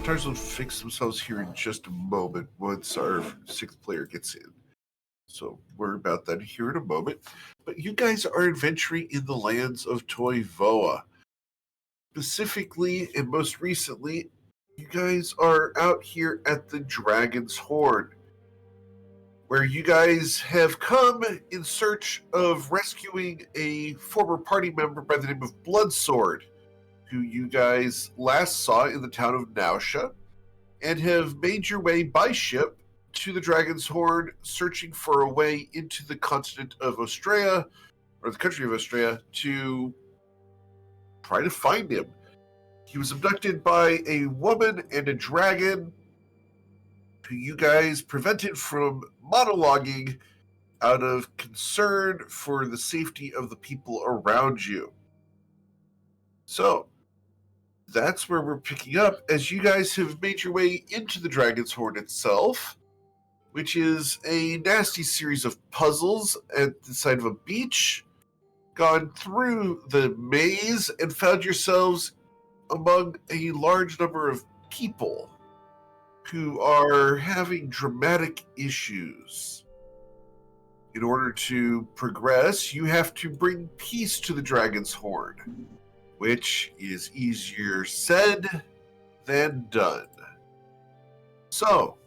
avatars will fix themselves here in just a moment once our sixth player gets in. So we're about that here in a moment. But you guys are adventuring in the lands of Toivoa. Specifically, and most recently, you guys are out here at the Dragon's Horn, where you guys have come in search of rescuing a former party member by the name of Bloodsword, who you guys last saw in the town of Nausea, and have made your way by ship to the Dragon's Horn, searching for a way into the continent of Austria, or the country of Austria, to try to find him. He was abducted by a woman and a dragon who you guys prevented from monologuing out of concern for the safety of the people around you. So, that's where we're picking up, as you guys have made your way into the Dragon's Horn itself, which is a nasty series of puzzles at the side of a beach, gone through the maze, and found yourselves among a large number of people who are having dramatic issues. In order to progress, you have to bring peace to the Dragon's Horn, which is easier said than done. So,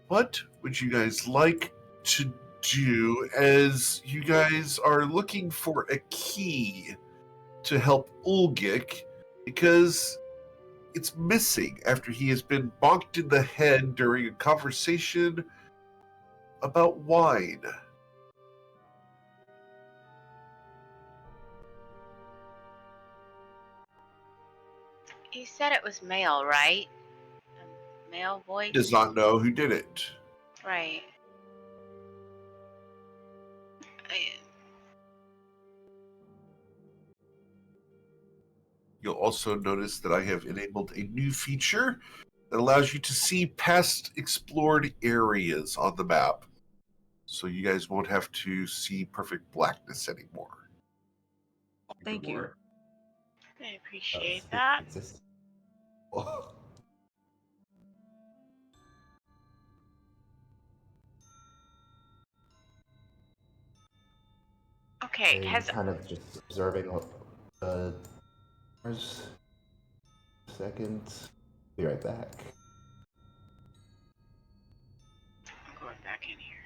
what would you guys like to do as you guys are looking for a key to help Ulgik, because it's missing after he has been bonked in the head during a conversation about wine? You said it was male, right? A male voice? Does not know who did it. Right. You'll also notice that I have enabled a new feature that allows you to see past explored areas on the map. So you guys won't have to see perfect blackness anymore. Thank you. I appreciate that. Okay, I'm kind of just observing what there's a second. Be right back. I'm going back in here.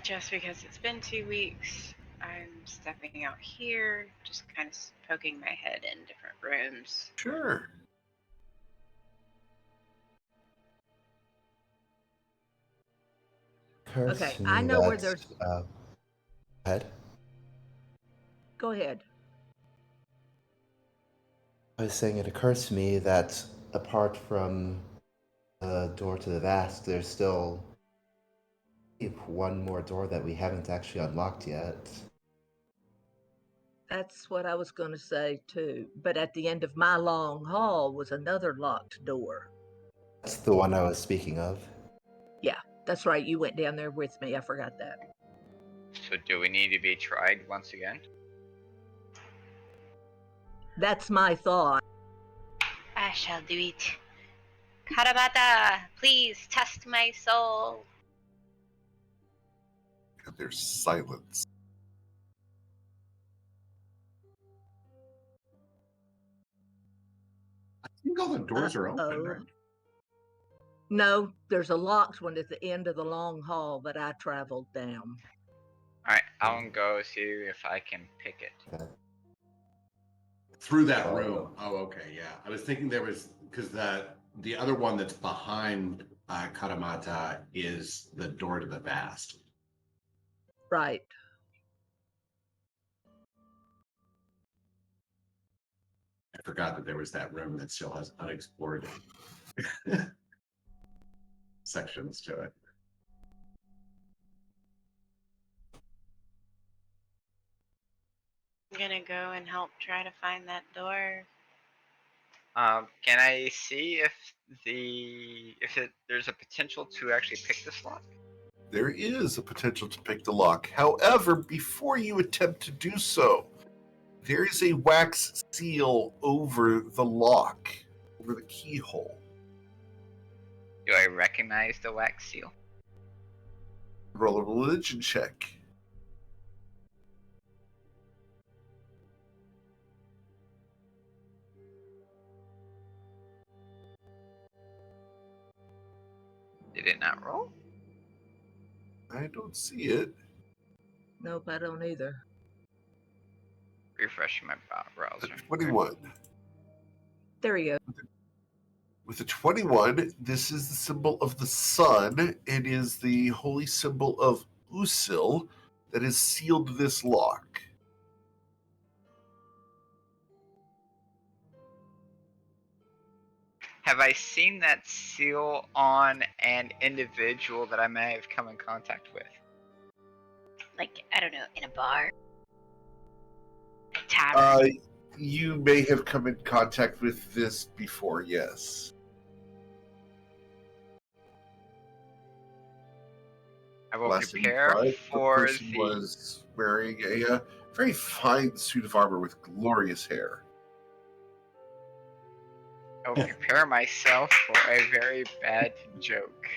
Just because it's been 2 weeks, I'm stepping out here, just kind of poking my head in different rooms. Sure. Okay, I know where there's... Head? Go ahead. I was saying it occurs to me that apart from the door to the vast, there's still one more door that we haven't actually unlocked yet. That's what I was going to say too. But at the end of my long hall was another locked door. That's the one I was speaking of. Yeah, that's right. You went down there with me. I forgot that. So do we need to be tried once again? That's my thought. I shall do it. Karabata, please test my soul. And there's silence. I think all the doors are open, right? No, there's a locked one at the end of the long hall that I traveled down. Alright, I'll go see if I can pick it. Through that room. Oh, okay, yeah. I was thinking there was, because the other one that's behind Karamata is the door to the vast. Right. I forgot that there was that room that still has unexplored sections to it. I'm gonna go and help try to find that door. Can I see if there's a potential to actually pick this lock? There is a potential to pick the lock. However, before you attempt to do so, there is a wax seal over the lock, over the keyhole. Do I recognize the wax seal? Roll a religion check. Did it not roll? I don't see it. Nope, I don't either. Refreshing my browser. 21. There you go. With a 21, this is the symbol of the sun and is the holy symbol of Usil that has sealed this lock. Have I seen that seal on an individual that I may have come in contact with? Like, I don't know, in a bar? Tavern? You may have come in contact with this before, yes. I will Last thing you prepare tried, for the person the. was wearing a very fine suit of armor with glorious hair. I will prepare myself for a very bad joke.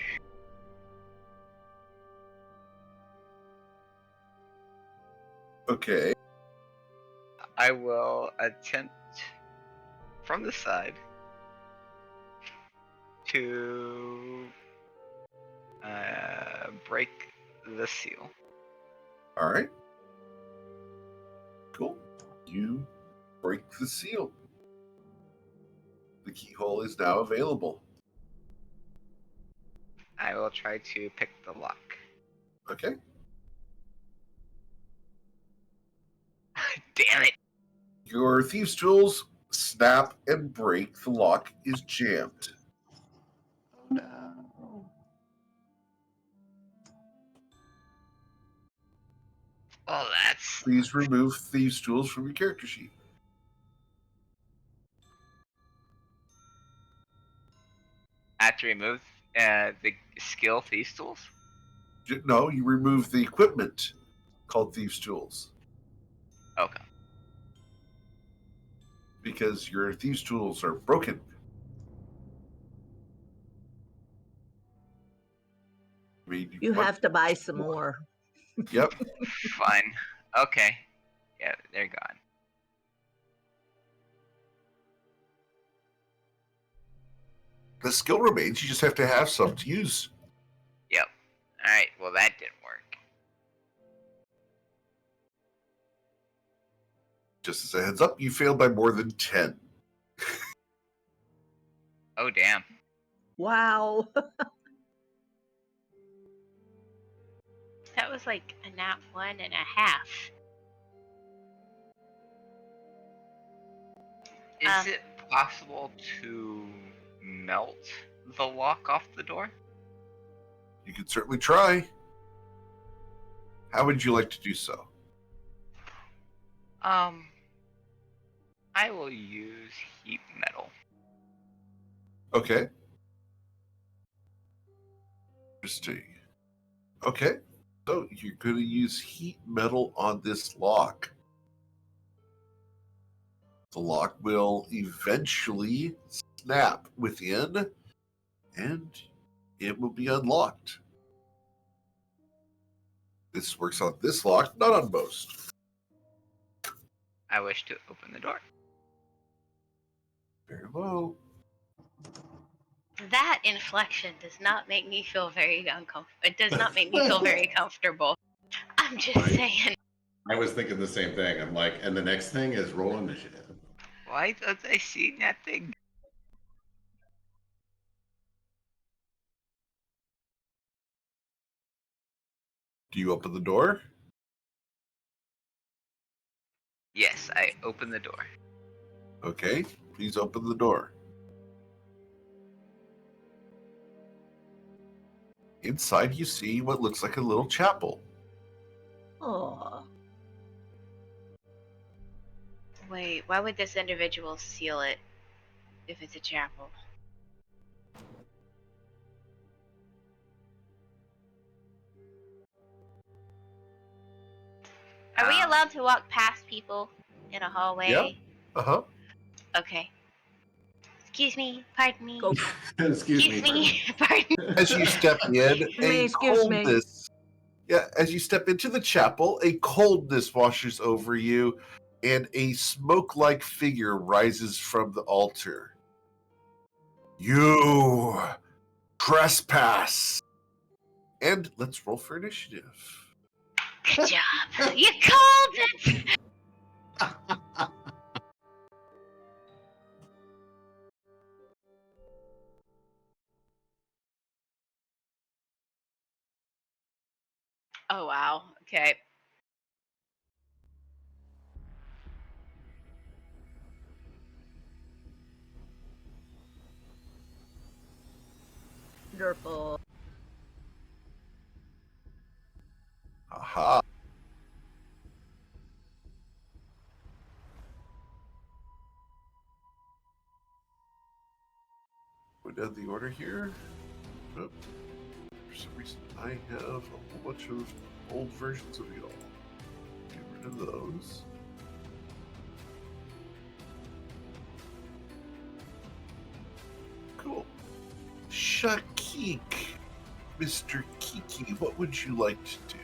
Okay. I will attempt from the side to break the seal. All right. Cool. You break the seal. The keyhole is now available. I will try to pick the lock. Okay. Damn it! Your thieves' tools snap and break. The lock is jammed. No. Oh, that's. Please remove thieves' tools from your character sheet. I have to remove the skill Thieves Tools? No, you remove the equipment called thieves' tools Okay. because your thieves' tools are broken. I mean, You have to buy some more. Yep. Fine. Okay. Yeah, they're gone. The skill remains. You just have to have some to use. Yep. Alright, well that didn't work. Just as a heads up, you failed by more than 10. Oh, damn. Wow. That was like a nat 1.5. Is it possible to melt the lock off the door? You can certainly try. How would you like to do so? I will use heat metal. Okay. Interesting. Okay. So you're going to use heat metal on this lock. The lock will eventually snap within and it will be unlocked. This works on this lock, not on most. I wish to open the door. Very low. That inflection does not make me feel very uncomfortable. It does not make me feel very comfortable. I'm just Right. saying. I was thinking the same thing. I'm like, and the next thing is roll initiative. Why don't I see nothing? Do you open the door? Yes, I open the door. Okay, please open the door. Inside, you see what looks like a little chapel. Oh, Wait, why would this individual seal it if it's a chapel? Are we allowed to walk past people? in a hallway. Uh-huh. Okay. Excuse me. Pardon me. Go. Excuse me. Pardon. As you step in, a Excuse me. coldness. Yeah, as you step into the chapel, a coldness washes over you, and a smoke-like figure rises from the altar. You trespass. And let's roll for initiative. Good job. You called it. Oh wow. Okay. Wonderful. Aha. Go down the order here. Oh, for some reason, I have a whole bunch of old versions of y'all. Get rid of those. Cool. Shakik. Mr. Kiki, what would you like to do?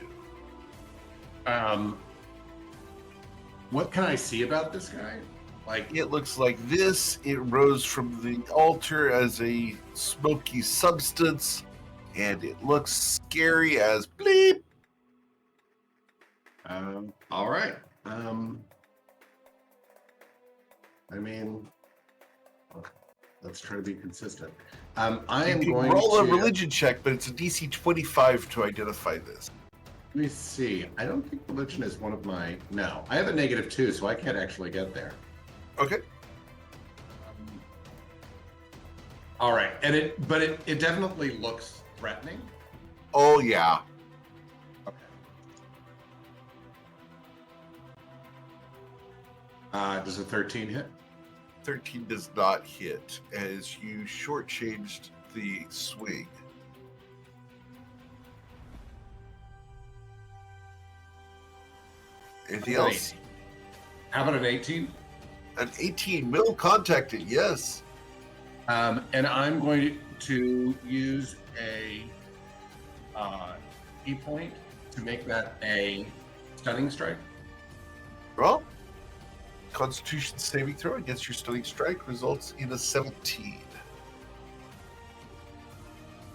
What can I see about this guy? Like, It looks like this. It rose from the altar as a smoky substance, and it looks scary as bleep. all right. I mean, let's try to be consistent. I am You can going roll to a religion check, but it's a DC 25 to identify this. Let me see. I don't think religion is one of my. No, I have a -2, so I can't actually get there. Okay. All right, and it definitely looks threatening. Oh, yeah. Okay. Does a 13 hit? 13 does not hit as you shortchanged the swing. Anything How about else? 18? How about an 18? An 18 will contact it, yes. And I'm going to use a key point to make that a stunning strike. Well, Constitution saving throw against your stunning strike results in a 17.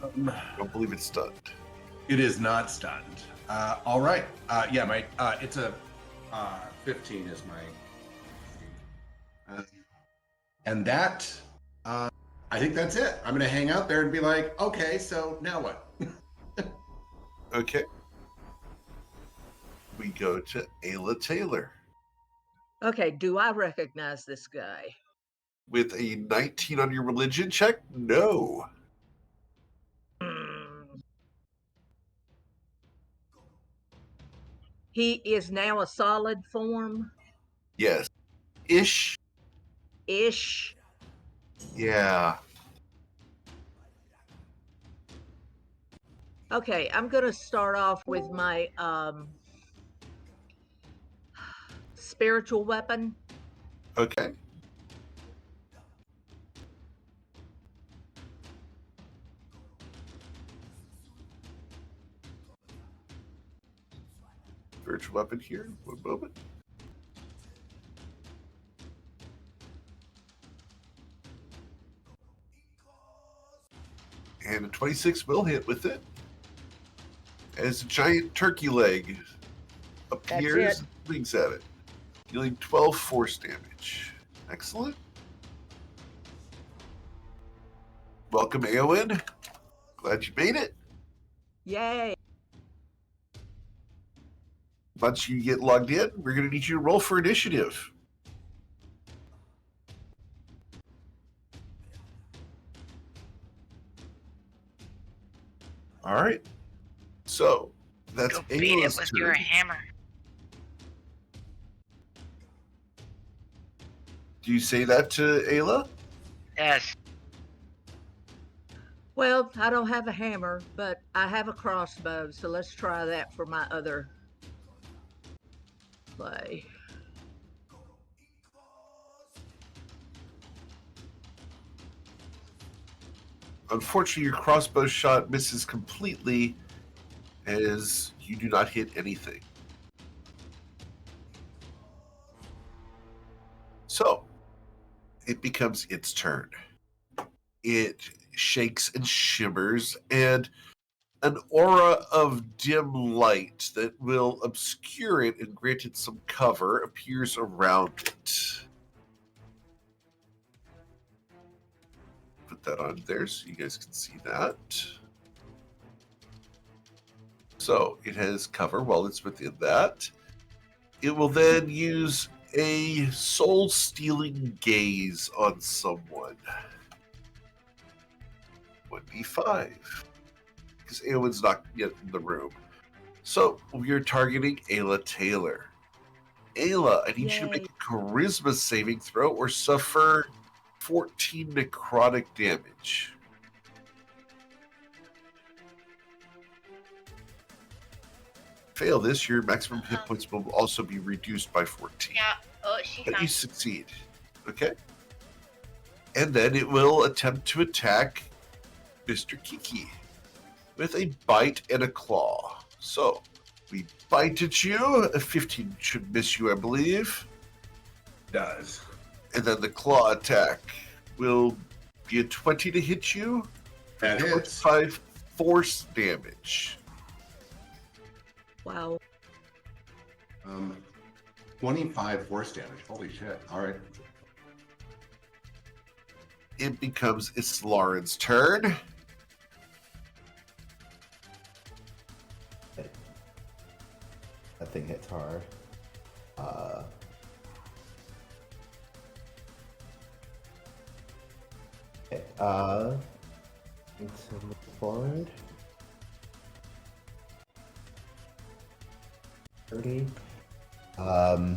I don't believe it's stunned. It is not stunned. All right. Yeah, my it's a 15 is my, and that I think that's it. I'm gonna hang out there and be like, okay, so now what? Okay. We go to Ayla Taylor Okay, do I recognize this guy? with a 19 on your religion check. No. He is now a solid form. Yes. Ish. Ish. Yeah. Okay, I'm gonna start off with my spiritual weapon. Okay. Virtual weapon here. One moment. And a 26 will hit with it. As a giant turkey leg appears and swings at it, dealing 12 force damage. Excellent. Welcome, Eowyn. Glad you made it. Yay. Once you get logged in, we're going to need you to roll for initiative. All right. So that's Go beat it Ayla's with turn. your hammer. Do you say that to Ayla? Yes. Well, I don't have a hammer, but I have a crossbow, so let's try that for my other play. Unfortunately, your crossbow shot misses completely as you do not hit anything. So, it becomes its turn. It shakes and shimmers, and an aura of dim light that will obscure it and grant it some cover appears around it. Put that on there so you guys can see that. So it has cover while it's within that. It will then use a soul-stealing gaze on someone. 1d5. Because Eowyn's not yet in the room. So we are targeting Ayla Taylor. Ayla, I need you to make a charisma saving throw or suffer 14 necrotic damage. Fail this, your maximum hit points will also be reduced by 14. Yeah. Oh, she But you found. succeed. Okay? And then it will attempt to attack Mr. Kiki with a bite and a claw. So, we bite at you. A 15 should miss you, I believe. Does. And then the claw attack will be a 20 to hit you. That hits. 25 force damage. Wow. 25 force damage. Holy shit. All right. It becomes Islarin's turn. That thing hits hard. Okay. Need to move forward. 30. I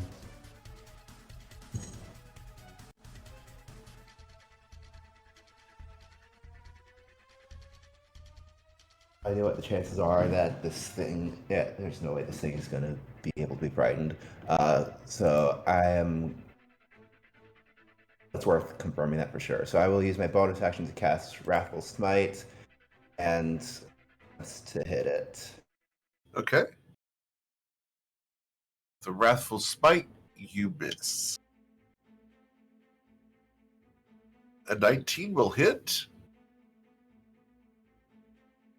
know what the chances are that this thing, yeah, there's no way this thing is going to be able to be frightened. So I am, it's worth confirming that for sure. So I will use my bonus action to cast Wrathful Smite and to hit it. Okay. The Wrathful Smite, you miss. A 19 will hit.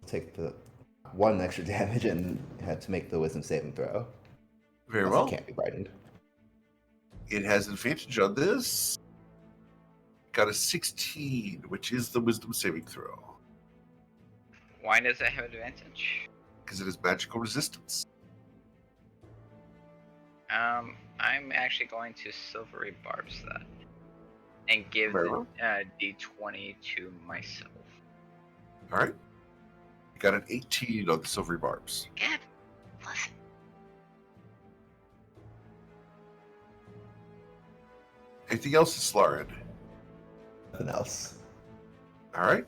Take the 1 extra damage and had to make the wisdom saving throw. Very Else well. it can't be frightened. It has advantage on this. Got a 16, which is the wisdom saving throw. Why does it have advantage? Because it has magical resistance. I'm actually going to silvery barbs that and give Very the well. d20 to myself. Alright. You got an 18 on the silvery barbs. Good. Listen. Anything else, Islarin? Nothing else. Alright.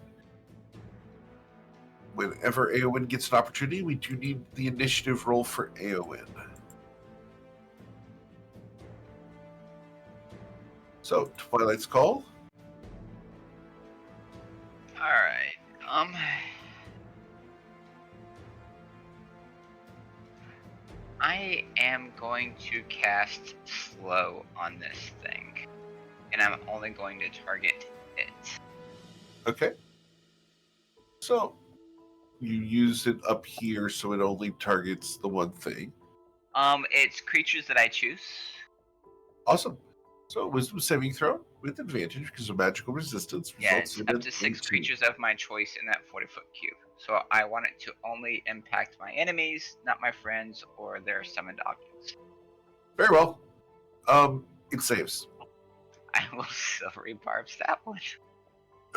Whenever Eowyn gets an opportunity, we do need the initiative roll for Eowyn. So, Twilight's Call. Alright, I am going to cast slow on this thing. And I'm only going to target it. Okay. So, you use it up here so it only targets the one thing. It's creatures that I choose. Awesome. So, wisdom saving throw with advantage because of magical resistance Yeah, results it's in up an to 6 18. creatures of my choice in that 40-foot cube. So I want it to only impact my enemies, not my friends or their summoned objects. Very well. It saves. I will silvery barbs that one.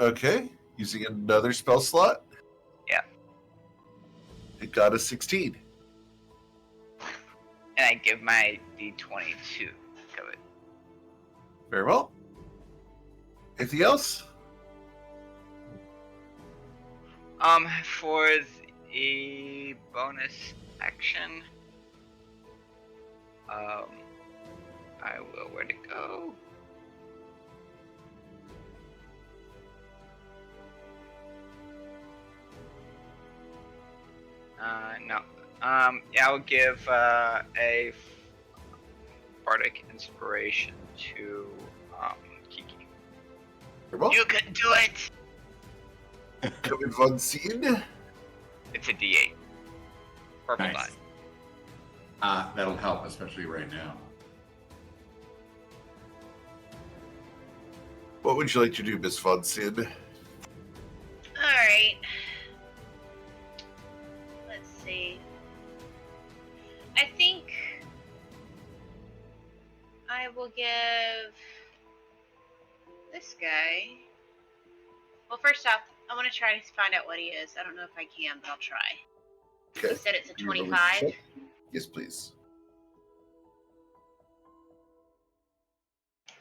Okay. Using another spell slot. Yeah. It got a 16. And I give my d20 to go it. Very well. Anything else? For the bonus action, I will, where'd it go? No. Yeah, I'll give a bardic inspiration to Kiki. You're welcome. You can do it. Coming von Scene. It's a D8. Purple Nice. die. That'll help, especially right now. What would you like to do, Miss von Scene? All right. Let's see. I think I will give this guy. Well, first off, I want to try to find out what he is. I don't know if I can, but I'll try. Okay. You said it's a Can you roll 25. check? Yes, please.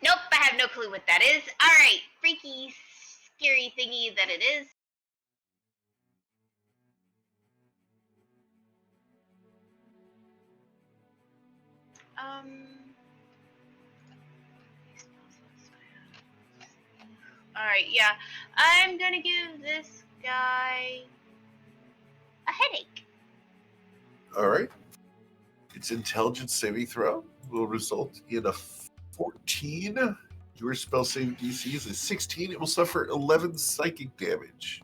Nope, I have no clue what that is. All right, freaky, scary thingy that it is. All right, yeah, I'm gonna give this guy a headache. All right. Its intelligence saving throw will result in a 14. Your spell saving DC is a 16. It will suffer 11 psychic damage.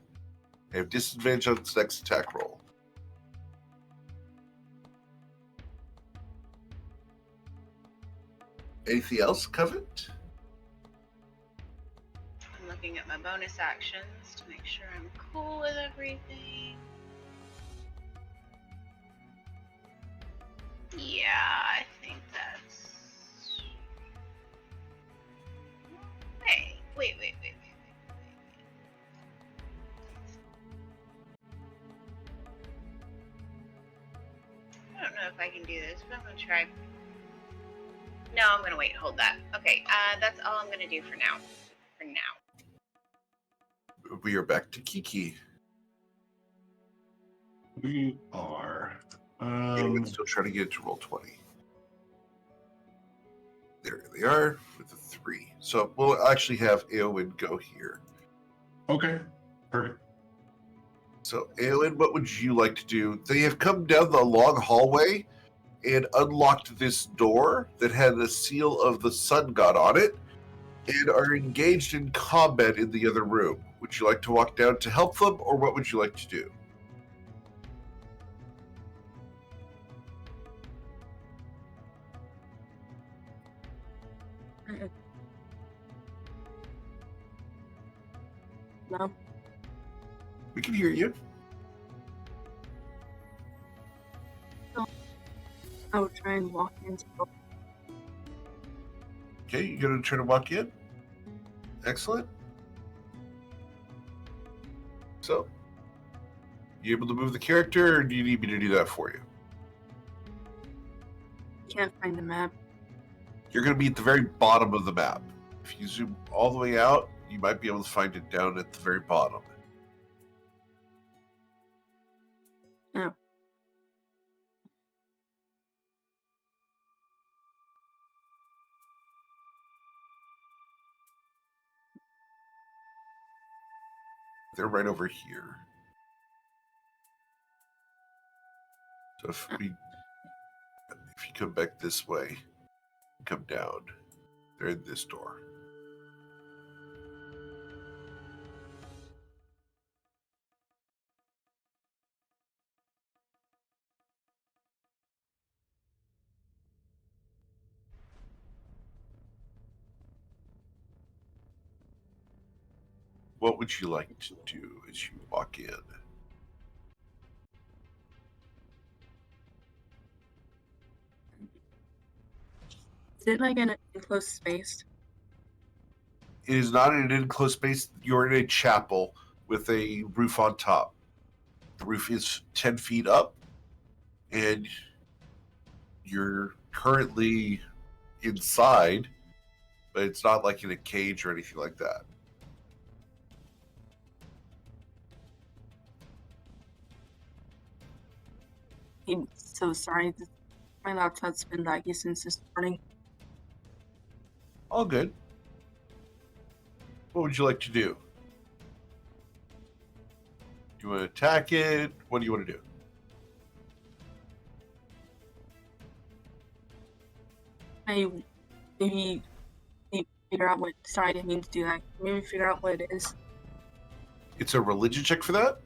I have disadvantage on its next attack roll. Anything else, Covet? I'm looking at my bonus actions to make sure I'm cool with everything. Yeah, I think that's. Hey, wait. I don't know if I can do this, but I'm gonna try. No, I'm gonna wait. Hold that. Okay, that's all I'm gonna do for now. For now. We are back to Kiki. We are. Anyone's still trying to get it to roll 20. There they are with the 3. So we'll actually have Eowyn go here. Okay. Perfect. So, Eowyn, what would you like to do? They have come down the long hallway and unlocked this door that had a seal of the sun god on it and are engaged in combat in the other room. Would you like to walk down to help them, or what would you like to do? No. We can hear you. I would try and walk into the Okay, you're going to try to walk in? Excellent. So, you able to move the character, or do you need me to do that for you? can't find the map. You're going to be at the very bottom of the map. If you zoom all the way out, you might be able to find it down at the very bottom. Oh. They're right over here. So if you come back this way, come down, they're in this door. What would you like to do as you walk in? Is it like in an enclosed space? It is not in an enclosed space. You're in a chapel with a roof on top. The roof is 10 feet up, and you're currently inside, but it's not like in a cage or anything like that. I'm so sorry. My laptop's been laggy since this morning. All good. What would you like to do? Do you want to attack it? What do you want to do? maybe figure out what. Sorry, I didn't mean to do that. Maybe figure out what it is. It's a religion check for that?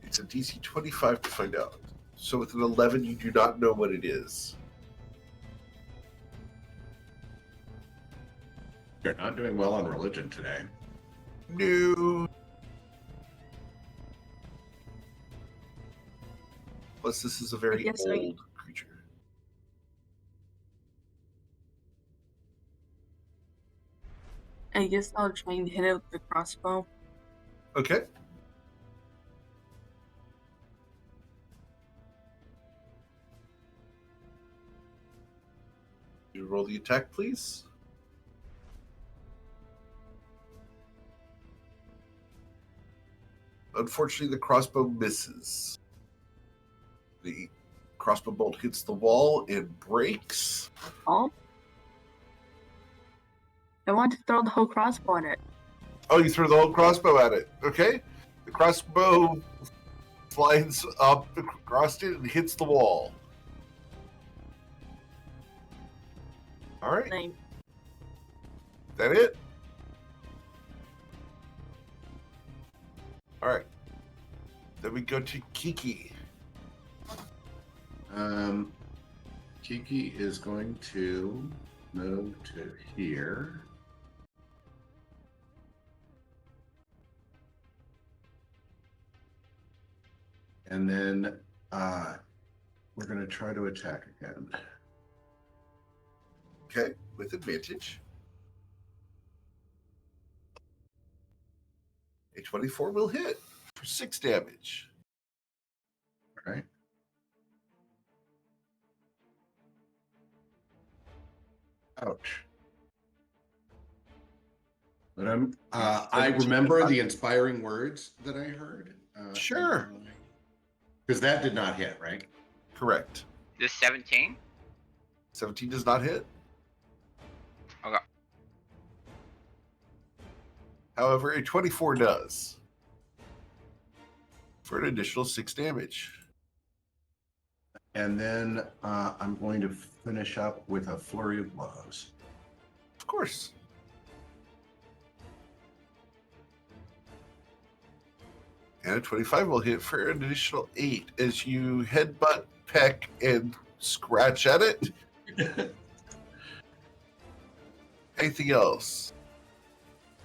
It's a DC 25 to find out. So with an 11, you do not know what it is. You're not doing well on religion today. No. Plus, this is a very old creature. I guess I'll try and hit it with the crossbow. Okay. You roll the attack, please. Unfortunately, the crossbow misses. The crossbow bolt hits the wall and breaks. Oh. I want to throw the whole crossbow at it. Oh, you threw the whole crossbow at it. Okay. The crossbow flies up across it and hits the wall. All right. Like, That it? All right. Then we go to Kiki. Kiki is going to move to here. And then we're going to try to attack again. Okay, with advantage. A 24 will hit for 6 damage. All right. Ouch. But I remember the inspiring words that I heard. Sure. Because that did not hit, right? Correct. This 17? 17 does not hit. Okay. However, a 24 does. For an additional 6 damage. And then I'm going to finish up with a flurry of blows. Of course. And a 25 will hit for an additional 8 as you headbutt, peck, and scratch at it. Anything else?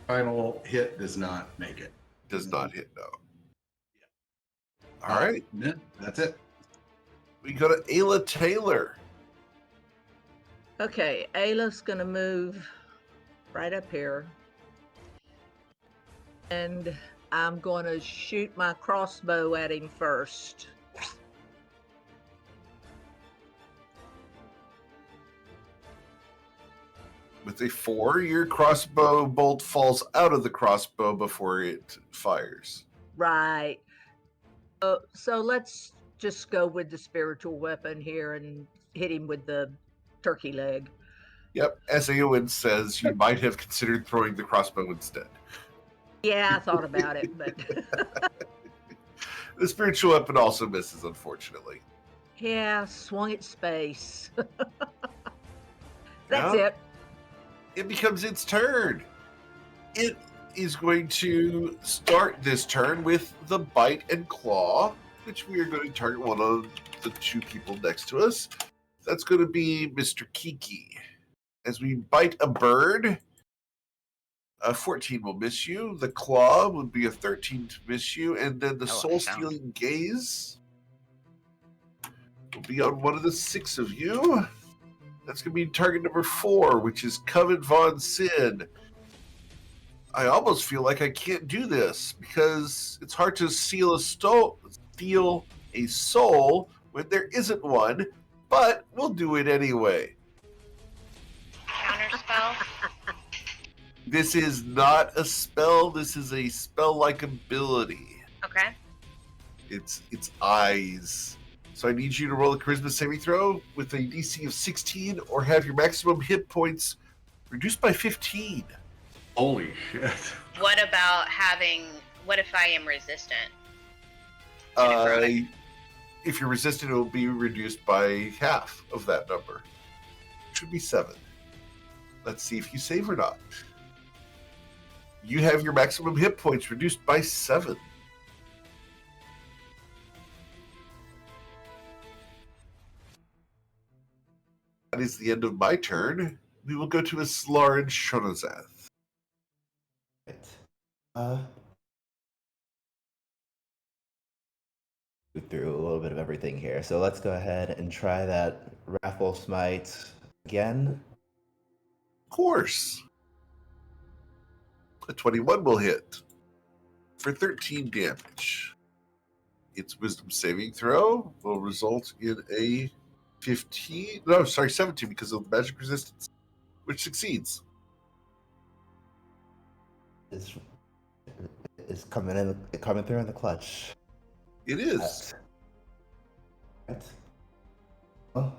Final hit does not make it. Does not hit, no. All right. Yeah, that's it. We go to Ayla Taylor. Okay, Ayla's going to move right up here. And I'm going to shoot my crossbow at him first. With a 4, your crossbow bolt falls out of the crossbow before it fires. Right. So let's just go with the spiritual weapon here and hit him with the turkey leg. Yep, as Eowyn says, you might have considered throwing the crossbow instead. Yeah, I thought about it, but The spiritual weapon also misses, unfortunately. yeah, swung at space. That's Yeah. it. It becomes its turn. It is going to start this turn with the bite and claw, which we are going to target one of the 2 people next to us. That's going to be Mr. Kiki. As we bite a bird, a 14 will miss you. The claw would be a 13 to miss you. And then the soul-stealing gaze will be on one of the 6 of you. That's going to be target number 4, which is Coven Von Sin. I almost feel like I can't do this because it's hard to steal a soul when there isn't one, but we'll do it anyway. Counterspell. This is not a spell. This is a spell-like ability. Okay. It's eyes. So I need you to roll a charisma saving throw with a DC of 16 or have your maximum hit points reduced by 15. Holy shit. What about what if I am resistant? necrotic? If you're resistant, it will be reduced by half of that number. It should be 7. Let's see if you save or not. You have your maximum hit points reduced by 7. That is the end of my turn. We will go to Islar and Shonazath. Right. Uh, through a little bit of everything here. So let's go ahead and try that Raffle Smite again. Of course. A 21 will hit for 13 damage. Its wisdom saving throw will result in a 17 because of magic resistance, which succeeds. Is coming through in the clutch. It is. Right. Oh.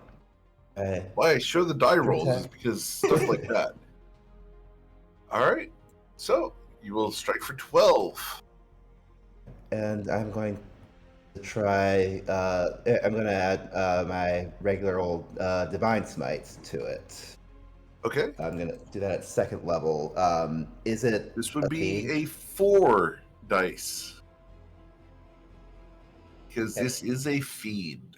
Why I show the die rolls is Attack. because stuff like that. All right. So you will strike for 12. And I'm going to try. I'm going to add my regular old Divine Smite to it. Okay. I'm going to do that at 2nd level. Is it? This would be fiend? a 4 dice. Because Okay. this is a fiend.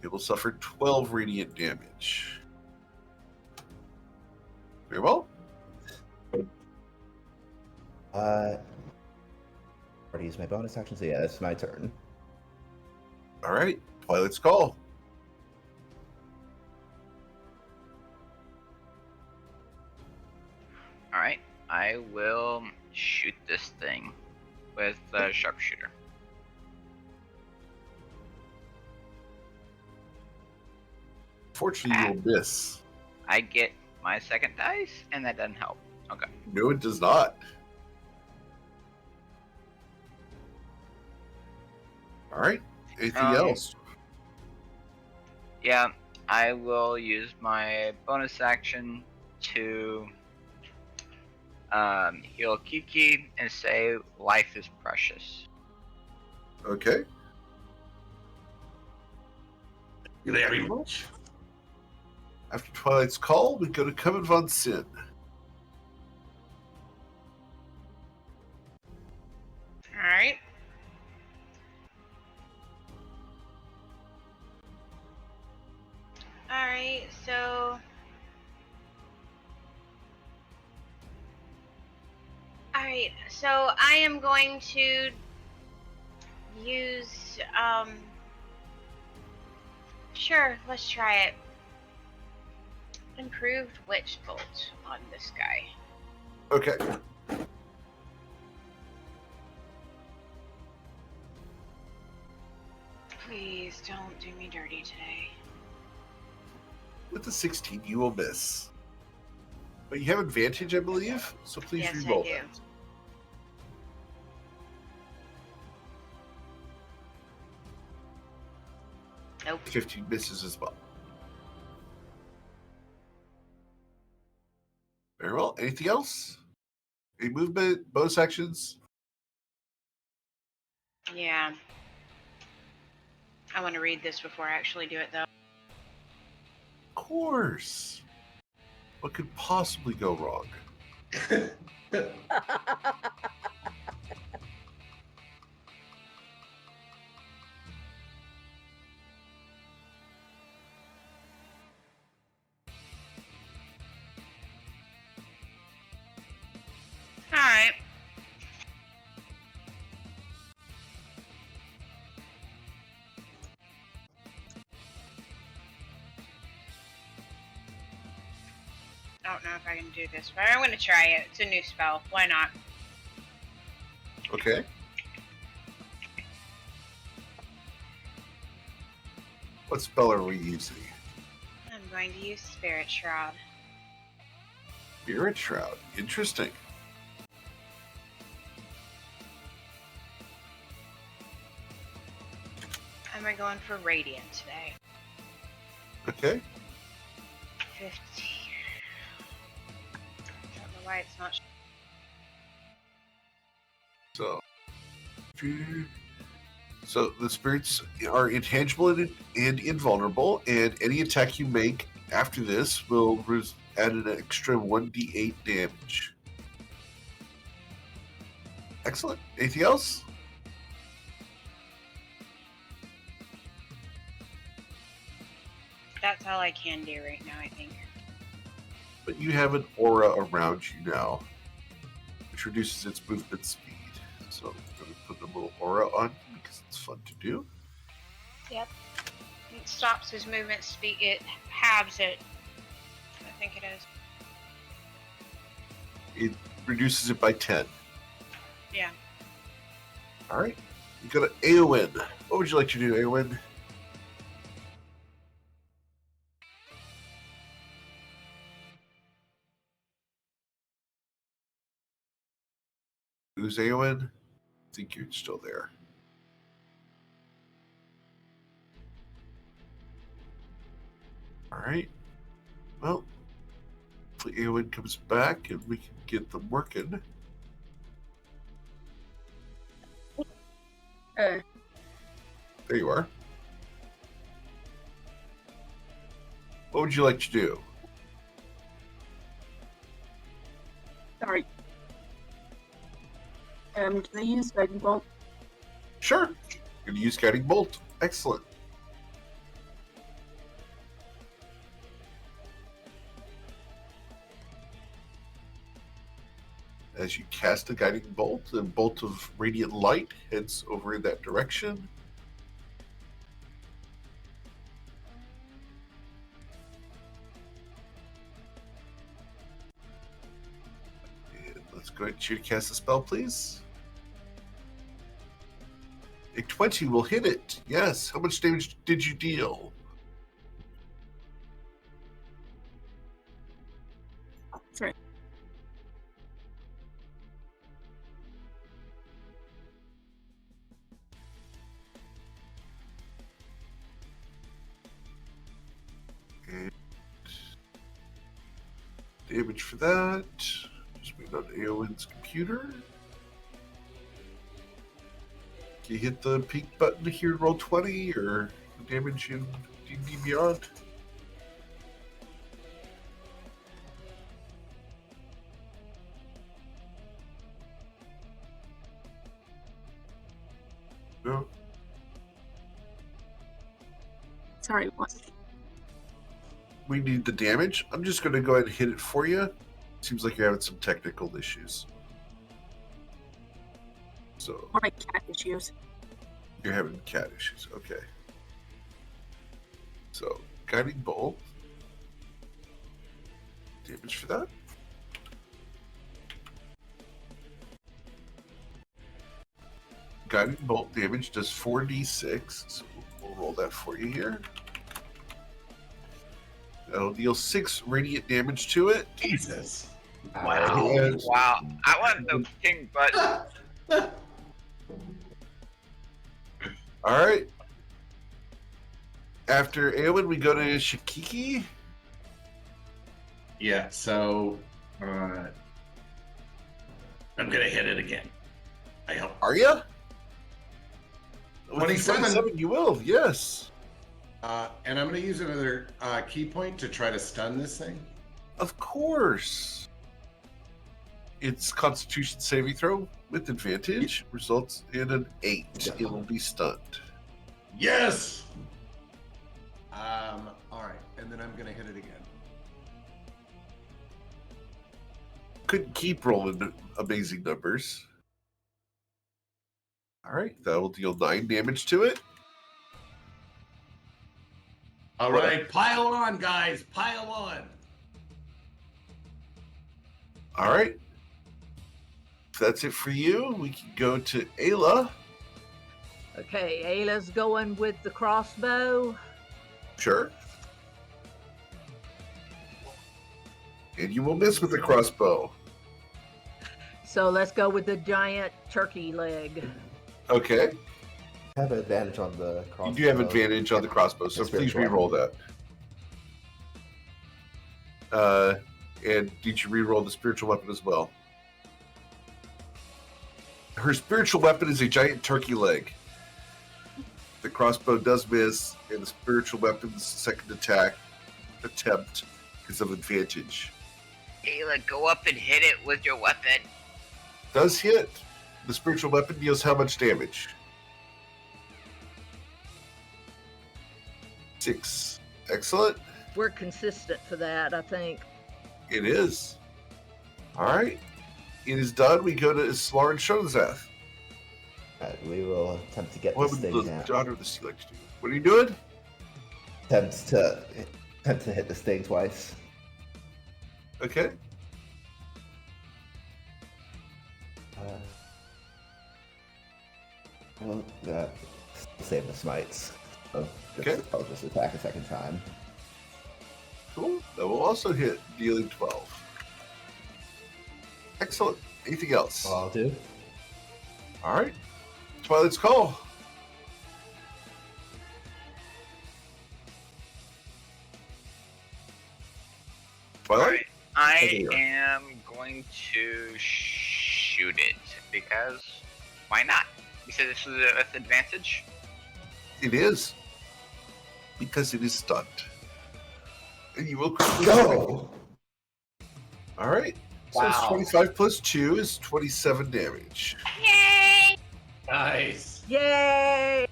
It will suffer 12 radiant damage. Very well. Already used my bonus action, so yeah, it's my turn. All right. Twilight's Call. Alright, I will shoot this thing with the sharpshooter. Fortunately, you'll miss. I get my 2nd dice, and that doesn't help. Okay. No, it does not. All right. Anything else? Yeah, I will use my bonus action to heal Kiki and say life is precious. Okay. Very much. After Twilight's Call, we go to Coven von Sin. Alright. Alright, so... Alright, so I am going to use, Sure, let's try it. Improved Witch Bolt on this guy. Okay. Please don't do me dirty today. With the 16, you will miss. But you have advantage, I believe, so please Yes, I re-roll do. that. Nope. 15 misses as well. Very well. Anything else? Any movement, bonus actions? Yeah. I want to read this before I actually do it, though. Of course. What could possibly go wrong? Alright. I don't know if I can do this, but I'm going to try it. It's a new spell. Why not? Okay. What spell are we using? I'm going to use Spirit Shroud. Spirit Shroud. Interesting. Am I going for Radiant today? Okay. 15. I don't know why it's not. So, So the spirits are intangible and invulnerable, and any attack you make after this will add an extra 1d8 damage. Excellent. Anything else? That's all I can do right now, I think. But you have an aura around you now, which reduces its movement speed. So I'm going to put a little aura on you because it's fun to do. Yep. It stops his movement speed. It halves it. I think it is. It reduces it by 10. Yeah. All right. You got an Eowyn. What would you like to do, Eowyn? Who's Eowyn? I think you're still there. All right. Well, hopefully Eowyn comes back and we can get them working. There you are. What would you like to do? Sorry. Can I use Guiding Bolt? Sure. You're going to use Guiding Bolt. Excellent. As you cast a Guiding Bolt, a bolt of radiant light heads over in that direction. And let's go ahead and shoot to cast the spell, please. A 20 will hit it. Yes. How much damage did you deal? Sorry. And damage for that. Just wait on Eowyn's computer. Can you hit the pink button here and roll 20 or damage in D&D Beyond? No? Sorry, what? We need the damage. I'm just going to go ahead and hit it for you. Seems like you're having some technical issues. So Or my cat issues. you're having cat issues. Okay. So Guiding Bolt. Damage for that. Guiding Bolt damage does 4d6. So we'll roll that for you here. That'll deal 6 radiant damage to it. Jesus. Wow. Yes. Wow. I want the king button. All right. After Eowyn, we go to Shikiki. Yeah, so I'm gonna hit it again. I hope. Are you? 27. You will, yes. And I'm gonna use another key point to try to stun this thing. Of course. Its Constitution saving throw with advantage results in an 8. It will be stunned. Yes. All right, and then I'm gonna hit it again. Couldn't keep rolling amazing numbers. All right, that will deal 9 damage to it. All right, pile on, guys, pile on. All right. If that's it for you, we can go to Ayla. Okay, Ayla's going with the crossbow. Sure. And you will miss with the crossbow. So let's go with the giant turkey leg. Okay. I have advantage on the crossbow. You do have advantage on the crossbow, so please re-roll that. And did you re-roll the spiritual weapon as well? Her spiritual weapon is a giant turkey leg. The crossbow does miss, and the spiritual weapon's second attempt is of advantage. Ayla, go up and hit it with your weapon. Does hit. The spiritual weapon deals how much damage? 6. Excellent. We're consistent for that, I think. It is. All right. It is done. We go to Islar and Shonazath. We will attempt to get What this would thing the down. daughter of the sea like to do? What are you doing? Attempt to hit this thing twice. Okay. Well, save the smites. So Okay. I'll just attack a second time. Cool. That will also hit, dealing 12. Excellent. Anything else? I'll do. All right. Twilight's Call. Twilight? Alright, I Hey, am going to shoot it because why not? You said this is with advantage? It is. Because it is stunned. And you will Go! All right. So it's Wow. 25 plus 2 is 27 damage. Yay! Nice. Yay!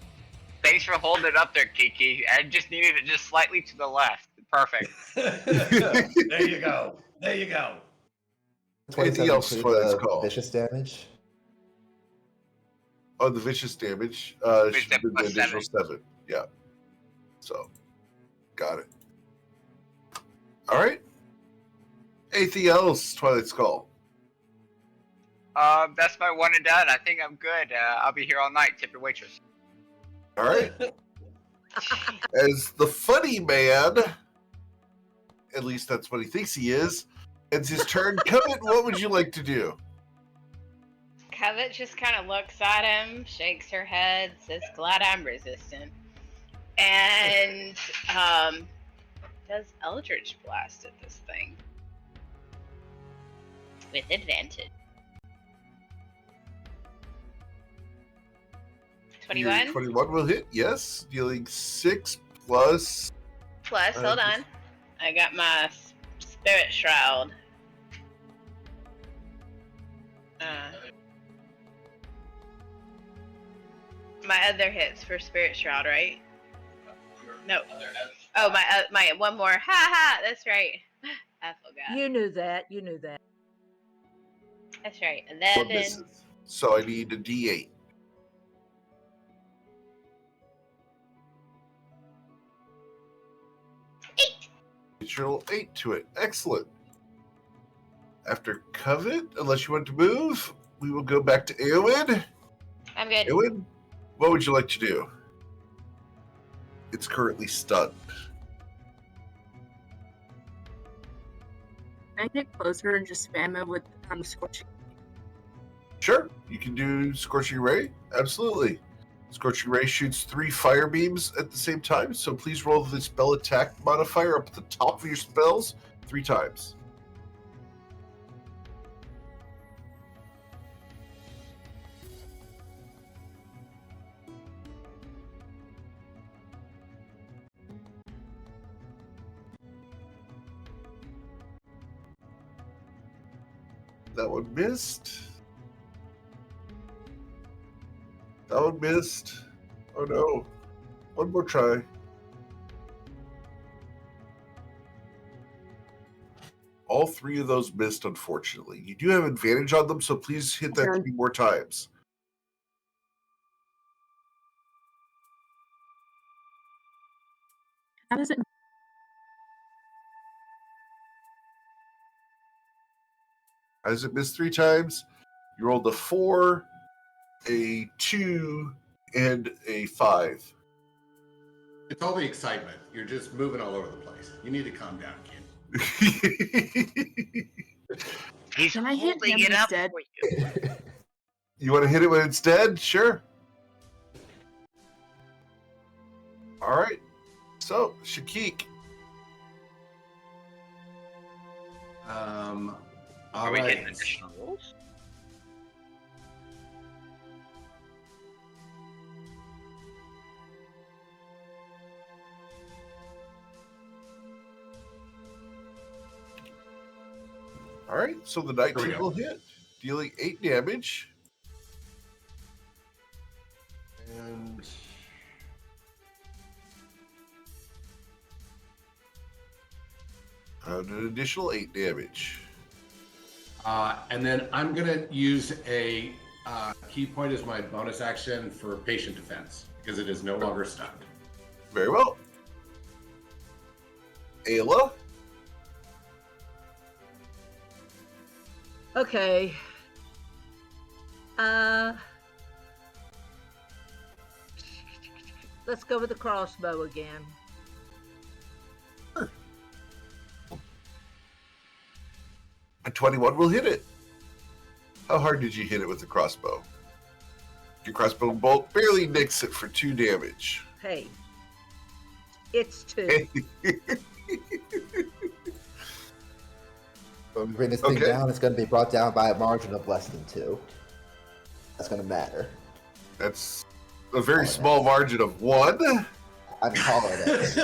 Thanks for holding it up there, Kiki. I just needed it just slightly to the left. Perfect. There you go. There you go. Anything else include for this the call? Vicious damage. Oh, the vicious damage It's should have been the plus additional 7. Yeah. So, got it. All right. Anything else, Twilight Skull? That's my one and done. I think I'm good. I'll be here all night. Tip your waitress. All right. As the funny man, at least that's what he thinks he is, ends his turn. Covet, what would you like to do? Covet just kind of looks at him, shakes her head, says, "Glad I'm resistant," and does Eldritch Blast at this thing with advantage. 21 21 will hit, yes. Dealing 6 plus. plus. Hold on, I got my Spirit Shroud. My other hits for Spirit Shroud, right? No. Oh, my one more. Ha ha. That's right. I forgot. You knew that. You knew that. That's right. One 11. misses. So I need a D8. Additional 8 to it. Excellent. After Covet, unless you want to move, we will go back to Eowyn. I'm good. Eowyn, what would you like to do? It's currently stunned. Can I get closer and just spam it with scorching? Sure, you can do Scorching Ray. Absolutely. Scorching Ray shoots 3 fire beams at the same time, so please roll the spell attack modifier up at the top of your spells 3 times. That one missed. That one missed. Oh no. One more try. All 3 of those missed, unfortunately. You do have advantage on them, so please hit that Okay. 3 more times. How does it? As it missed 3 times, you rolled a 4, a 2, and a 5. It's all the excitement. You're just moving all over the place. You need to calm down, kid. He's Can I hit holding him it up instead? for you. You want to hit it when it's dead? Sure. All right. So, Shakik. All Are we right. getting additional rolls? All right, so the Here we 19 go. will hit, dealing 8 damage. And an additional 8 damage. And then I'm gonna use a key point as my bonus action for patient defense because it is no longer stunned. Very well. Ayla? Okay. Let's go with the crossbow again. A 21 will hit it. How hard did you hit it with the crossbow? Your crossbow bolt barely nicks it for 2 damage. Hey, it's 2. When we bring this thing Okay. down, it's going to be brought down by a margin of less than 2. That's going to matter. That's a very small margin of 1. I'm calling it.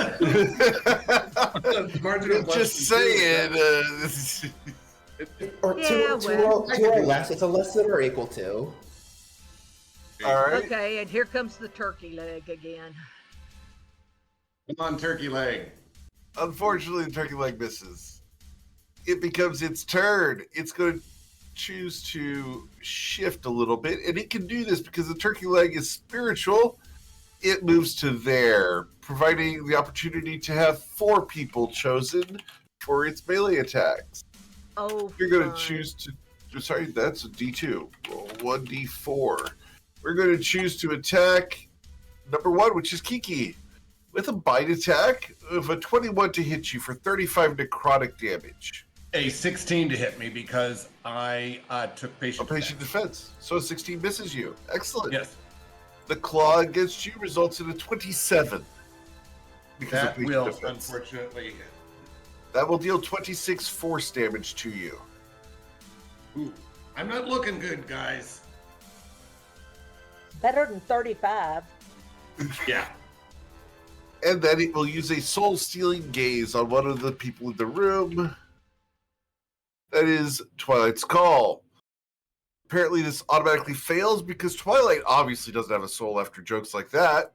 Margin of less Just than two, saying. Or Yeah, two well. or less. It's a less than or equal to. All right. Okay, and here comes the turkey leg again. Come on, turkey leg. Unfortunately, the turkey leg misses. It becomes its turn. It's going to choose to shift a little bit, and it can do this because the turkey leg is spiritual. It moves to there, providing the opportunity to have 4 people chosen for its melee attacks. Oh, You're going to fun. choose to. Sorry, that's a D2. Roll 1D4. We're going to choose to attack number 1, which is Kiki, with a bite attack of a 21 to hit you for 35 necrotic damage. A 16 to hit me because I took patient Patient defense. So a 16 misses you. Excellent. Yes, The claw against you results in a 27. Because of that patient will defense. unfortunately hit. That will deal 26 force damage to you. Ooh, I'm not looking good, guys. Better than 35. Yeah. And then it will use a soul-stealing gaze on one of the people in the room. That is Twilight's Call. Apparently this automatically fails because Twilight obviously doesn't have a soul after jokes like that.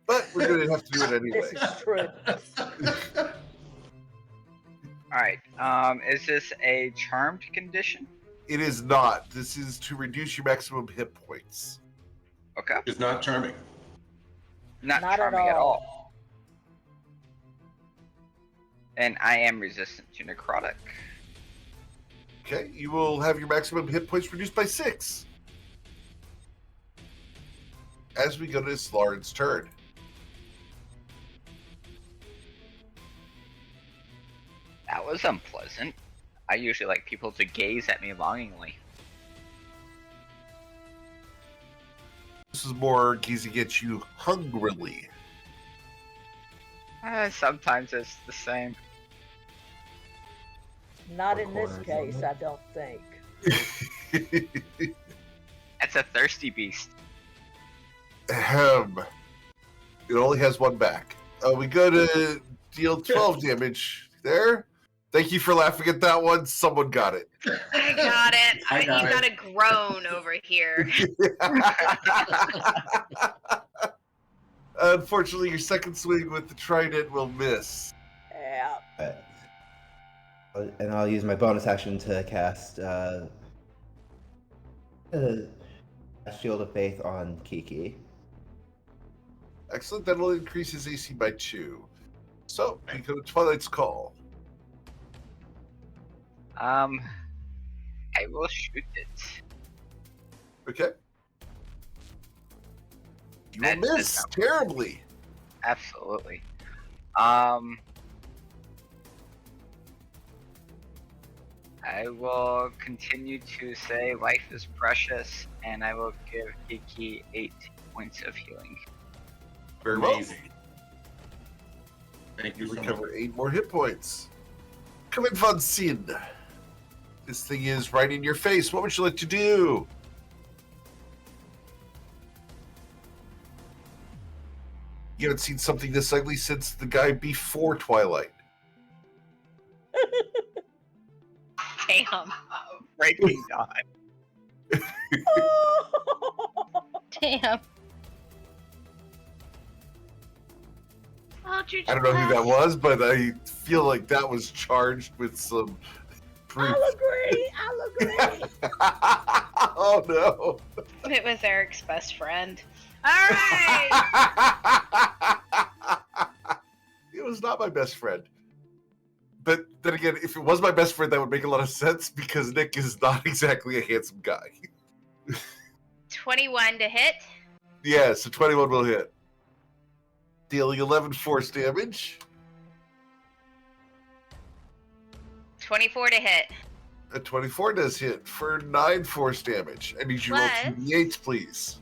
But we're going to have to do it anyway. This is true. Alright, is this a charmed condition? It is not. This is to reduce your maximum hit points. Okay. It's not charming. Not Not at charming at all. all. And I am resistant to necrotic. Okay, you will have your maximum hit points reduced by 6. As we go to Lauren's turn. That was unpleasant. I usually like people to gaze at me longingly. This is more gazing at you hungrily. Sometimes it's the same. Not Four in this corners, case, isn't I don't think. It's a thirsty beast. Ahem. It only has 1 back. We go to deal 12 damage there. Thank you for laughing at that one. Someone got it. I got it. I got You it. got a groan over here. Unfortunately, your second swing with the trident will miss. Yeah. And I'll use my bonus action to cast Shield of Faith on Kiki. Excellent. That'll increase his AC by 2. So, we go to Twilight's Call. I will shoot it. Okay. You will That does miss not- terribly. Absolutely. I will continue to say life is precious, and I will give Kiki 8 points of healing. Very well. Amazing. Thank you You so much. recover 8 more hit points. Come in, Von Sin. This thing is right in your face. What would you like to do? You haven't seen something this ugly since the guy before Twilight. Damn. Breaking God. Damn. Eldritch I don't know who that Blast. was, but I feel like that was charged with some proof. I'll agree. Oh no. It was Eric's best friend. All right. It was not my best friend. But then again, if it was my best friend, that would make a lot of sense because Nick is not exactly a handsome guy. 21 to hit. Yeah, so 21 will hit. Dealing 11 force damage. 24 to hit. A 24 does hit for 9 force damage. I need you to roll Plus- 2d8s, please.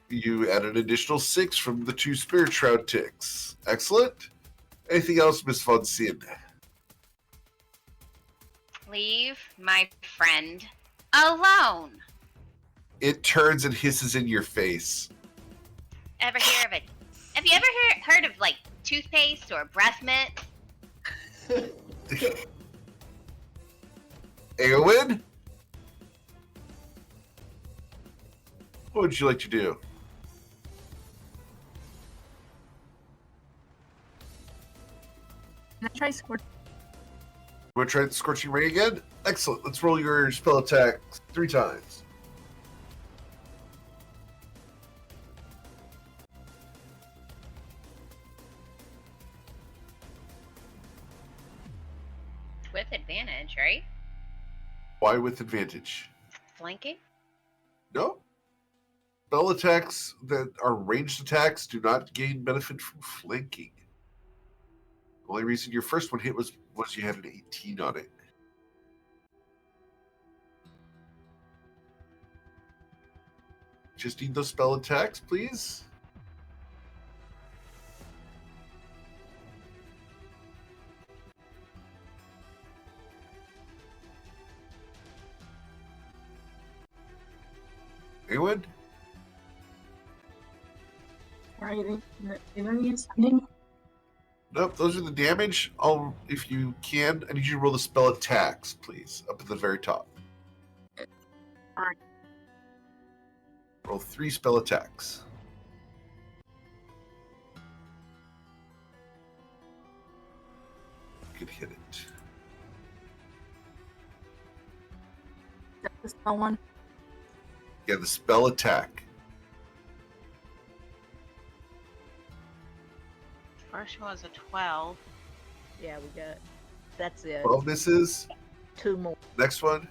You add an additional 6 from the 2 Spirit Shroud ticks. Excellent. Anything else, Miss Von Sin? Leave my friend alone. It turns and hisses in your face. Ever hear of it? Have you ever heard of like toothpaste or breath mint? Eowyn? What would you like to do? Can I try squirt? Want to try the Scorching Ray again? Excellent. Let's roll your spell attack 3 times. With advantage, right? Why with advantage? Flanking? No. Spell attacks that are ranged attacks do not gain benefit from flanking. The only reason your first one hit was you had an 18 on it. Just need those spell attacks, please. Anyone? Right, any ascending? Nope, those are the damage. If you can, I need you to roll the spell attacks, please, up at the very top. Alright. Roll 3 spell attacks. You could hit it. That's the spell one. Yeah, the spell attack. First one was a 12. Yeah, we got. That's it. 12 misses. 2 more. Next one.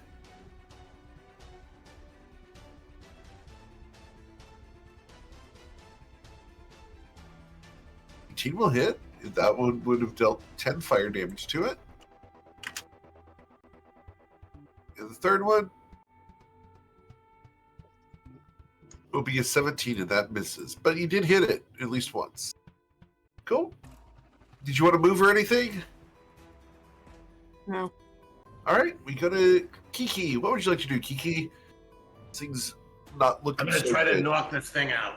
Team will hit. That one would have dealt 10 fire damage to it. And the third one will be a 17, and that misses. But you did hit it at least once. Cool. Did you want to move or anything? No. All right, we go to Kiki. What would you like to do, Kiki? This thing's not looking I'm gonna so try to good. knock this thing out.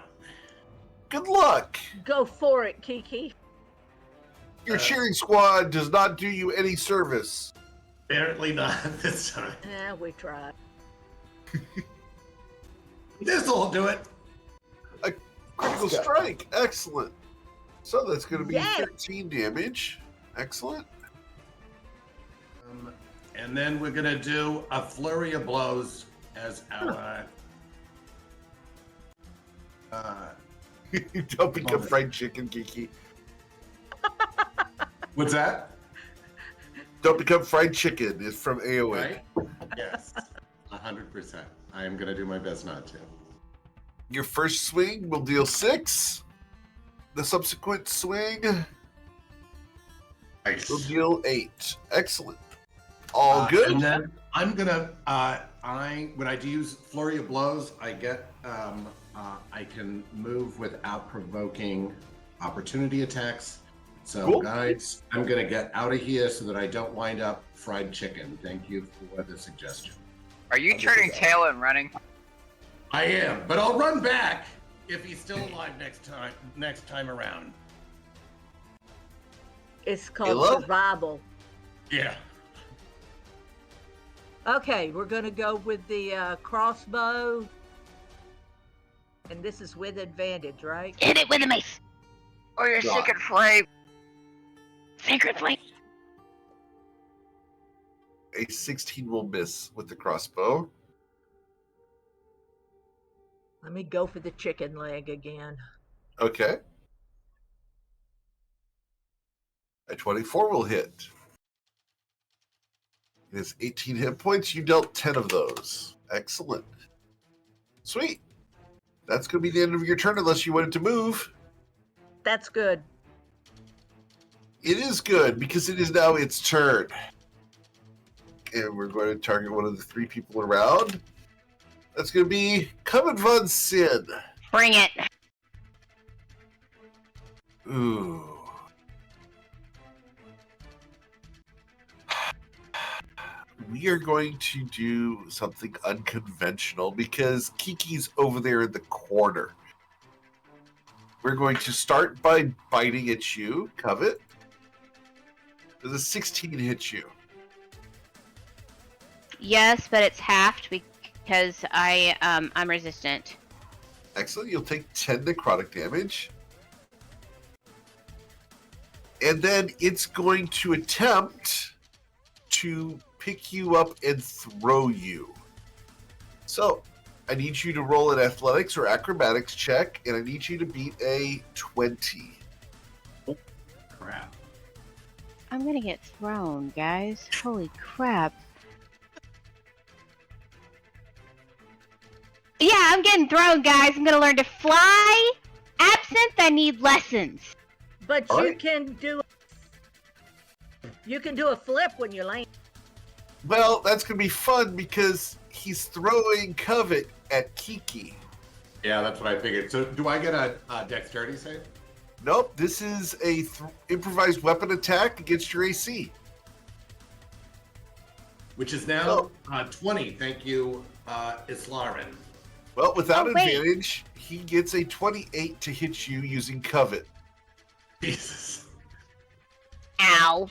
Good luck. Go for it, Kiki. Your cheering squad does not do you any service. Apparently not this time. Yeah, we tried. This'll do it. Critical Let's go. strike. Excellent. So that's going to be Yay. 13 damage. Excellent. And then we're gonna do a flurry of blows as our. Don't become fried chicken, Kiki. What's that? Don't become fried chicken. It's from AOA. Right? Yes, 100%. I am gonna do my best not to. Your first swing will deal 6. The subsequent swing Nice. will deal 8. Excellent. All good. And then I'm gonna. When I do use flurry of blows, I get. I can move without provoking opportunity attacks. So, Cool. guys, I'm gonna get out of here so that I don't wind up fried chicken. Thank you for the suggestion. Are you turning tail and running? I am, but I'll run back if he's still alive next time around. It's called Ayla? survival. Yeah. Okay, we're gonna go with the crossbow, and this is with advantage, right? Hit it with a mace. Or your God. sacred flame. Sacred flame. A 16 will miss with the crossbow. Let me go for the chicken leg again. Okay. A 24 will hit. It has 18 hit points. You dealt 10 of those. Excellent. Sweet. That's going to be the end of your turn unless you wanted to move. That's good. It is good because it is now its turn. And we're going to target one of the 3 people around. That's going to be Coven von Sin. Bring it. Ooh. We are going to do something unconventional because Kiki's over there in the corner. We're going to start by biting at you, Covet. Does a 16 hit you? Yes, but it's halved because I'm resistant. Excellent. You'll take 10 necrotic damage. And then it's going to attempt to pick you up and throw you. So, I need you to roll an athletics or acrobatics check, and I need you to beat a 20. Crap. I'm gonna get thrown, guys. Holy crap. Yeah, I'm getting thrown, guys. I'm gonna learn to fly. Absinthe, I need lessons. But All you right. can do a flip when you land. Well, that's going to be fun because he's throwing Covet at Kiki. Yeah, that's what I figured. So, do I get a dexterity save? Nope, this is a improvised weapon attack against your AC. Which is now 20. Thank you, Islarin. Well, without Oh, wait. advantage, he gets a 28 to hit you using Covet. Jesus. Ow.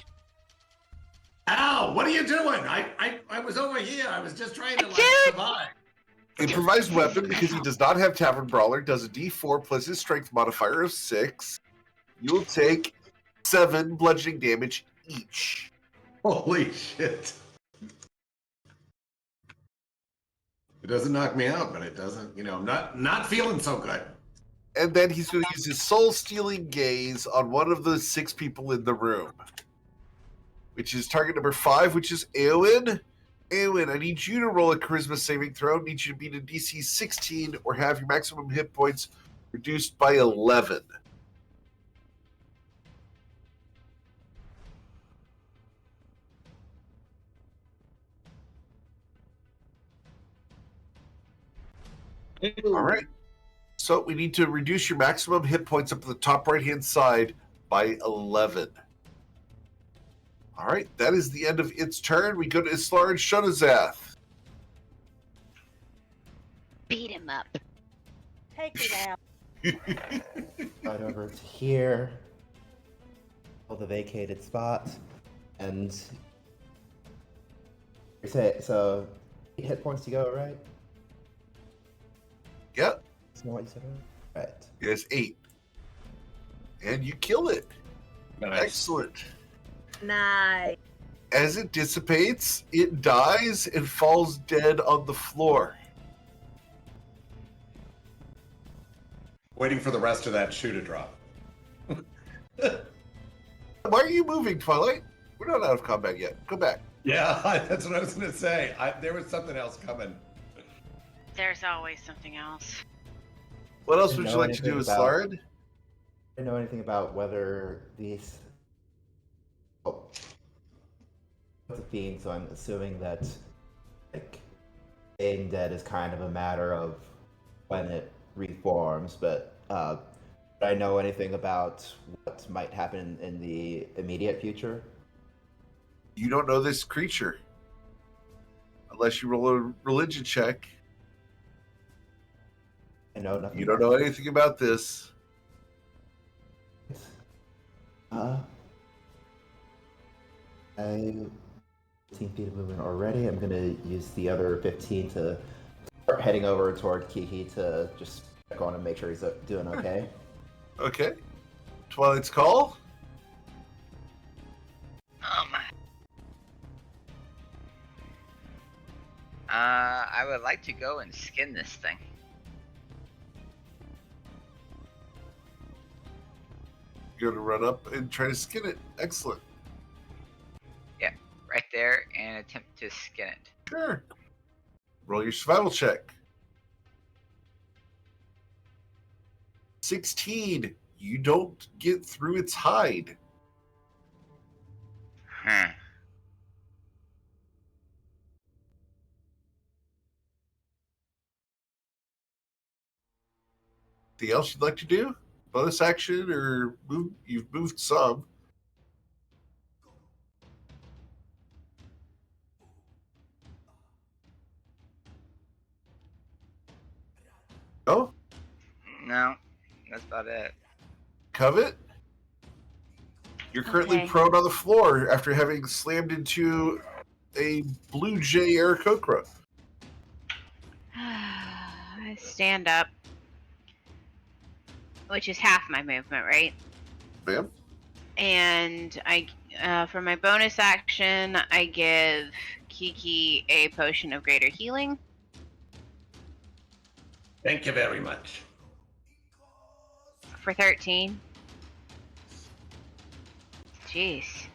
Ow! What are you doing? I was over here. I was just trying to Dude! survive. Improvised weapon, because he does not have Tavern Brawler, does a d4 plus his strength modifier of 6. You will take 7 bludgeoning damage each. Holy shit! It doesn't knock me out, but it doesn't. I'm not feeling so good. And then he's going to use his soul-stealing gaze on one of the 6 people in the room, which is target number 5, which is Eowyn. Eowyn, I need you to roll a charisma saving throw. I need you to beat a DC 16 or have your maximum hit points reduced by 11. All right. So we need to reduce your maximum hit points up to the top right-hand side by 11. All right. That is the end of its turn. We go to Islar and Shonazath. Beat him up. Take it out. Right over to here. All the vacated spot. And you say so 8 hit points to go, right? Yep. That's not what you said, right? Right. Yes, 8. And you kill it. Nice. Excellent. Nice. As it dissipates, it dies and falls dead on the floor. Waiting for the rest of that shoe to drop. Why are you moving, Twilight? We're not out of combat yet. Go back. Yeah, that's what I was going to say. There was something else coming. There's always something else. What else Didn't would you know like to do, anything about- Islarid? I didn't know anything about whether these. Oh. It's a fiend, so I'm assuming that, like, staying dead is kind of a matter of when it reforms, but do I know anything about what might happen in the immediate future? You don't know this creature. Unless you roll a religion check. I know nothing. You don't know anything about this. I 15 feet of movement already. I'm gonna use the other 15 to start heading over toward Kiki to just check on him, make sure he's doing okay. Okay. Twilight's Call. I would like to go and skin this thing. You're gonna run up and try to skin it. Excellent. Yeah, right there, and attempt to skin it. Sure. Roll your survival check. 16. You don't get through its hide. Hmm. Anything else you'd like to do? Bonus action or move? You've moved some. Oh, No, that's about it. Covet. You're currently Okay. prone on the floor after having slammed into a blue jay Aarakocra. I stand up, which is half my movement, right? Ma'am? And for my bonus action, I give Kiki a potion of greater healing. Thank you very much. For 13. Jeez.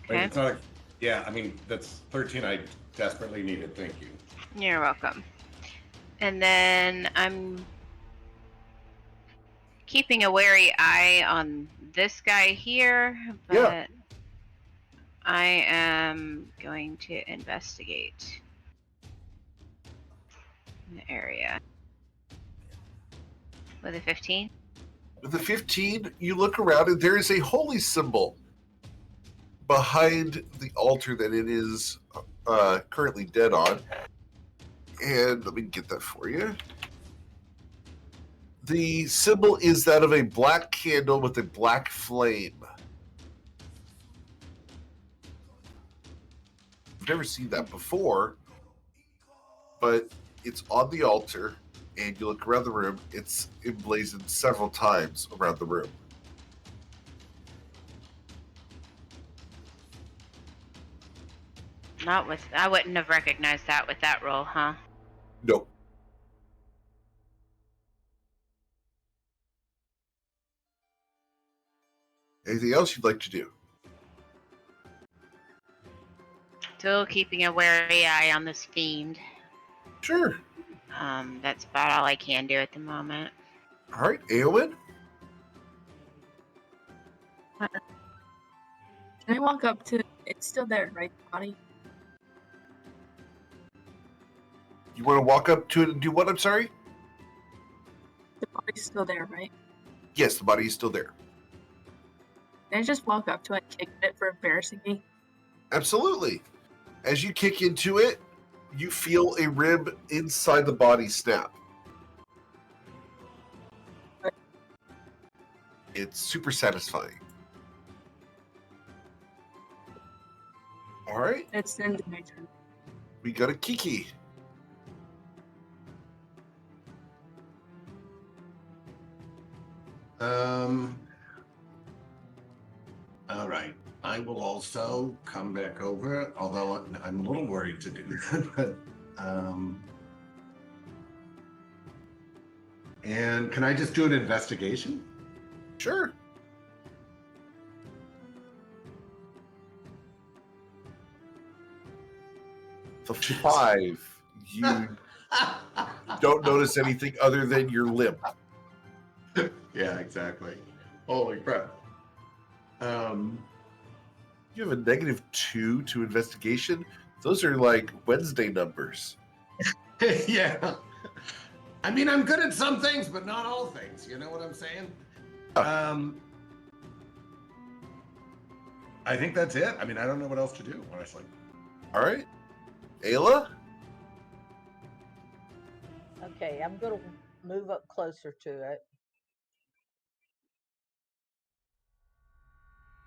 Wait, Okay. it's not. Yeah, I mean that's 13. I desperately needed. Thank you. You're welcome. And then I'm keeping a wary eye on this guy here, but Yeah. I am going to investigate the area with a 15. With the 15, you look around and there is a holy symbol behind the altar that it is currently dead on. And let me get that for you. The symbol is that of a black candle with a black flame. I've never seen that before, but it's on the altar, and you look around the room, it's emblazoned several times around the room. I wouldn't have recognized that with that roll, huh? Nope. Anything else you'd like to do? Still keeping a wary eye on this fiend. Sure. That's about all I can do at the moment. All right, Eowyn? Can I walk up to? It's still there, right? The body. You want to walk up to it and do what? I'm sorry? The body's still there, right? Yes, the body is still there. Can I just walk up to it, kick it for embarrassing me? Absolutely. As you kick into it, you feel a rib inside the body snap. It's super satisfying. All right, It's the end of my turn. we got a Kiki. All right. I will also come back over, although I'm a little worried to do that. But, and can I just do an investigation? Sure. The 5. You don't notice anything other than your limp. Yeah, exactly. Holy crap. You have a -2 to investigation. Those are like Wednesday numbers. Yeah. I mean, I'm good at some things, but not all things. You know what I'm saying? I think that's it. I mean, I don't know what else to do, honestly. All right. Ayla? Okay, I'm going to move up closer to it.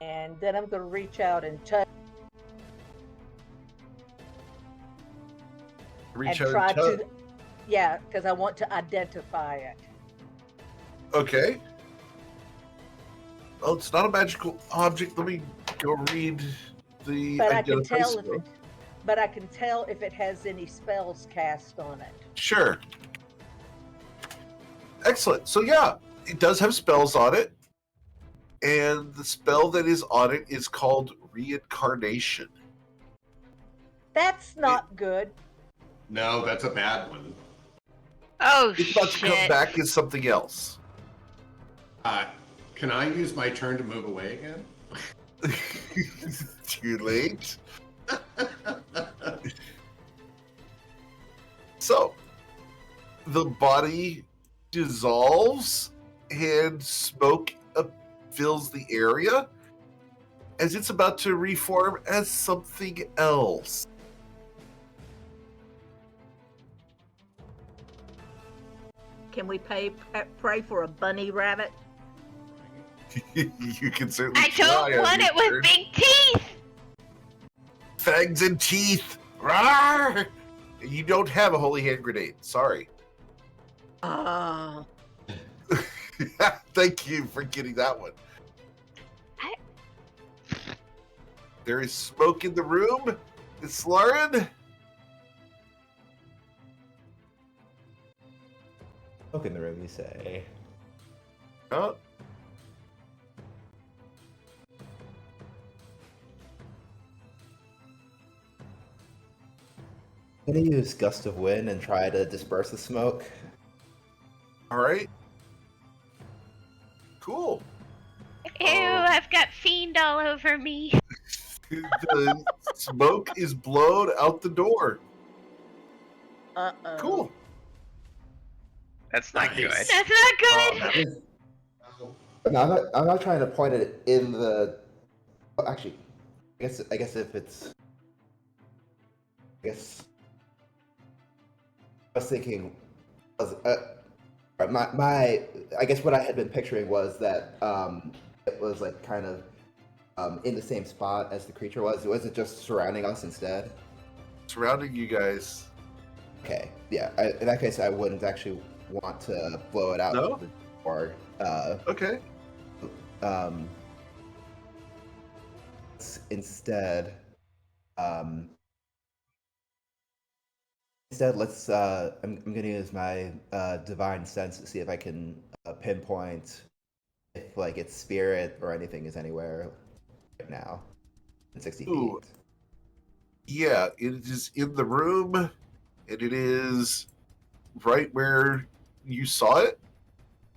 And then I'm going to reach out and touch Reach and out try and touch. to. Yeah, because I want to identify it. Okay. Well, it's not a magical object. Let me go read the But I can identify tell if spell. it. But I can tell if it has any spells cast on it. Sure. Excellent. So yeah, it does have spells on it. And the spell that is on it is called Reincarnation. That's not good. No, that's a bad one. Oh It's about to come shit! back as something else. Can I use my turn to move away again? Too late. So, the body dissolves and smoke fills the area as it's about to reform as something else. Can we pray for a bunny rabbit? You can certainly I try don't on want your it with turn. big teeth. Fangs and teeth. Rawr! You don't have a holy hand grenade. Sorry. Ah. Thank you for getting that one. I- There is smoke in the room. It's Lauren. Smoke in the room, you say? Oh, I'm gonna use gust of wind and try to disperse the smoke. all right. Cool. Ew! I've got fiend all over me. The smoke is blown out the door. Uh-oh. Cool. That's not Nice. good. That's not good. That was- No, I'm not trying to point it in the. Well, actually, I guess if it's. I guess. I was thinking. My I guess what I had been picturing was that it was like kind of in the same spot as the creature was. Was it just surrounding us instead? Surrounding you guys. Okay, yeah. In that case, I wouldn't actually want to blow it out. No? Or Okay. um, instead, let's. I'm gonna use my divine sense to see if I can pinpoint if like its spirit or anything is anywhere right now in 60 Ooh. feet. Yeah, it is in the room, and it is right where you saw it.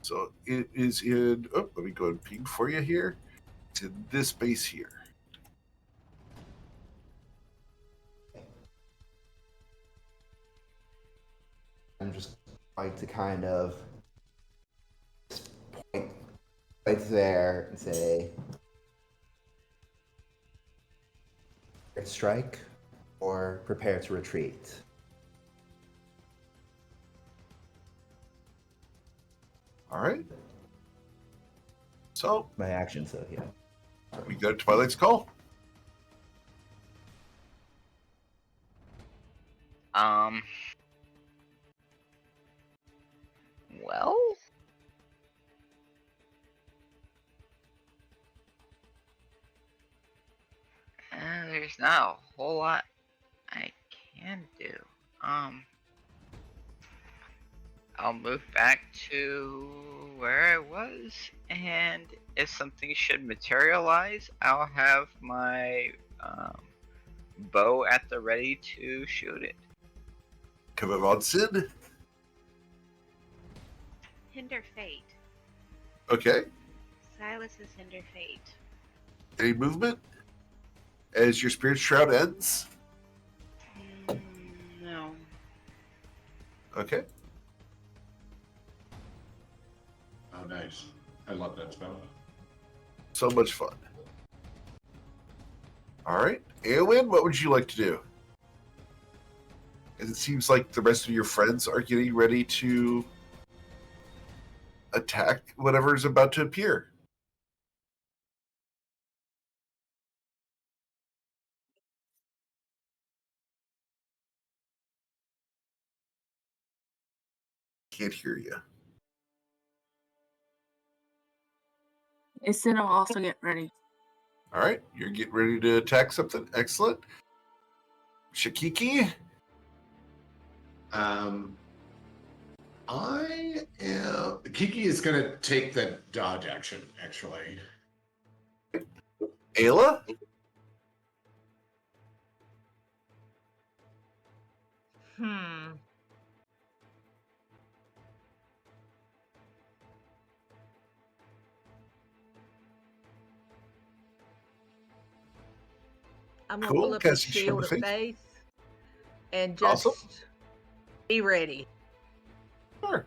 So it is in. Oh, let me go and ping for you here. It's in this space here. I'm just going to kind of just point right there and say, strike or prepare to retreat. All right. So My action, so yeah. we go to Twilight's Call. Well, there's not a whole lot I can do. I'll move back to where I was, and if something should materialize, I'll have my bow at the ready to shoot it. Come on, Sid. Hinder fate. Okay. Silas's hinder fate. Any movement as your spirit shroud ends? No. Okay. Oh, nice. I love that spell. So much fun. All right. Eowyn, what would you like to do? As it seems like the rest of your friends are getting ready to attack whatever is about to appear. can't hear you. It said I'll also get ready. All right, you're getting ready to attack something. Excellent. Shakiki? Kiki is going to take the dodge action, actually. Ayla? I'm gonna Cool, pull up the casting shield of faith and just Awesome. be ready. Sure.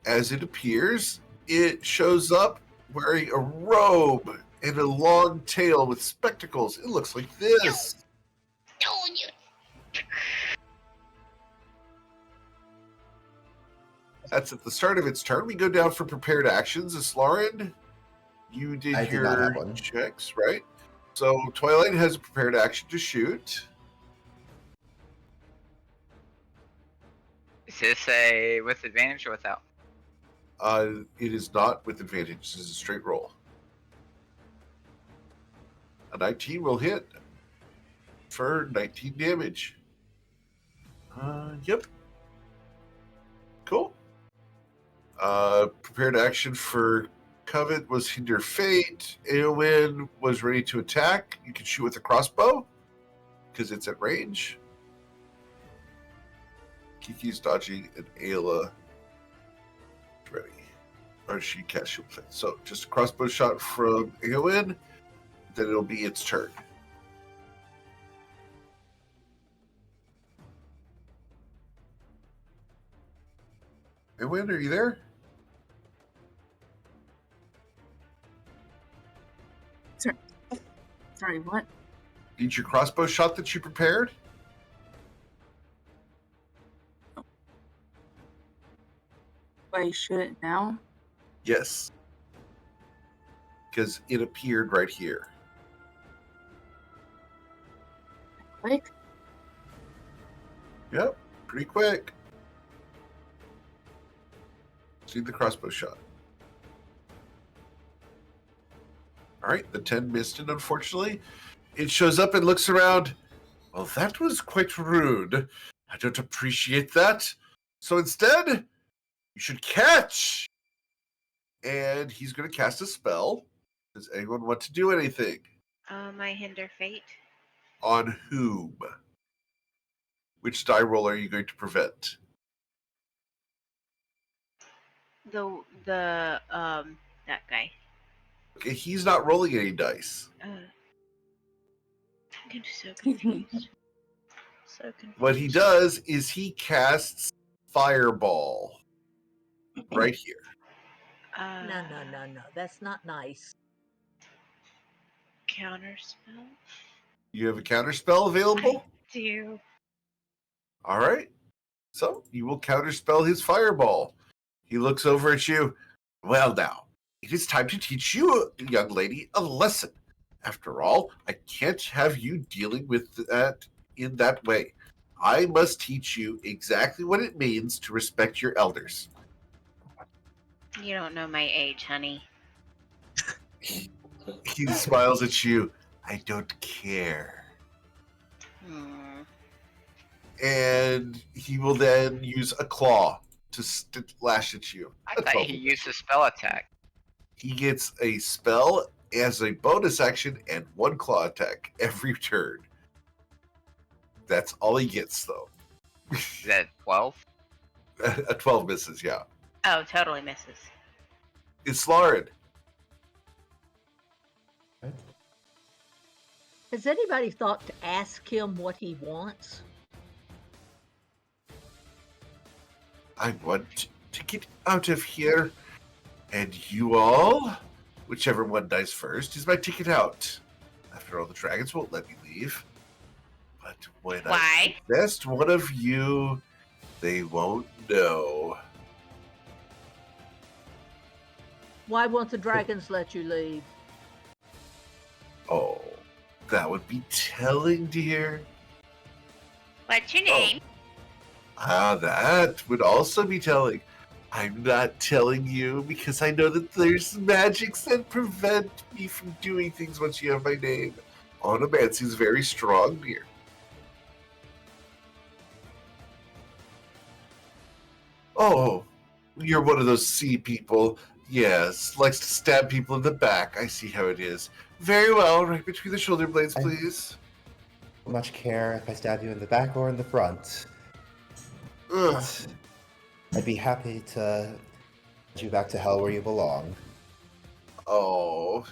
As it appears, it shows up wearing a robe and a long tail with spectacles. It looks like this. That's at the start of its turn. We go down for prepared actions. Lauren, you did I did your not have one. checks, right? So Twilight has a prepared action to shoot. Is this a with advantage or without? It is not with advantage. This is a straight roll. A 19 will hit for 19 damage. Yep. Cool. Prepared action for Covet was Hinder Fate. Eowyn was ready to attack. You can shoot with a crossbow because it's at range. Kiki's dodging, and Ayla is ready. Or she cast Shield of Faith. So just a crossbow shot from Eowyn, then it'll be its turn. Eowyn, are you there? Sorry, what? Need your crossbow shot that you prepared? Do I shoot it now? Yes. Because it appeared right here. Quick? Yep, pretty quick. See the crossbow shot. All right, the 10 missed it, unfortunately. It shows up and looks around. Well, that was quite rude. I don't appreciate that. So instead, you should catch. And he's going to cast a spell. Does anyone want to do anything? My hinder fate. On whom? Which die roll are you going to prevent? That guy. Okay, he's not rolling any dice. I'm so confused. So confused. What he does is he casts Fireball right here. No. That's not nice. Counter spell? You have a counter spell available? I do. All right. So you will counterspell his Fireball. He looks over at you. Well, now, it is time to teach you, young lady, a lesson. After all, I can't have you dealing with that in that way. I must teach you exactly what it means to respect your elders. You don't know my age, honey. He smiles at you. I don't care. And he will then use a claw to lash at you. I thought he used a spell attack. He gets a spell as a bonus action and one claw attack every turn. That's all he gets, though. Is that 12? A 12 misses, yeah. Oh, totally misses. It's Lauren. Has anybody thought to ask him what he wants? I want to get out of here. And you all, whichever one dies first, is my ticket out. After all, the dragons won't let me leave. But when I possess one of you, they won't know. Why won't the dragons let you leave? Oh, that would be telling, dear. What's your name? That would also be telling. I'm not telling you because I know that there's magics that prevent me from doing things once you have my name. Onomancy's very strong here. Oh, you're one of those sea people. Yes, likes to stab people in the back. I see how it is. Very well, right between the shoulder blades, please. Don't much care if I stab you in the back or in the front. Ugh. I'd be happy to send you back to hell where you belong. Oh,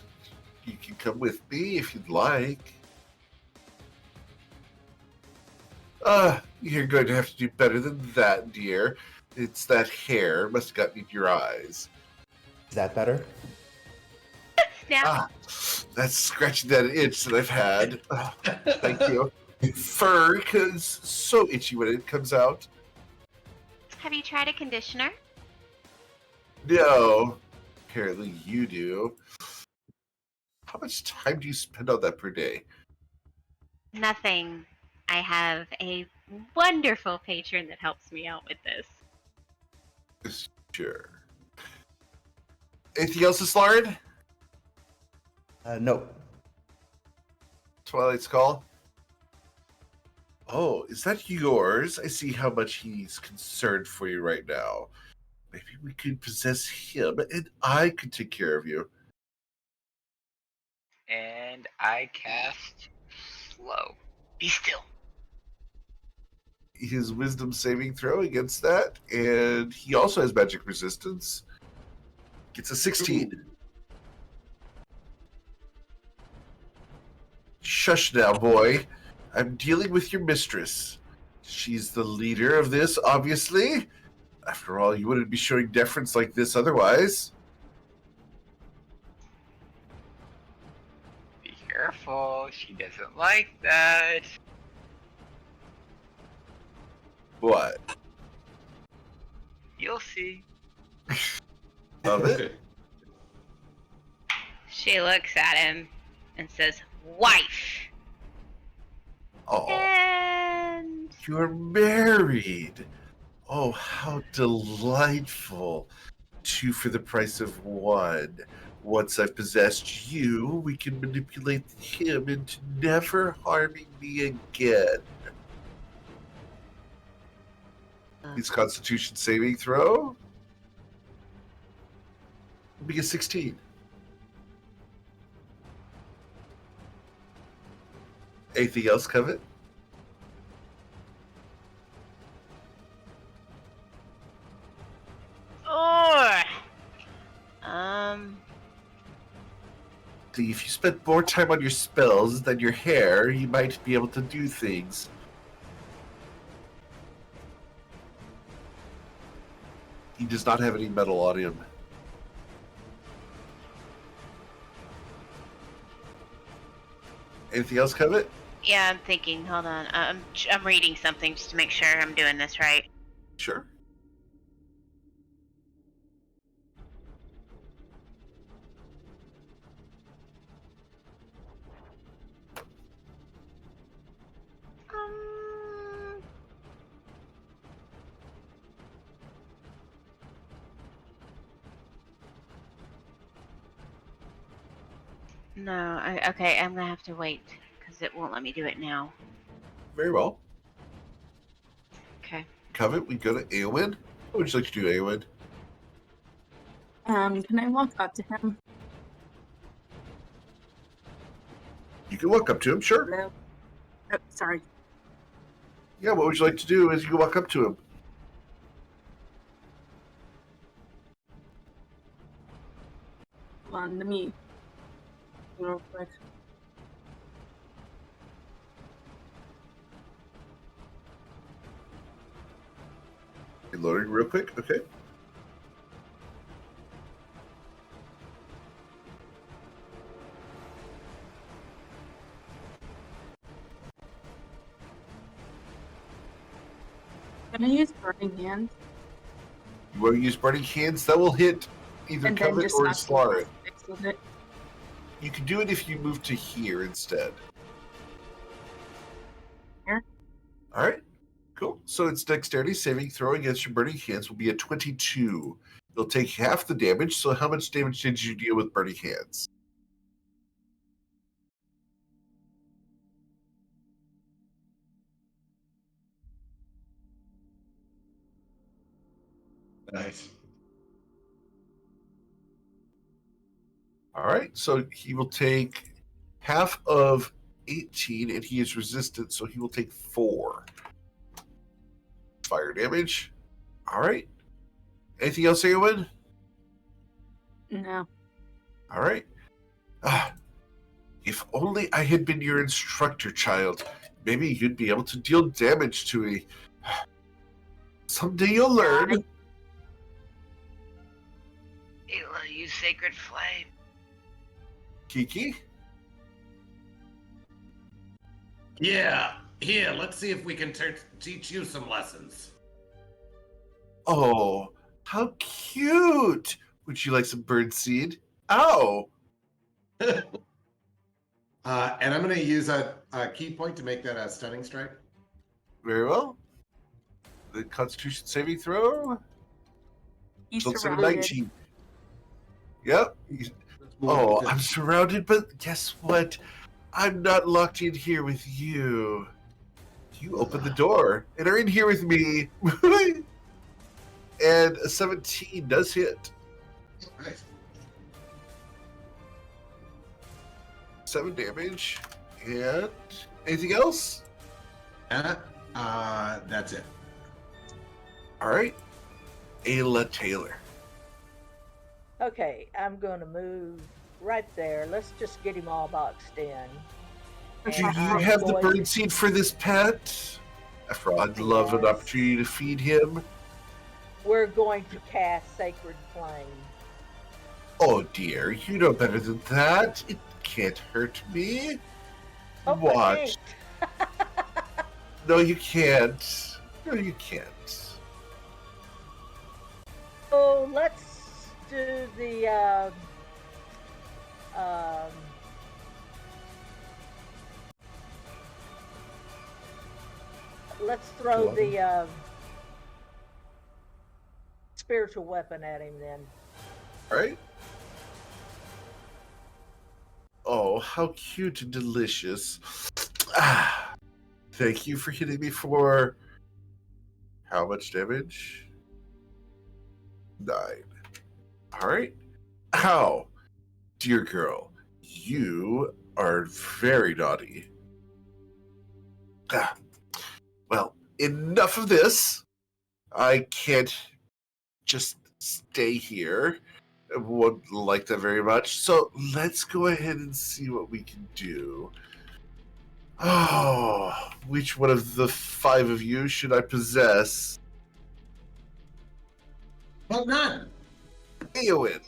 you can come with me if you'd like. You're going to have to do better than that, dear. It's that hair. Must have gotten in your eyes. Is that better? Snap. That's scratching that itch that I've had. Thank you. Fur is so itchy when it comes out. Have you tried a conditioner? No. Apparently you do. How much time do you spend on that per day? Nothing. I have a wonderful patron that helps me out with this. Sure. Anything else, Slard? No. Twilight's Call? Oh, is that yours? I see how much he's concerned for you right now. Maybe we could possess him and I could take care of you. And I cast slow. Be still. His wisdom saving throw against that, and he also has magic resistance. Gets a 16. Shush now, boy. I'm dealing with your mistress. She's the leader of this, obviously. After all, you wouldn't be showing deference like this otherwise. Be careful. She doesn't like that. What? You'll see. Love it. She looks at him and says, "Wife." Oh, And you're married. Oh, how delightful. 2 for the price of 1. Once I've possessed you, we can manipulate him into never harming me again. His Constitution saving throw will be a 16. Anything else, Covet? See, if you spent more time on your spells than your hair, you might be able to do things. He does not have any metal on him. Anything else, Covet? yeah, I'm thinking. Hold on. I'm reading something just to make sure I'm doing this right. Sure. No, okay, I'm gonna have to wait because it won't let me do it now. Very well. Okay. Covet, we go to Aowen. What would you like to do, Aowen? Can I walk up to him? You can walk up to him, sure. Hello? Oh, sorry. Yeah, what would you like to do as you walk up to him? Hold on, let me real quick. Loading real quick, okay. Can I use burning hands? You want to use Burning Hands? That will hit either And then Covet just or not Slaughter. fix with it? You can do it if you move to here instead. Here? Alright, cool. So its dexterity saving throw against your burning hands will be a 22. It'll take half the damage. So how much damage did you deal with burning hands? Nice. All right, so he will take half of 18, and he is resistant, so he will take 4 fire damage. All right. Anything else, anyone? No. All right. If only I had been your instructor, child. Maybe you'd be able to deal damage to me. Someday you'll learn. Ayla, you sacred flame. Kiki? Yeah. Here, let's see if we can teach you some lessons. Oh, how cute! Would you like some bird seed? Ow! And I'm going to use a key point to make that a stunning strike. Very well. The Constitution saving throw. He's Looks at a surrounded. 19. Yep. Oh, I'm surrounded, but guess what? I'm not locked in here with you. You opened the door and are in here with me. And a 17 does hit. Nice. 7 damage. And anything else? That's it. All right. Ayla Taylor. Okay, I'm going to move right there. Let's just get him all boxed in. Do you And I'm have the going- bird seed for this pet? I'd love an Yes. opportunity to feed him. We're going to cast Sacred Flame. Oh dear, you know better than that. It can't hurt me. Oh, Watch. thanks. No, you can't. No, you can't. So let's do the let's throw the spiritual weapon at him then. All right. Oh, how cute and delicious. Ah, thank you for hitting me for how much damage? 9. All right. Ow. Dear girl, you are very naughty. Ah. Well, enough of this. I can't just stay here. I wouldn't like that very much. So let's go ahead and see what we can do. Oh, which one of the 5 of you should I possess? Well, none. Eowyn.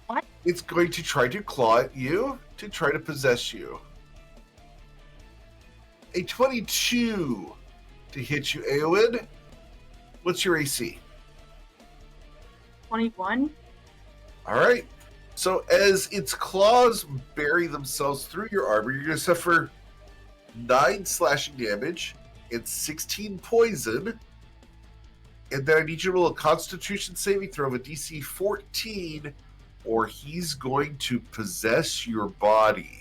What? It's going to try to claw at you to try to possess you. A 22 to hit you, Eowyn. What's your AC? 21. All right. So as its claws bury themselves through your armor, you're going to suffer 9 slashing damage and 16 poison. And then I need you to roll a Constitution saving throw of a DC 14, or he's going to possess your body.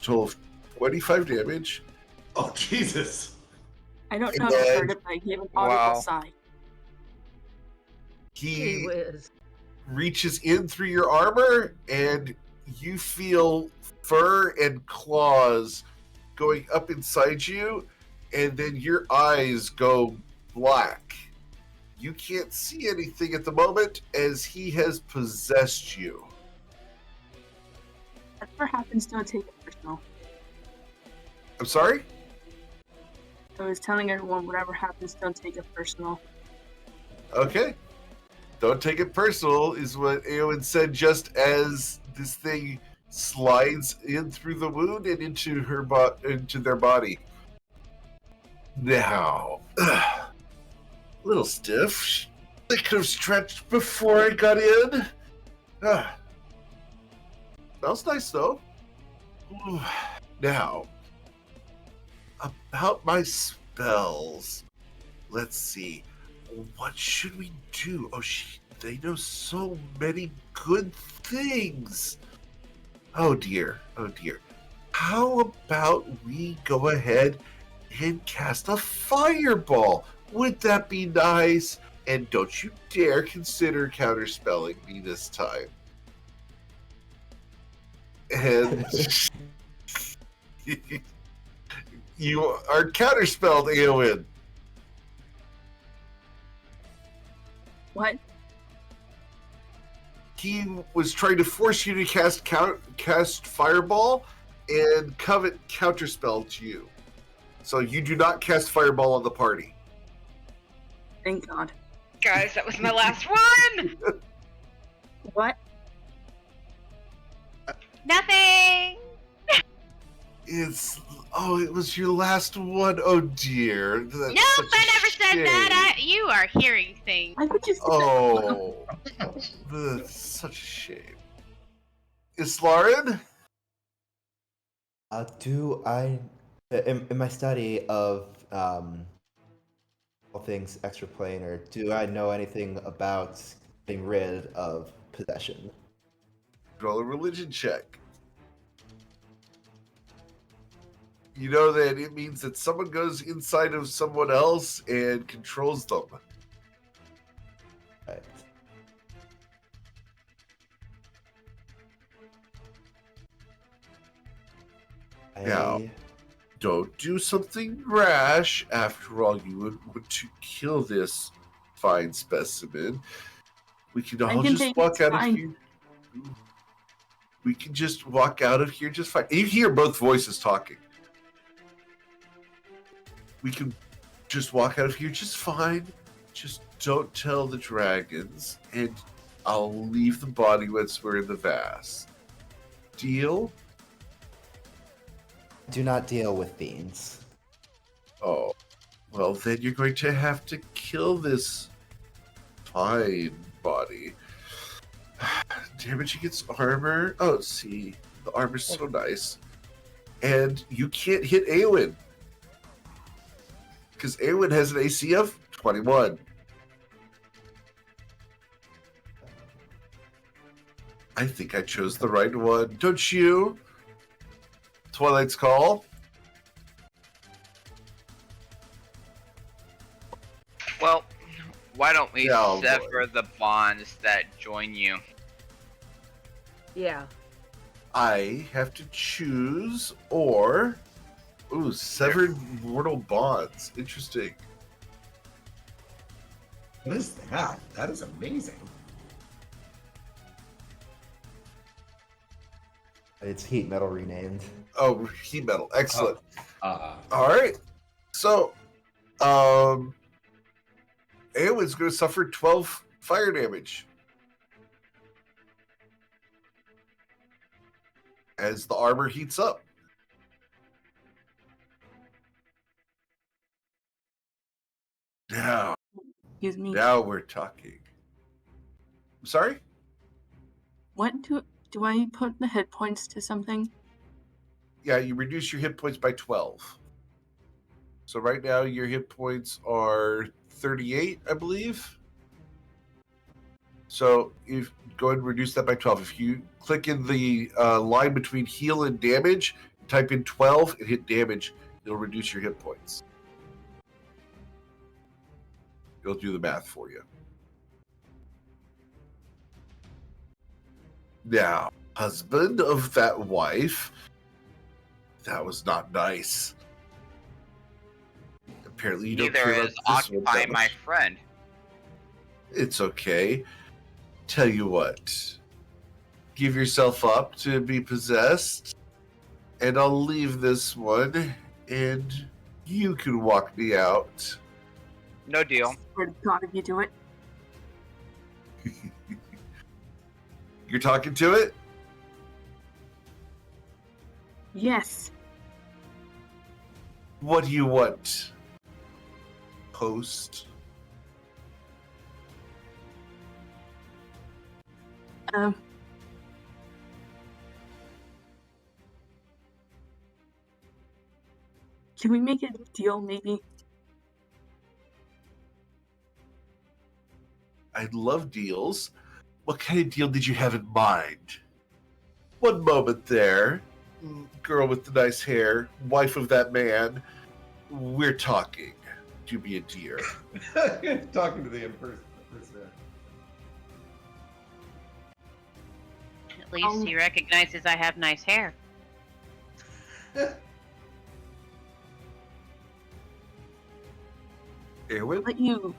Total of 25 damage. Oh, Jesus. I don't And know if I then- heard it, but I gave an audible Wow. sigh. Gee He whiz. reaches in through your armor, and you feel fur and claws going up inside you, and then your eyes go black. You can't see anything at the moment as he has possessed you. Whatever happens, don't take it personal. I'm sorry? I was telling everyone, whatever happens, don't take it personal. Okay. Don't take it personal, is what Eowyn said just as this thing slides in through the wound and into into their body. Now, a little stiff. They could have stretched before I got in. Ah, smells nice though. Ooh. Now, about my spells. Let's see. What should we do? Oh, they know so many good things. Oh dear. Oh dear. How about we go ahead and cast a fireball? Would that be nice? And don't you dare consider counterspelling me this time. And you are counterspelled, Eowyn. What? He was trying to force you to cast fireball, and Covet counterspelled you. So you do not cast fireball on the party. Thank God. Guys, that was my last one! What? Nothing! It was your last one. Oh dear. That's Nope, such a I never said that. shame. You are hearing things. I would just. Oh, that's such a shame. Islarin? Do I, in my study of all things extraplanar, do I know anything about getting rid of possession? Roll a religion check. You know that it means that someone goes inside of someone else and controls them. Right. Now, don't do something rash. After all, you would want to kill this fine specimen. We can all can just take walk it, out of fine. here. We can just walk out of here just fine. You hear both voices talking. We can just walk out of here just fine. Just don't tell the dragons, and I'll leave the body once we're in the vase. Deal? Do not deal with fiends. Oh, well, then you're going to have to kill this fine body. Damage against armor. Oh, see, the armor's so nice. And you can't hit Eowyn, because Eowyn has an AC of 21. I think I chose the right one. Don't you? Twilight's Call. Well, why don't we Yeah, oh sever the bonds that join you? Yeah. I have to choose, or... Ooh, severed mortal bonds. Interesting. What is that? That is amazing. It's heat metal renamed. Oh, heat metal. Excellent. Uh, All right. So, Eowyn's going to suffer 12 fire damage as the armor heats up. Now Excuse me. we're talking. I'm sorry? What do I put the hit points to something? Yeah, you reduce your hit points by 12. So right now your hit points are 38, I believe. So if go ahead and reduce that by 12. If you click in the line between heal and damage, type in 12 and hit damage, it'll reduce your hit points. It'll do the math for you. Now, husband of that wife, that was not nice. Apparently you don't Neither care is about this one Occupy that my much. friend. It's okay. Tell you what. Give yourself up to be possessed, and I'll leave this one, and you can walk me out. No deal. Swear to God, if you do it. You're talking to it? Yes. What do you want? Post? Can we make a deal, maybe? I love deals. What kind of deal did you have in mind? One moment there. Girl with the nice hair, wife of that man. We're talking. Do be a dear. Talking to the person. At least he recognizes I have nice hair. Erwin? Let you.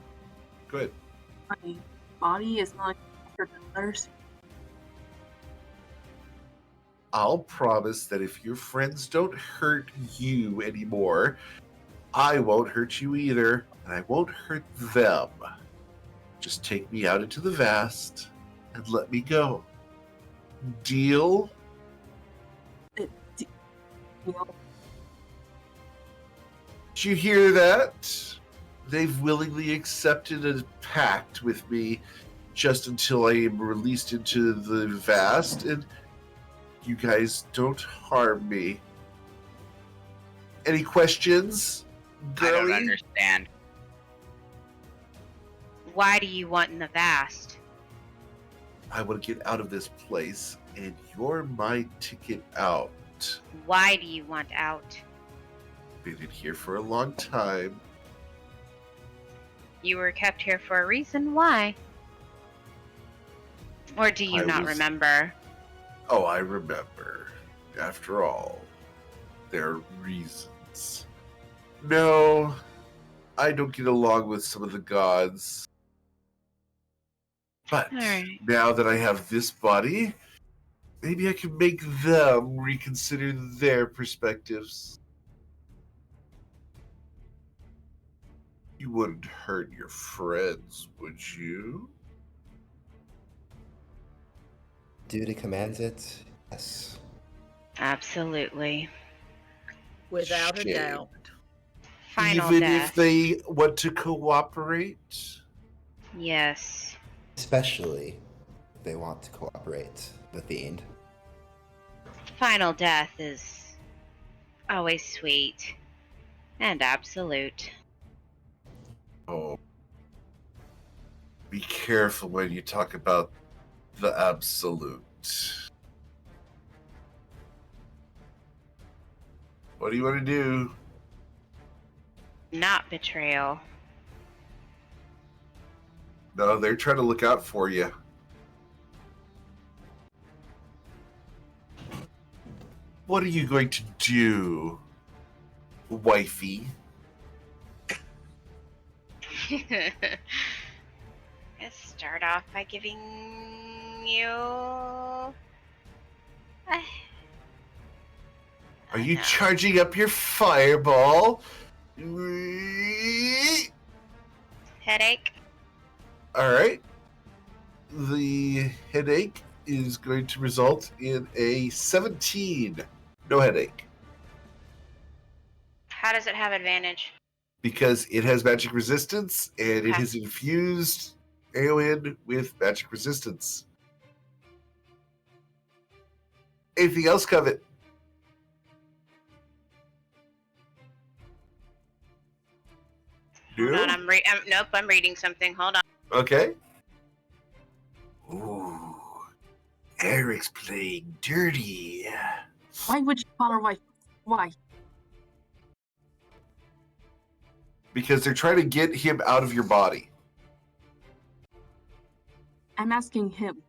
Good. My body is not for others. I'll promise that if your friends don't hurt you anymore, I won't hurt you either, and I won't hurt them. Just take me out into the vast and let me go. Deal? Deal. Did you hear that? They've willingly accepted a pact with me just until I am released into the vast, and you guys don't harm me. Any questions, girlie? I don't understand. Why do you want in the vast? I want to get out of this place, and you're my ticket out. Why do you want out? Been in here for a long time. You were kept here for a reason. Why? Or do you not remember? Oh, I remember. After all, there are reasons. No, I don't get along with some of the gods. But Alright. now that I have this body, maybe I can make them reconsider their perspectives. You wouldn't hurt your friends, would you? Duty commands it. Yes. Absolutely. Without a Shame. doubt. Final Even death. if they want to cooperate? Yes. Especially if they want to cooperate, the fiend. Final death is always sweet and absolute. Oh. Be careful when you talk about the absolute. What do you want to do? Not betrayal. No, they're trying to look out for you. What are you going to do, wifey? Let's start off by giving you. Are you charging up your fireball? Headache? Alright. The headache is going to result in a 17. No headache. How does it have advantage? Because it has magic resistance, and it Okay. has infused Eowyn with magic resistance. Anything else, Covet? Hold No? on, nope, I'm reading something. Hold on. Okay. Ooh. Eric's playing dirty. Why would you call her wife? Why? Because they're trying to get him out of your body. I'm asking him.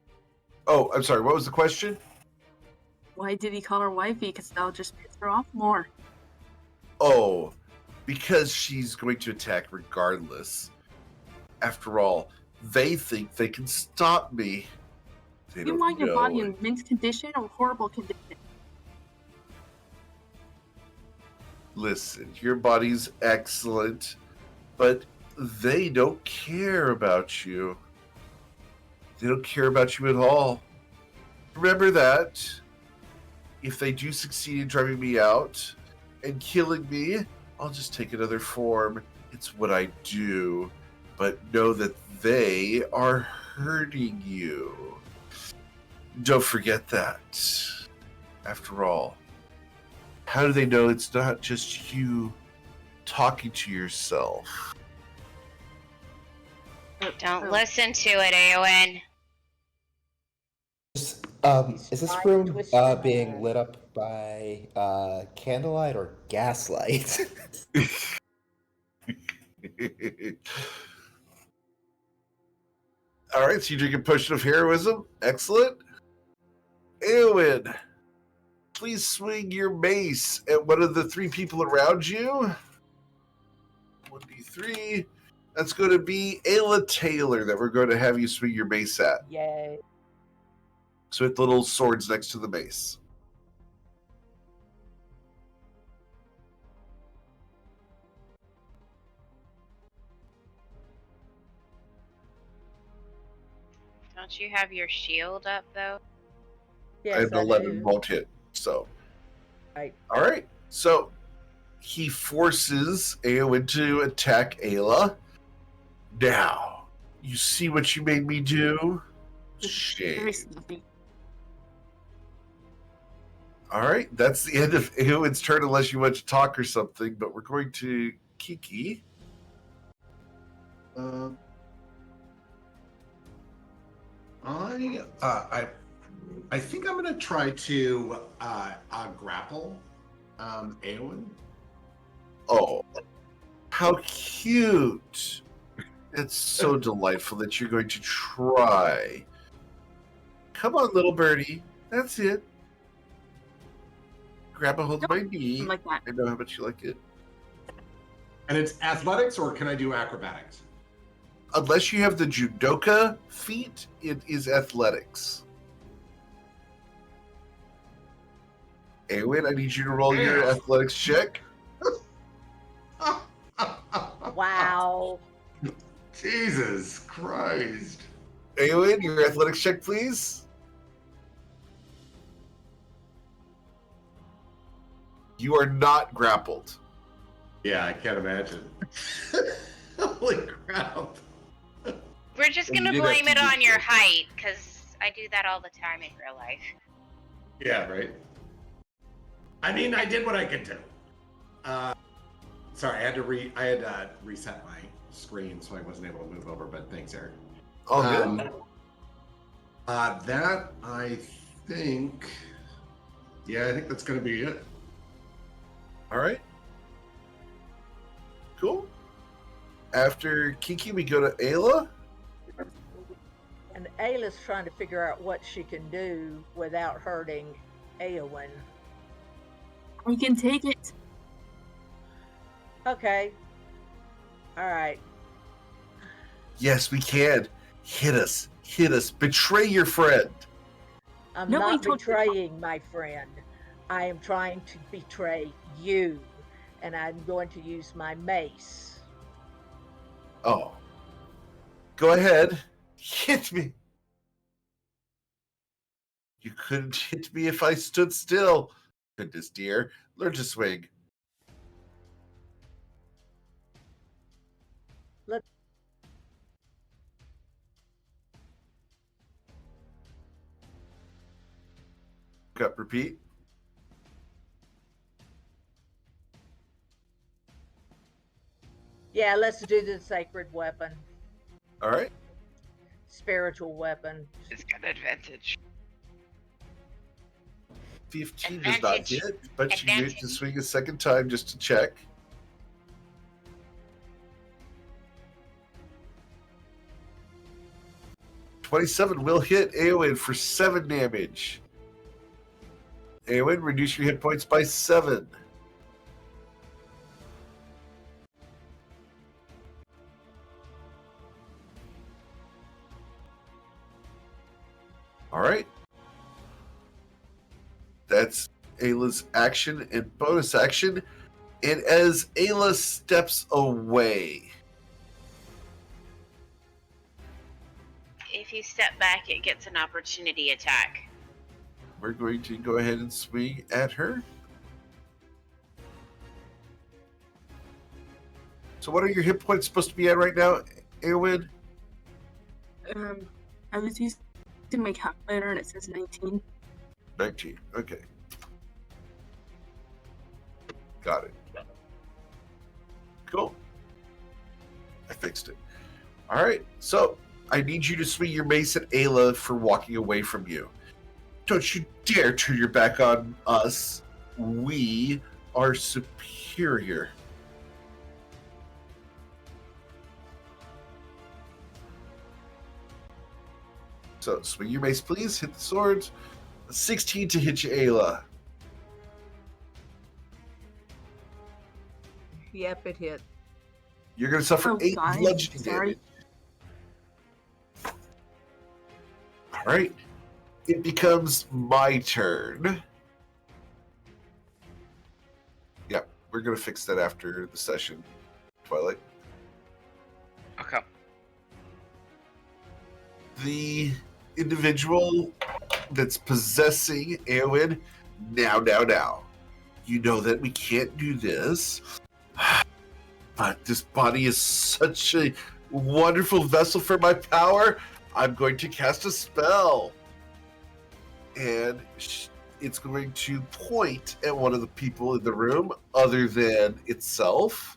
Oh, I'm sorry. What was the question? Why did he call her wifey? Because that'll just piss her off more. Oh, because she's going to attack regardless. After all, they think they can stop me. They You don't want your know body it. in mint condition or horrible condition? Listen, your body's excellent, but they don't care about you. They don't care about you at all. Remember that. If they do succeed in driving me out and killing me, I'll just take another form. It's what I do. But know that they are hurting you. Don't forget that. After all, how do they know it's not just you talking to yourself. Don't listen to it, Eowyn. Is this Right, room twist your being mind. lit up by candlelight or gaslight? All right, so you drink a potion of heroism. Excellent. Eowyn, please swing your mace at one of the three people around you. 1d3. That's going to be Ayla Taylor that we're going to have you swing your mace at. Yay. So with the little swords next to the mace. Don't you have your shield up, though? Yes, And I 11 do. won't hit. So, Right. all right. So he forces Eowyn to attack Ayla. Now, you see what you made me do? Shame. Very snuffy. All right, that's the end of Eowyn's turn, unless you want to talk or something. But we're going to Kiki. I think I'm gonna try to grapple Eowyn. Oh, how cute! It's so delightful that you're going to try. Come on, little birdie. That's it. Grab a hold of my knee. Something like that. I know how much you like it. And it's athletics, or can I do acrobatics? Unless you have the judoka feat, it is athletics. Eowyn, I need you to roll your athletics check. Wow. Jesus Christ. Eowyn, your athletics check, please. You are not grappled. Yeah, I can't imagine. Holy crap. We're just Well, you gonna did have blame to it do on your that. height, because I do that all the time in real life. Yeah, right. I mean, I did what I could do. Sorry, I had to reset my screen, so I wasn't able to move over. But thanks, Eric. All good. That I think. Yeah, I think that's going to be it. All right. Cool. After Kiki, we go to Ayla. And Ayla's trying to figure out what she can do without hurting Eowyn. I can take it. Okay. All right. Yes, we can. Hit us. Hit us. Betray your friend. I'm Nobody not told you. betraying my friend. I am trying to betray you. And I'm going to use my mace. Oh. Go ahead. Hit me. You couldn't hit me if I stood still. Goodness, dear. Learn to swing. Let- Up, repeat. Yeah, let's do the sacred weapon. All right. Spiritual weapon. It's got advantage. 15 does not Advantage. hit, but you get to Advantage. swing a second time just to check. $27 will hit Eowyn for 7 damage. Eowyn, reduce your hit points by 7. All right. That's Ayla's action and bonus action. And as Ayla steps away, If you step back, it gets an opportunity attack. we're going to go ahead and swing at her. So what are your hit points supposed to be at right now, Eowyn? I was using my calculator and it says 19. 19. Okay. Got it. Cool. I fixed it. All right. So I need you to swing your mace at Ayla for walking away from you. Don't you dare turn your back on us. We are superior. So swing your mace, please. Hit the swords. 16 to hit you, Ayla. Yep, it hit. You're going to suffer Oh, 8 guys, bludgeoning sorry. damage. All right. It becomes my turn. Yep, we're going to fix that after the session, Twilight. Okay. The individual that's possessing Eowyn, now. You know that we can't do this. But this body is such a wonderful vessel for my power. I'm going to cast a spell. And it's going to point at one of the people in the room other than itself.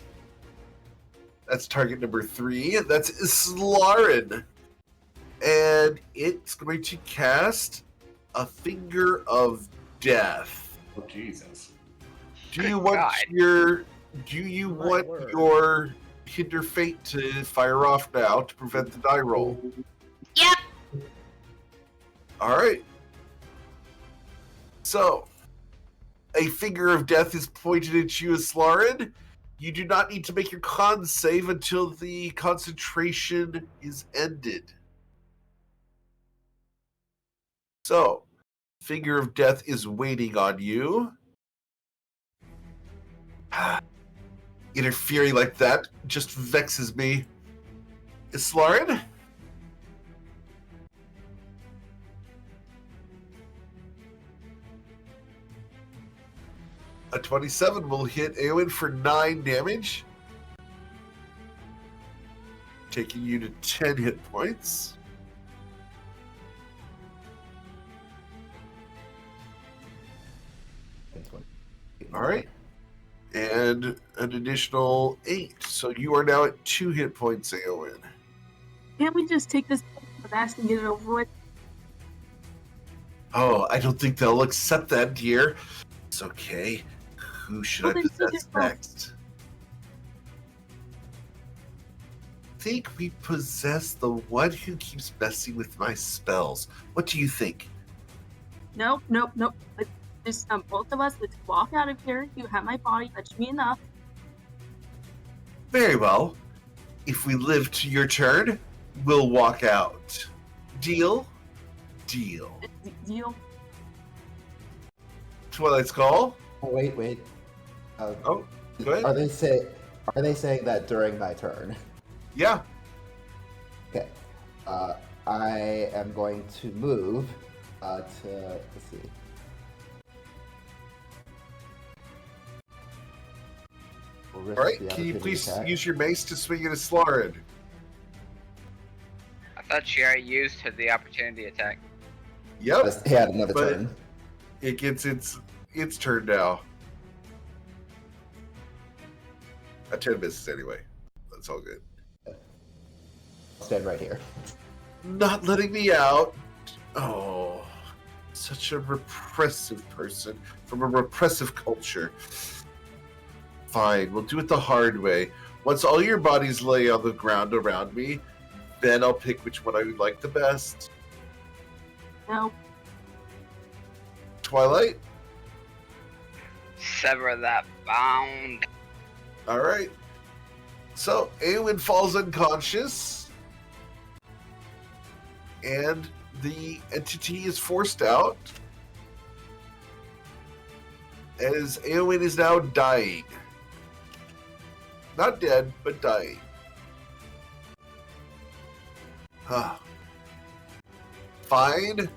That's target number 3. That's Islarin. And it's going to cast a Finger of Death. Oh, Jesus. Do Good you want God. My word. your Hinder Fate to fire off now to prevent the die roll? Yep. All right. So, a Finger of Death is pointed at you, Islarin. You do not need to make your con save until the concentration is ended. So, Finger of Death is waiting on you. Interfering like that just vexes me. Islarin? A 27 will hit Eowyn for 9 damage, taking you to 10 hit points. All right. And an additional 8. So you are now at 2 hit points, Eowyn. Can't we just take this fast and get it over with? Oh, I don't think they'll accept that, dear. It's okay. Who should Well, I then take possess it back. next? I think we possess the one who keeps messing with my spells. What do you think? Nope. Let's just both of us. Let's walk out of here. You have my body. Touch me enough. Very well. If we live to your turn, we'll walk out. Deal? Deal. Deal. Twilight's Call? Oh, wait. Oh, go ahead. Are they saying that during my turn? Yeah. Okay. I am going to move let's see. We'll risk All right. the Can you opportunity please attack. use your mace to swing at Islarin? I thought she already used the opportunity attack. Yep. He had another But- turn. It gets its turn now. A 10 misses anyway. That's all good. I'll stand right here. Not letting me out. Oh, such a repressive person from a repressive culture. Fine, we'll do it the hard way. Once all your bodies lay on the ground around me, then I'll pick which one I would like the best. No. Twilight? Sever that bound. All right. So, Eowyn falls unconscious, and the entity is forced out, as Eowyn is now dying. Not dead, but dying. Huh. Fine.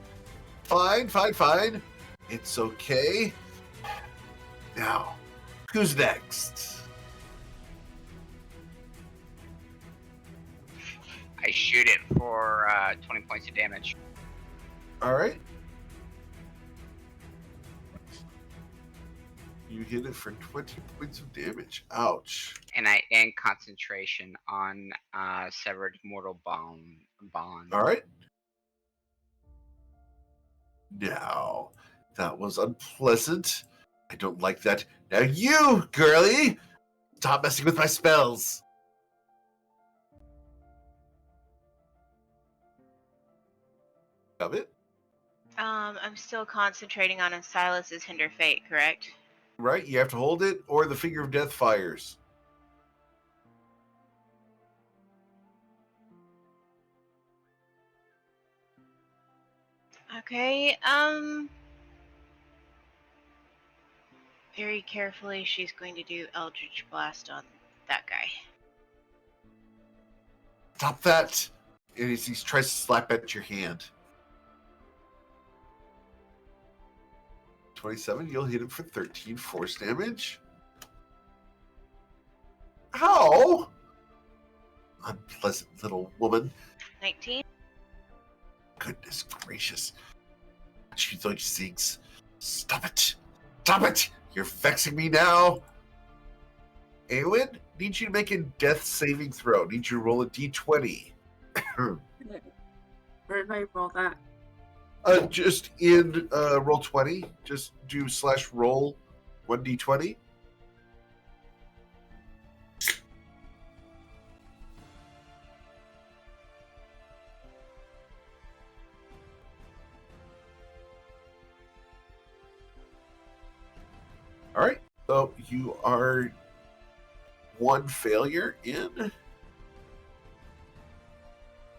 It's okay. Now, who's next? I shoot it for 20 points of damage. All right. You hit it for 20 points of damage. Ouch. and I end concentration on severed mortal bond. All right. Now, that was unpleasant. I don't like that. Now you, girlie, stop messing with my spells. Covet? I'm still concentrating on Silas's Hinder Fate, correct? Right, you have to hold it, or the Finger of Death fires. Okay, very carefully, she's going to do Eldritch Blast on that guy. Stop that! And he tries to slap at your hand. 27, you'll hit him for 13 force damage. Ow! Unpleasant little woman. 19. Goodness gracious. She those things. Stop it! Stop it! You're vexing me now. Eowyn, need you to make a death saving throw. Need you to roll a d20. Where did I roll that? Just in roll 20, just do /roll 1d20. All right, so you are one failure in.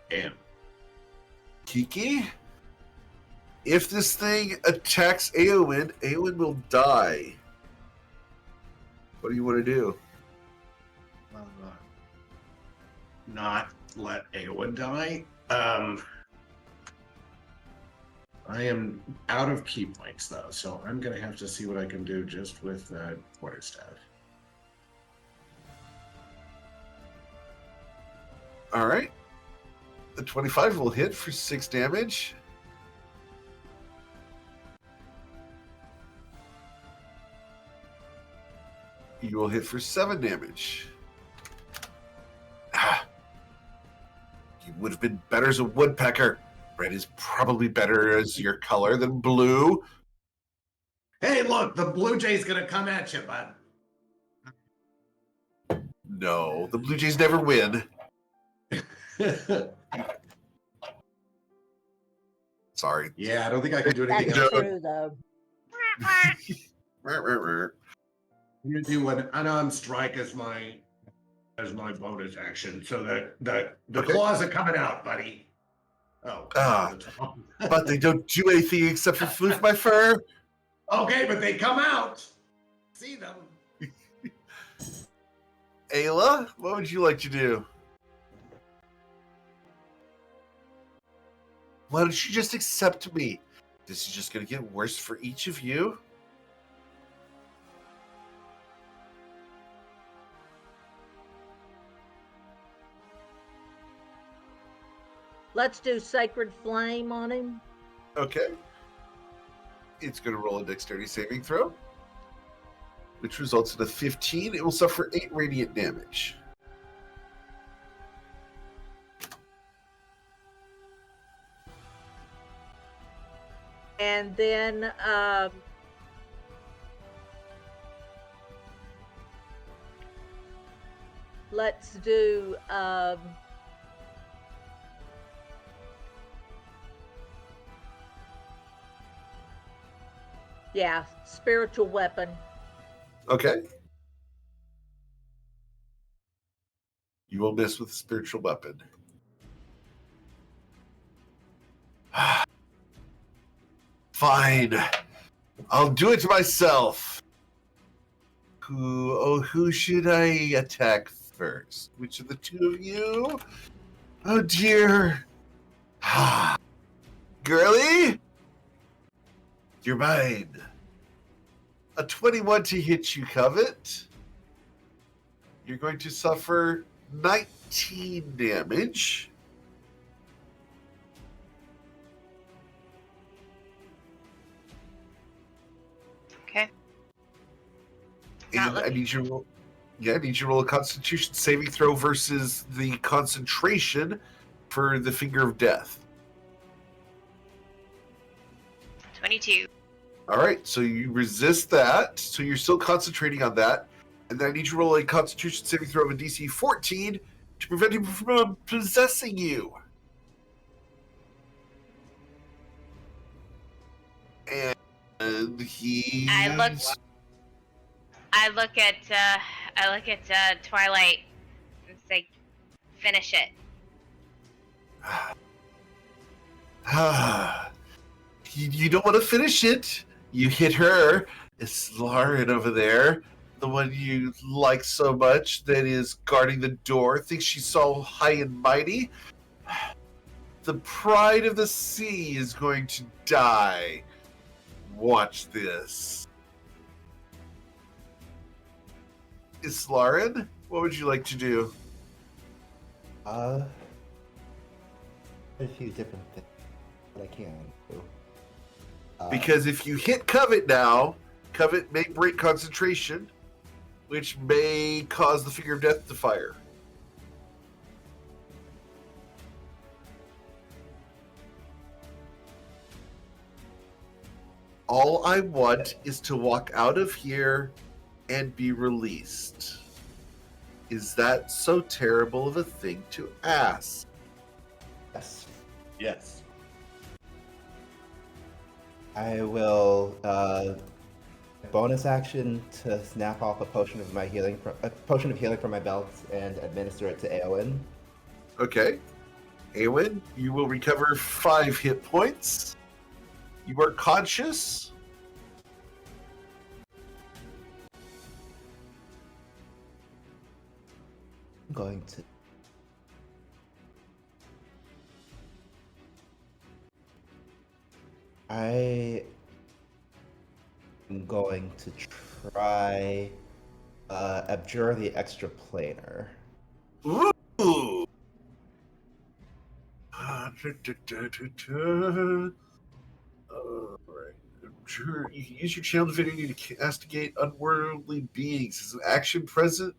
Damn. Kiki, if this thing attacks Eowyn, Eowyn will die. What do you want to do? Not let Eowyn die. I am out of key points though, so I'm gonna have to see what I can do just with quarterstaff. All right. The 25 will hit for 6 damage. You will hit for 7 damage. You would have been better as a woodpecker. Red is probably better as your color than blue. Hey, look, the Blue Jay's gonna come at you, bud. No, the Blue Jays never win. Sorry. Yeah, I don't think I can do anything That's else. true, though. I'm gonna do an unarmed strike as my bonus action, so that the Okay. claws are coming out, buddy. Oh. But they don't do anything except for floof my fur. Okay, but they come out. See them. Ayla, what would you like to do? Why don't you just accept me? This is just going to get worse for each of you. Let's do Sacred Flame on him. Okay. It's going to roll a dexterity saving throw, which results in a 15. It will suffer 8 radiant damage. And then let's do yeah, spiritual weapon. Okay. You will miss with the spiritual weapon. Fine. I'll do it myself. Who should I attack first? Which of the two of you? Oh dear. Girlie? You're mine. A 21 to hit you, Covet. You're going to suffer 19 damage. Okay. And I need you to roll Yeah, I need you to roll a Constitution saving throw versus the concentration for the Finger of Death. 22. All right, so you resist that. So you're still concentrating on that. And then I need you to roll a Constitution saving throw of a DC 14 to prevent him from possessing you. And he... I look at Twilight and say, "Finish it." You don't want to finish it. You hit her. It's Lauren over there, the one you like so much, that is guarding the door, thinks she's so high and mighty. The pride of the sea is going to die. Watch this. Lauren, what would you like to do? A few different things that I can do. Because if you hit Covet now, Covet may break concentration, which may cause the Finger of Death to fire. All I want is to walk out of here and be released. Is that so terrible of a thing to ask? Yes. Yes. I will bonus action to snap off a potion of healing from my belt and administer it to Eowyn. Okay. Eowyn, you will recover 5 hit points. You are conscious. I'm going to I am going to try abjure the extraplanar. Ooh. Alright. Sure. You can use your channel divinity to castigate unworldly beings. As an action present,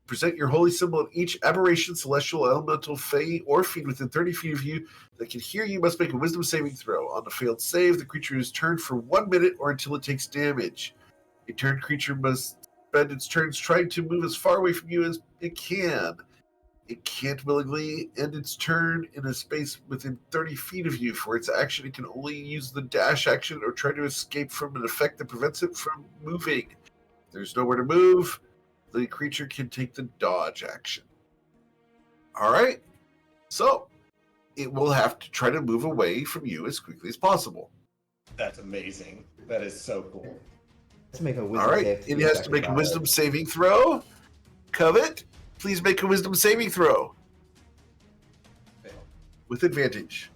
present your holy symbol of each aberration, celestial, elemental, fey, or fiend within 30 feet of you that can hear you must make a wisdom saving throw. On the failed save, the creature is turned for 1 minute or until it takes damage. A turned creature must spend its turns trying to move as far away from you as it can. It can't willingly end its turn in a space within 30 feet of you. For its action, it can only use the dash action or try to escape from an effect that prevents it from moving. If there's nowhere to move, the creature can take the dodge action. Alright, so it will have to try to move away from you as quickly as possible. That's amazing. That is so cool. Let's make a wisdom Alright, save. it has to make a wisdom saving throw. Covet, please make a wisdom saving throw. Fail. With advantage.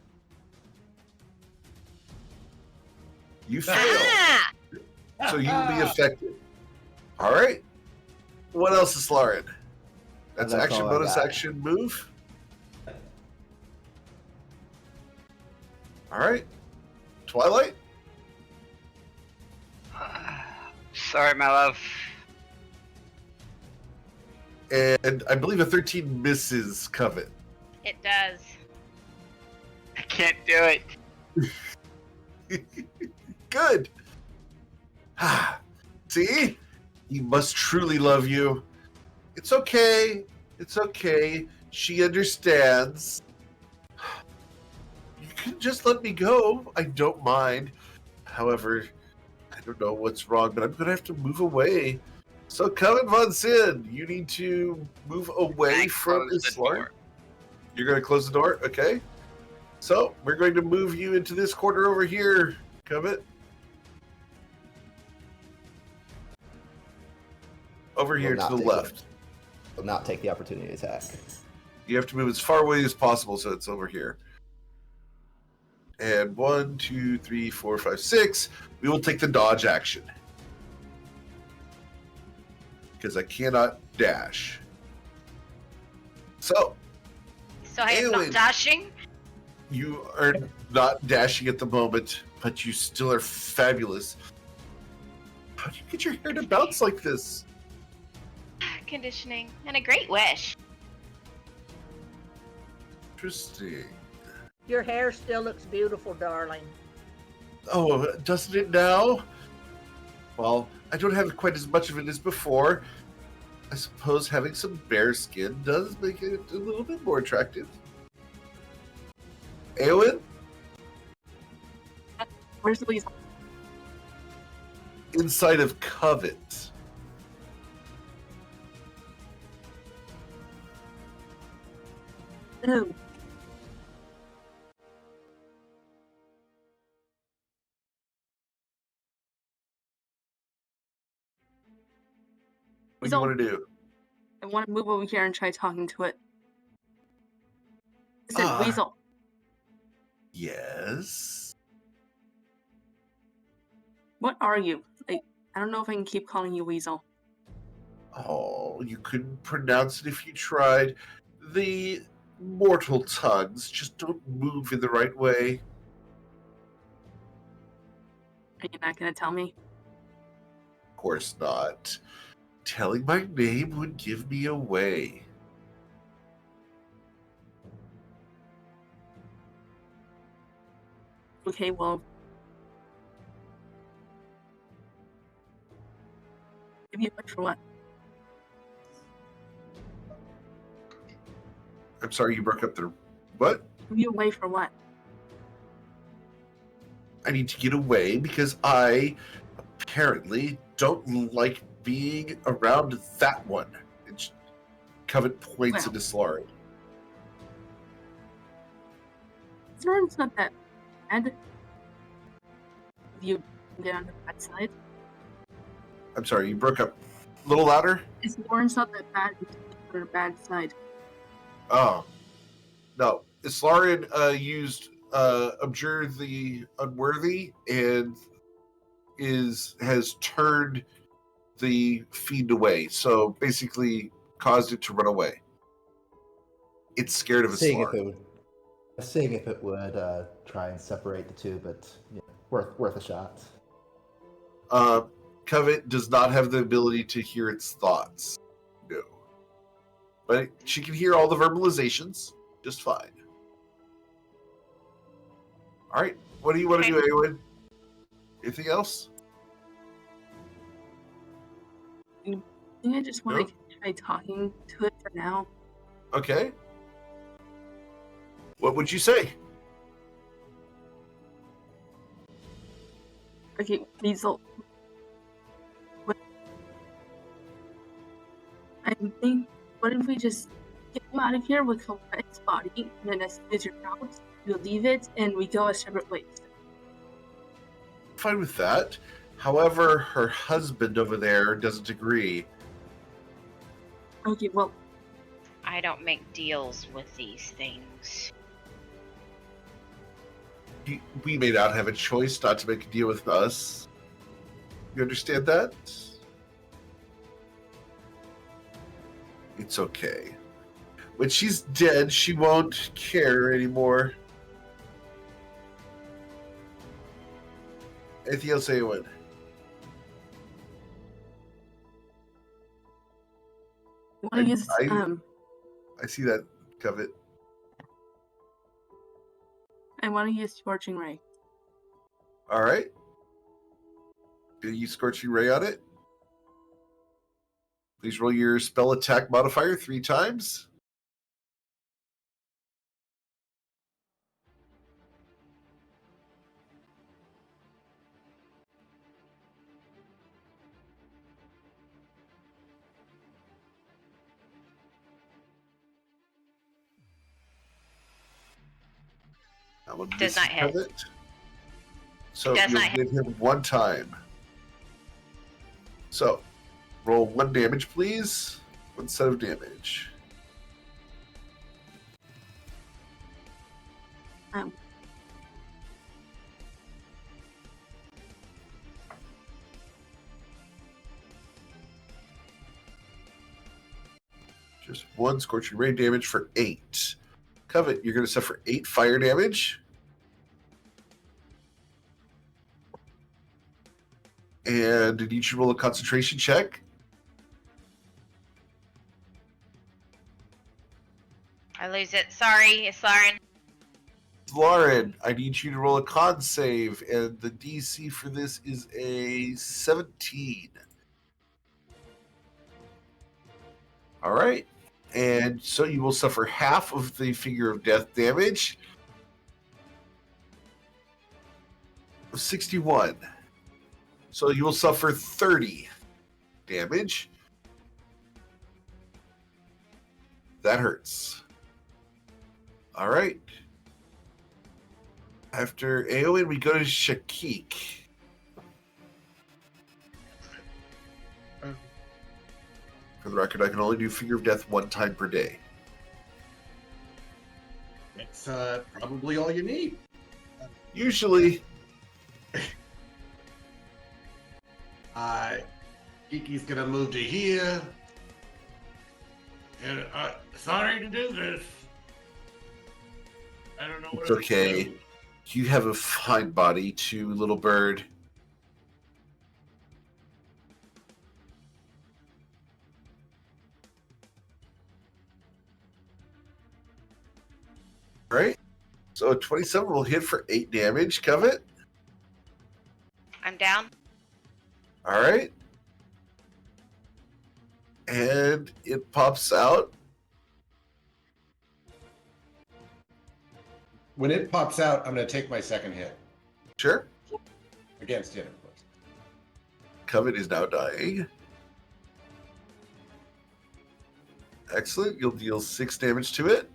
You fail. Ah! So you will be affected. Alright. What else is Lauren? That's That's action, all I bonus got. action, move. Alright. Twilight? Sorry, my love. And I believe a 13 misses Covet. It does. I can't do it. Good. See? He must truly love you. It's okay. It's okay. She understands. You can just let me go. I don't mind. However, I don't know what's wrong, but I'm going to have to move away. So, Coven Von Sin, you need to move away I from closed the Islar. door. You're going to close the door? Okay. So, we're going to move you into this corner over here, Covet. Over here to the left. Will not take the opportunity to attack. You have to move as far away as possible, so it's over here. And 1, 2, 3, 4, 5, 6. We will take the dodge action. Because I cannot dash. So, So I am not Eowyn. dashing. you are not dashing at the moment, but you still are fabulous. How do you get your hair to bounce like this? conditioning, and a great wish. Interesting. Your hair still looks beautiful, darling. Oh, doesn't it now? Well, I don't have quite as much of it as before. I suppose having some bear skin does make it a little bit more attractive. Eowyn? Where's the weasel? Inside of Covet. Ew. What do you want to do? I want to move over here and try talking to it. Listen, Ah. weasel. Yes? What are you? Like, I don't know if I can keep calling you weasel. Oh, you couldn't pronounce it if you tried. The mortal tongues just don't move in the right way. Are you not gonna tell me? Of course not. Telling my name would give me away. Okay, well. Give me a look for what? I'm sorry you broke up there. What? Give you away for what? I need to get away because I apparently don't like being around that one. And Covet points Well. into Slarin. Lauren's not that bad. If you get on the bad side. I'm sorry, you broke up a little louder? Is Lauren's not that bad if you get on the bad side? Oh. No. Slarin used Abjure the Unworthy and has turned the fiend away. So basically caused it to run away. It's scared of Seeing if Slarin. it would try and separate the two, but yeah, worth a shot. Covet does not have the ability to hear its thoughts. No. But she can hear all the verbalizations just fine. Alright, what do you want to do, Eowyn? Anything else? I think I just want to try talking to it for now. Okay. What would you say? Okay, weasel. I think, what if we just get you out of here with Colette's body, and then as soon as you're out, you leave it, and we go our separate ways? Fine with that. However, her husband over there doesn't agree. Okay, well, I don't make deals with these things. We may not have a choice not to make a deal with us. You understand that? It's okay. When she's dead, she won't care anymore. Anything else, Eowyn? I want to use, I see that, Covet. I want to use Scorching Ray. All right. Gonna use Scorching Ray on it. Please roll your spell attack modifier 3 times. That one Does not hit. Covet. So Does you'll not hit him 1 time. So roll 1 damage, please. 1 set of damage. Just 1 scorching ray damage for 8. Covet, you're going to suffer 8 fire damage. And I need you to roll a concentration check. I lose it. Sorry, it's Lauren. Lauren, I need you to roll a con save, and the DC for this is a 17. All right. And so you will suffer half of the figure of death damage. 61. So you will suffer 30 damage. That hurts. All right. After Aowen, we go to Shakik. For the record, I can only do figure of death one time per day. It's probably all you need. Usually. Kiki's gonna move to here. And sorry to do this. I don't know what It's okay. to do. You have a fine body, too, little bird. All right. So 27 will hit for 8 damage. Covet. I'm down. All right. And it pops out. When it pops out, I'm gonna take my second hit Sure. against it, of course. Covet is now dying. Excellent. You'll deal 6 damage to it.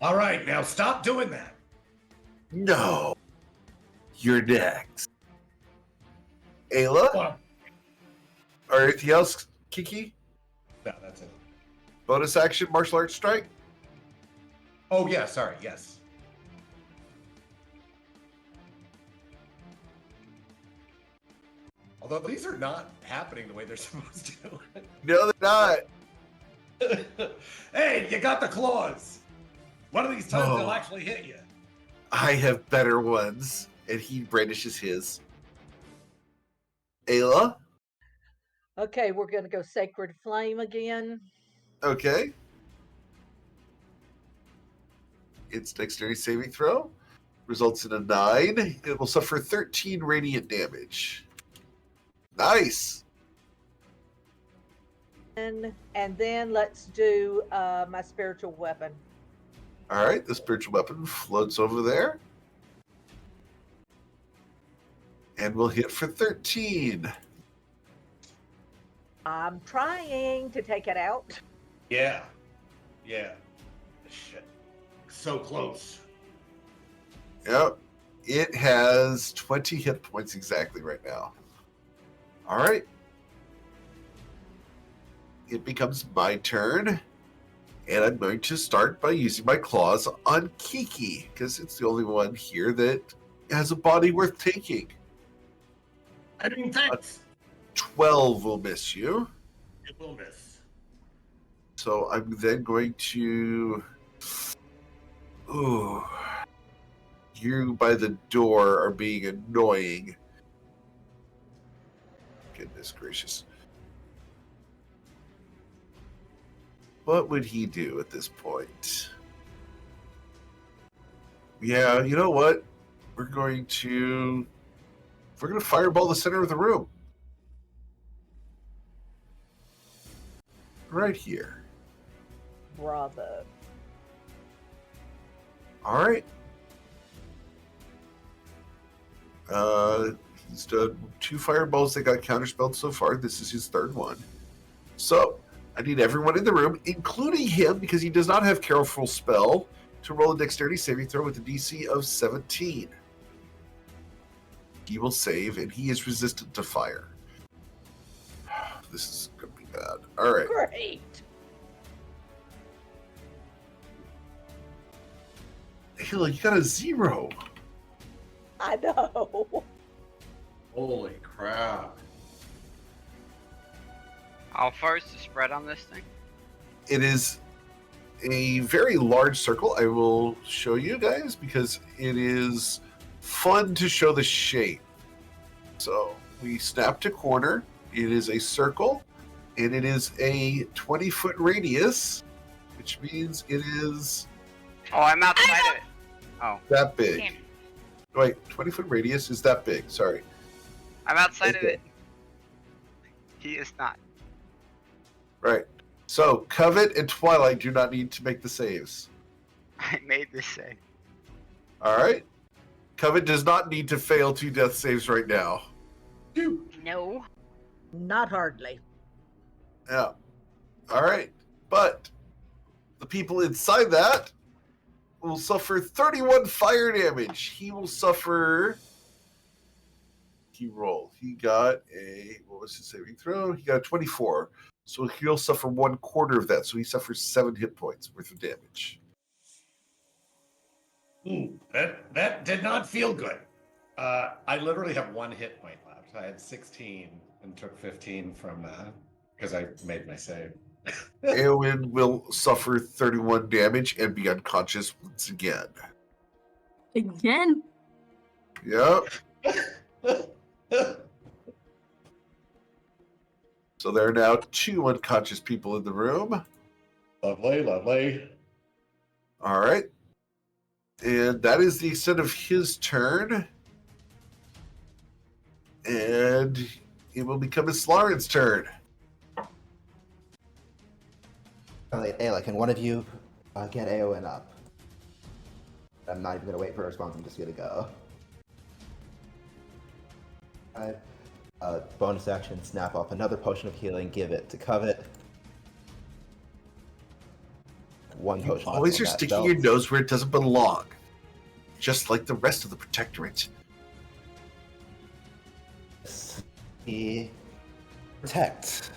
All right, now stop doing that. No. You're next. Ayla? Well, Or anything else, Kiki? no, that's it. Bonus action, martial arts strike? Oh yeah, sorry, yes. Although these are not happening the way they're supposed to. No, they're not. Hey, you got the claws. One of these times Oh. they'll actually hit you. I have better ones. And he brandishes his. Ayla? Okay, we're going to go Sacred Flame again. Okay. Its dexterity saving throw results in a 9. It will suffer 13 radiant damage. Nice. And then let's do my spiritual weapon. All right, the spiritual weapon floats over there. And will hit for 13. I'm trying to take it out. Yeah. Yeah. Shit. So close. Yep. It has 20 hit points exactly right now. All right. It becomes my turn. And I'm going to start by using my claws on Kiki, because it's the only one here that has a body worth taking. I mean, thanks. 12 will miss you. It will miss. So I'm then going to... Ooh. You by the door are being annoying. Goodness gracious. What would he do at this point? Yeah, you know what? We're going to fireball the center of the room. Right here. Bravo. All right. He's done 2 fireballs that got counterspelled so far. This is his 3rd one. So I need everyone in the room, including him, because he does not have Careful Spell, to roll a dexterity saving throw with a DC of 17. He will save, and he is resistant to fire. This is going to be bad. All right. Great. Hila, you got a 0. I know. Holy crap. How far is the spread on this thing? It is a very large circle. I will show you guys because it is fun to show the shape. So we snap to corner. It is a circle. And it is a 20-foot radius, which means it is Oh, I'm outside of it. Oh, that big. Damn. Wait, 20-foot radius is that big. Sorry. I'm outside of Okay. it. He is not. Right. So, Covet and Twilight do not need to make the saves. I made this save. All right. Covet does not need to fail 2 death saves right now. No. Not hardly. Yeah. All right. But the people inside that will suffer 31 fire damage. He will suffer. He rolled. He got a. What was his saving throw? He got a 24. So he'll suffer 1/4 of that. So he suffers 7 hit points worth of damage. Ooh, that did not feel good. I literally have 1 hit point left. I had 16 and took 15 from because I made my save. Eowyn will suffer 31 damage and be unconscious once again. Again? Yep. So there are now 2 unconscious people in the room. Lovely, lovely. All right. And that is the extent of his turn. And it will become Slarin's turn. Ayla, can one of you get Eowyn up? I'm not even going to wait for a response, I'm just going to go. Bonus action, snap off another potion of healing, give it to Covet. 1 You potion. always left are on that sticking belt. your nose where it doesn't belong. Just like the rest of the Protectorate. He protect.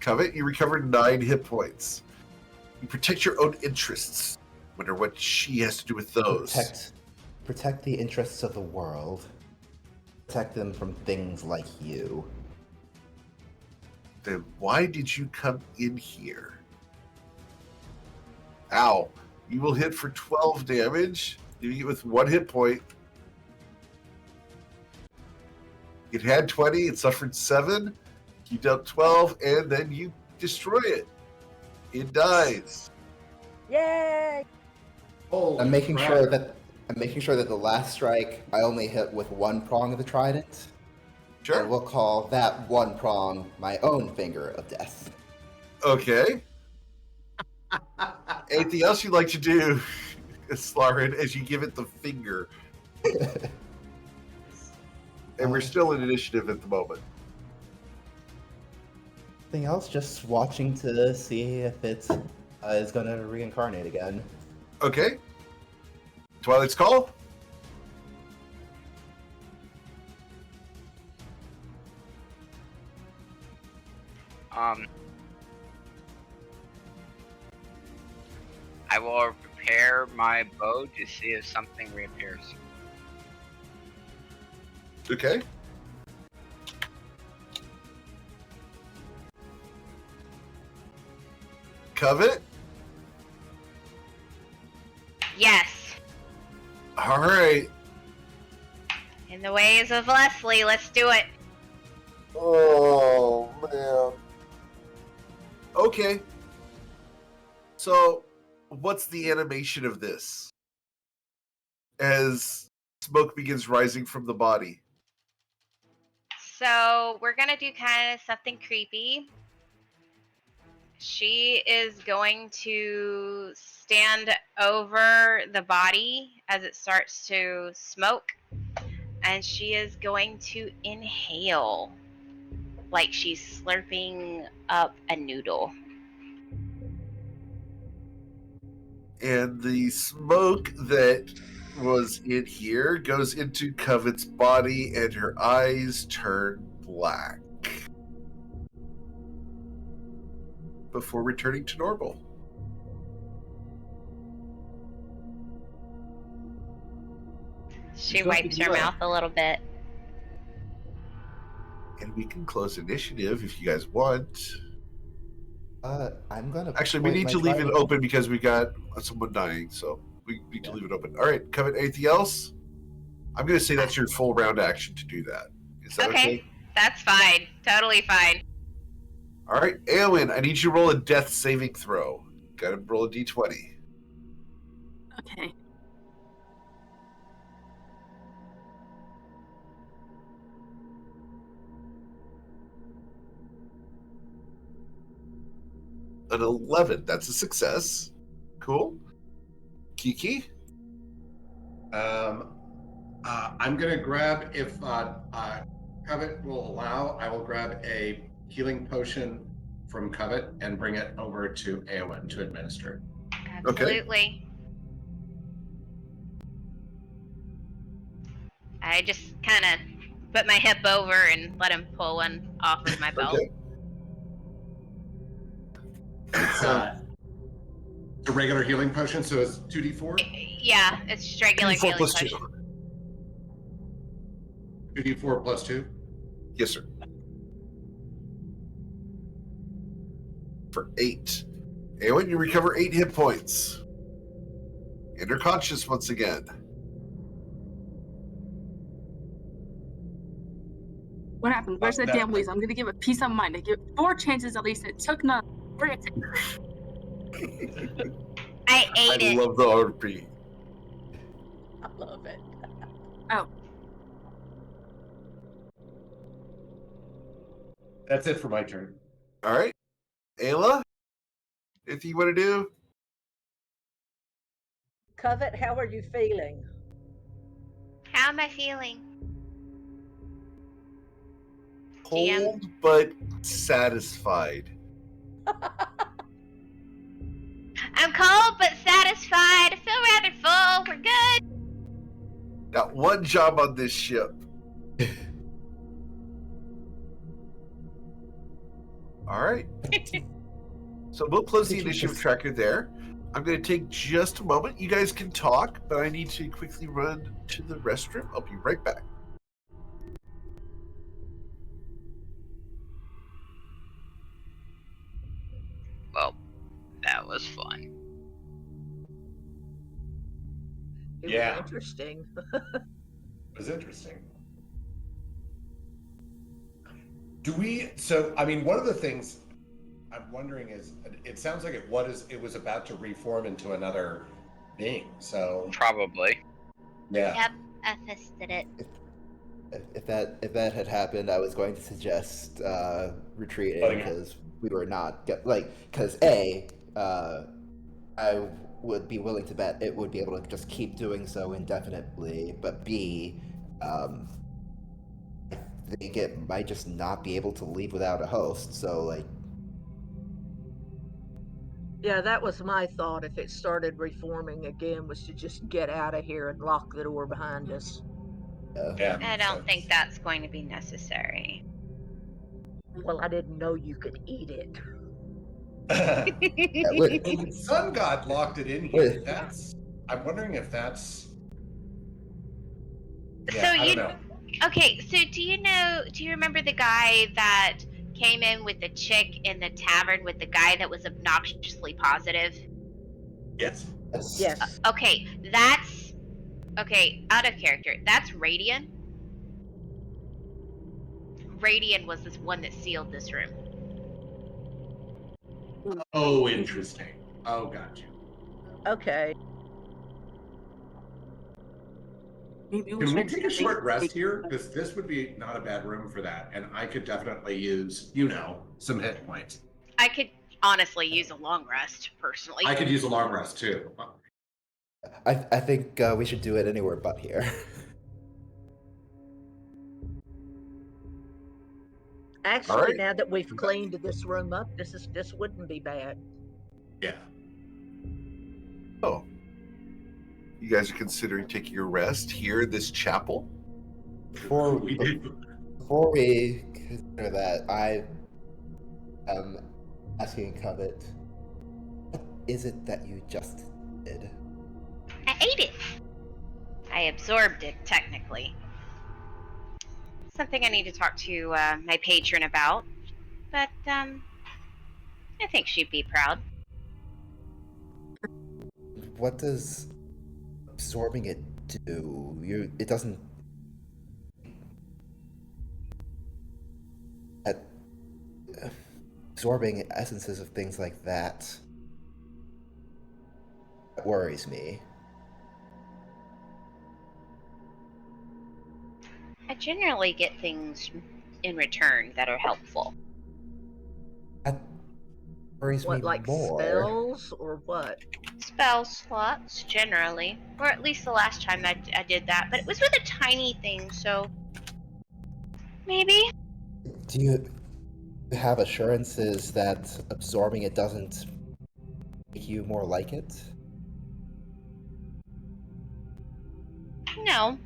Covet, you recovered 9 hit points. You protect your own interests. Wonder what she has to do with those. Protect the interests of the world. Protect them from things like you. Then why did you come in here? Ow. You will hit for 12 damage, leaving it with 1 hit point. It had 20, it suffered 7. You dealt 12, and then you destroy it. It dies. Yay! Holy I'm making crap. sure that the last strike I only hit with 1 prong of the trident. Sure. And we'll call that 1 prong my own finger of death. Okay. Anything else you'd like to do, Slarin, as you give it the finger? And we're still in initiative at the moment. Anything else? Just watching to see if it is going to reincarnate again. Okay. Twilight's Call? I will prepare my bow to see if something reappears. Okay. Covet? Yes. All right. In the ways of Leslie, let's do it. Oh, man. Okay. So, what's the animation of this? As smoke begins rising from the body. So we're gonna do kind of something creepy. She is going to stand over the body as it starts to smoke, and she is going to inhale like she's slurping up a noodle. And the smoke that was in here goes into Covet's body, and her eyes turn black before returning to normal. She wipes her mouth a little bit. And we can close initiative if you guys want. I'm gonna. Actually, we point need my to leave it trident- open because we got someone dying, so we need to leave it open. All right, Covet, anything else? I'm going to say that's your full round action to do that. Is that okay? That's fine. Totally fine. All right, Eowyn, I need you to roll a death saving throw. Gotta roll a d20. Okay. An 11. That's a success. Cool. Kiki? I'm gonna grab, if Covet will allow, I will grab a healing potion from Covet and bring it over to Eowyn to administer. Absolutely. I just kind of put my hip over and let him pull one off of my belt. Okay. It's a regular healing potion, so it's 2d4? Yeah, it's just regular 2d4 healing plus potion. 2d4 plus 2? Yes, sir. For 8. Eowyn, you recover 8 hit points. And you're conscious once again. What happened? Where's the damn weasel? I'm gonna give it peace of mind. I give it 4 chances at least. It took none. Bring it to I ate I it. love the RP. I love it. That's it for my turn. All right. Ayla, anything you want to do? Covet, how are you feeling? How am I feeling? Cold, but satisfied. I'm cold but satisfied. I feel rather full. We're good. Got one job on this ship. All right. So we'll close the initiative tracker there. I'm going to take just a moment. You guys can talk, but I need to quickly run to the restroom. I'll be right back. Well, that was fun. It Yeah. was interesting. It was interesting. One of the things I'm wondering is, it sounds like it was about to reform into another being, so. Probably. Yeah. Yep, Ethis did it. If that had happened, I was going to suggest retreating because we were not because I would be willing to bet it would be able to just keep doing so indefinitely, but B, I think it might just not be able to leave without a host. So Yeah, that was my thought. If it started reforming again, was to just get out of here and lock the door behind us. Yeah. I don't think that's going to be necessary. Well, I didn't know you could eat it. Well, the sun god locked it in here. I'm wondering if that's. Yeah, I don't know. Okay, so do you remember the guy that came in with the chick in the tavern with the guy that was obnoxiously positive? Yes. Yes. Okay, out of character. That's Radian. Radian was this one that sealed this room. Oh, interesting. Oh, got you. Okay. Maybe Can we take a short rest here? Because this would be not a bad room for that, and I could definitely use, some hit points. I could honestly use a long rest, personally. I could use a long rest too. I think we should do it anywhere but here. Actually, right. now that we've cleaned this room up, this wouldn't be bad. Yeah. Oh. You guys are considering taking your rest here in this chapel? Before we consider that, I am asking Covet, what is it that you just did? I ate it. I absorbed it, technically. Something I need to talk to my patron about. But, I think she'd be proud. What does absorbing it do? It doesn't. absorbing essences of things like that worries me. I generally get things in return that are helpful. That worries What, me like more. spells or what? Spell slots, generally. Or at least the last time I did that. But it was with a tiny thing, so... maybe? Do you have assurances that absorbing it doesn't make you more like it? No.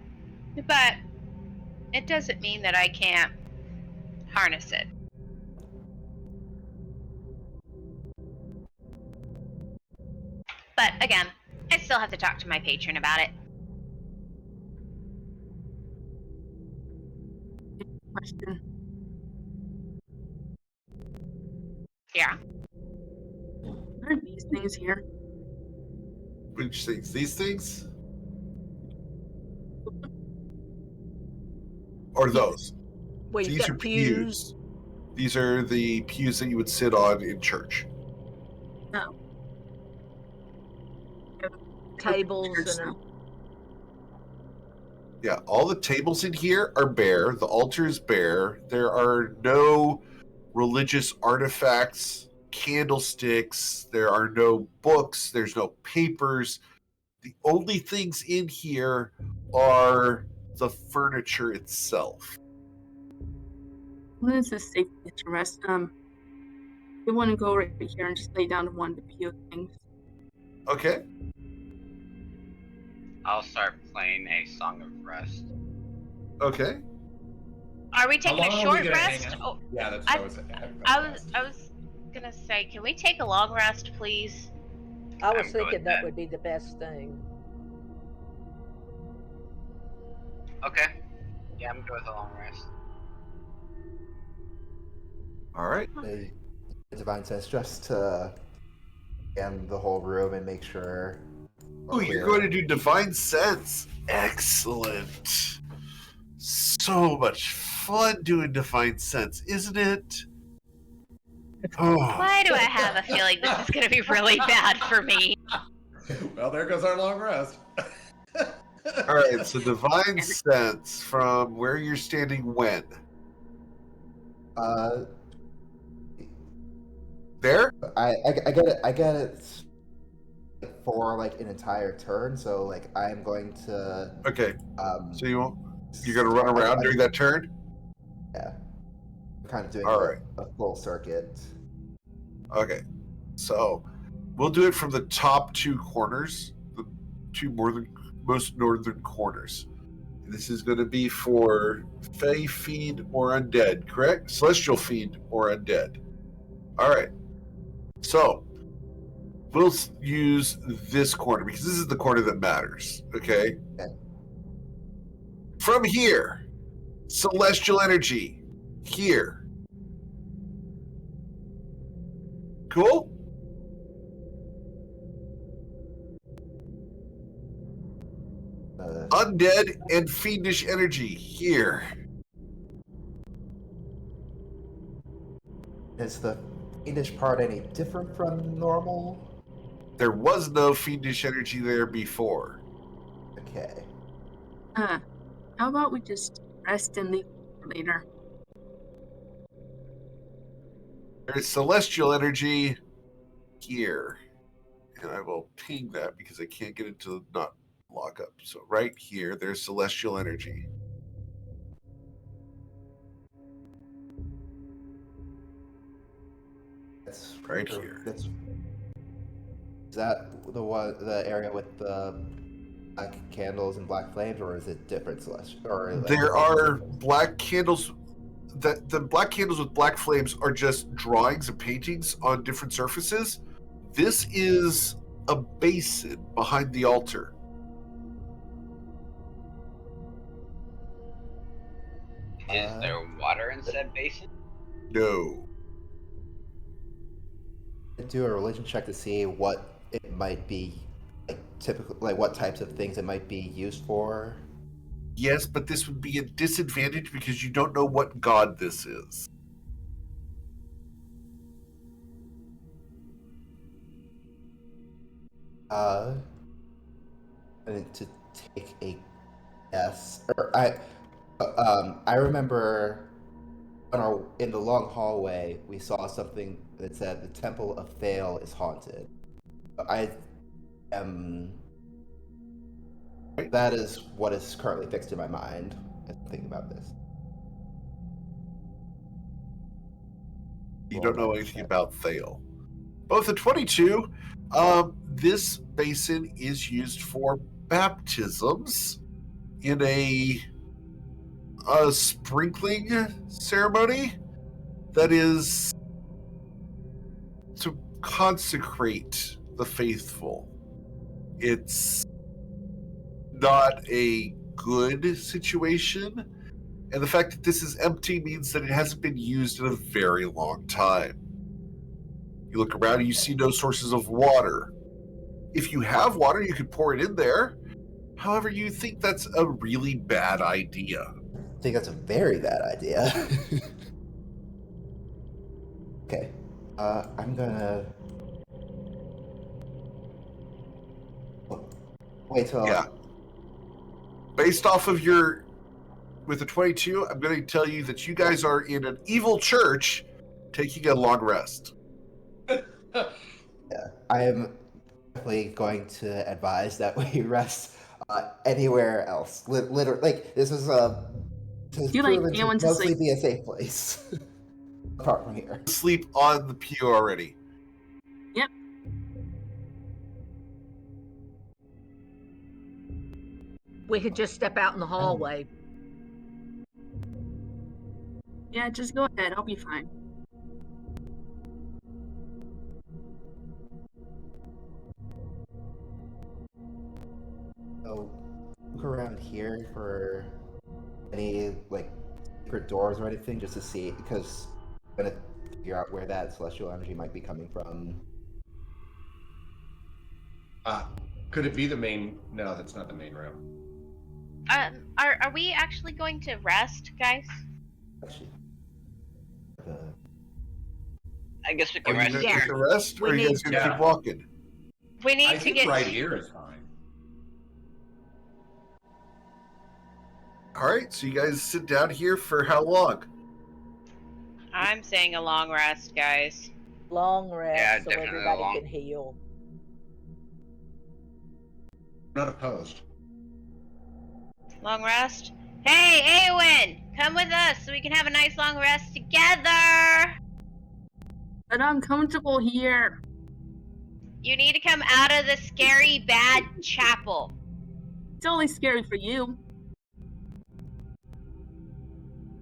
But it doesn't mean that I can't harness it. But again, I still have to talk to my patron about it. Question. Yeah. What are these things here? Which things? These things? Or those? Well, you've These are got pews. These are the pews that you would sit on in church. Oh. Tables Church and stuff. Yeah, all the tables in here are bare. The altar is bare. There are no religious artifacts, candlesticks. There are no books. There's no papers. The only things in here are the furniture itself. Well, this is a safe place to rest. We want to go right here and just lay down on one of the pew things. Okay. I'll start playing a Song of Rest. Okay. Are we How taking long a are we short gonna rest? hang out? Oh, Yeah, that's I- what I was. I was gonna say, can we take a long rest, please? I was I'm good thinking with that that. would be the best thing. Okay. Yeah, I'm good with a long rest. All right. The divine sense just to scan the whole room and make sure. Oh, you're going to do divine sense. Excellent. So much fun doing divine sense, isn't it? Oh. Why do I have a feeling this is gonna be really bad for me? Well, there goes our long rest. All right, so divine sense from where you're standing when? There? I get it for like an entire turn, so like I'm going to Okay. So you're gonna so run around during that turn? Yeah. I'm kind of doing All right. a full circuit. Okay. So we'll do it from the top two corners, the two most northern corners. This is going to be for Fey Fiend or Undead, correct? Celestial Fiend or Undead. All right. So we'll use this corner because this is the corner that matters, okay? Okay. From here, celestial energy here. Cool? Undead and fiendish energy here. Is the fiendish part any different from normal? There was no fiendish energy there before. Okay. How about we just rest and leave for later? There's celestial energy here. And I will ping that because I can't get it to not lock up. So right here, there's celestial energy. That's Right here. Is that the area with the black candles and black flames, or is it different celestial? Or like, There are black candles. The black candles with black flames are just drawings and paintings on different surfaces. This is a basin behind the altar. Is there water in said basin? No. do a religion check to see what it might be, like typical, like what types of things it might be used for. Yes, but this would be a disadvantage because you don't know what god this is. I need to take a guess. I remember in the long hallway we saw something that said the Temple of Thale is haunted. I am. That is what is currently fixed in my mind as I'm thinking about this. You don't know anything about Thale. Both at 22, this basin is used for baptisms in a sprinkling ceremony that is to consecrate the faithful. It's not a good situation, and the fact that this is empty means that it hasn't been used in a very long time. You look around and you see no sources of water. If you have water, you could pour it in there. However, you think that's a really bad idea. I think that's a very bad idea. Okay. I'm gonna wait till. Yeah. Based off of with the 22, I'm going to tell you that you guys are in an evil church taking a long rest. Yeah, I am definitely going to advise that we rest anywhere else. Literally, like this is has You like proven to anyone to mostly sleep? be a safe place apart from here. Sleep on the pew already. Yep. We could just step out in the hallway. Yeah, just go ahead. I'll be fine. So look around here for any like secret doors or anything, just to see, because I'm gonna figure out where that celestial energy might be coming from. Could it be the main? No, that's not the main room. Are we actually going to rest, guys? Actually, I guess we Are can you rest going to here. take a rest, or are you guys going to Yeah. keep walking? We need I to think get right here is fine. All right, so you guys sit down here for how long? I'm saying a long rest, guys. Long rest Yeah, so definitely everybody long. can heal. Not opposed. Long rest. Hey, Awen, come with us so we can have a nice long rest together. But I'm comfortable here. You need to come out of the scary, bad chapel. It's only scary for you.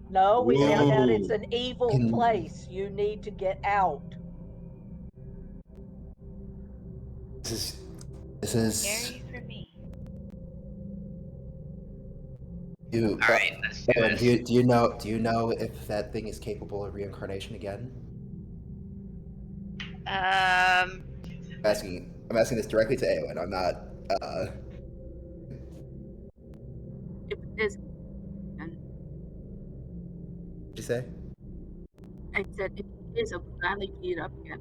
No, we found out it's Whoa. an evil Can- place. You need to get out. This is Scary for me. you. All right, let's do Owen, this. do you know if that thing is capable of reincarnation again? I'm asking this directly to Eowyn. I'm not. If it is, and What'd you say? I said if it is, I'll gladly beat it up again.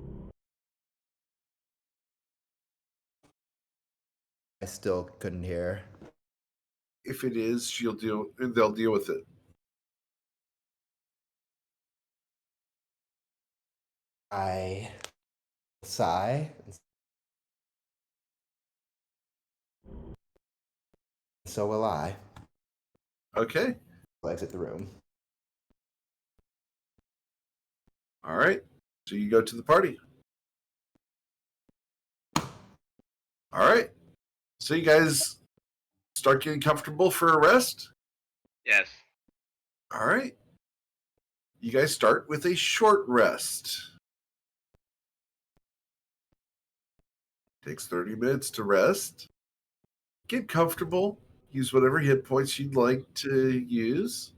I still couldn't hear. If it is, they'll deal with it. I sigh. So will I. Okay. I'll exit the room. All right. So you go to the party. All right. So you guys start getting comfortable for a rest? Yes. All right. You guys start with a short rest. Takes 30 minutes to rest. Get comfortable. Use whatever hit points you'd like to use.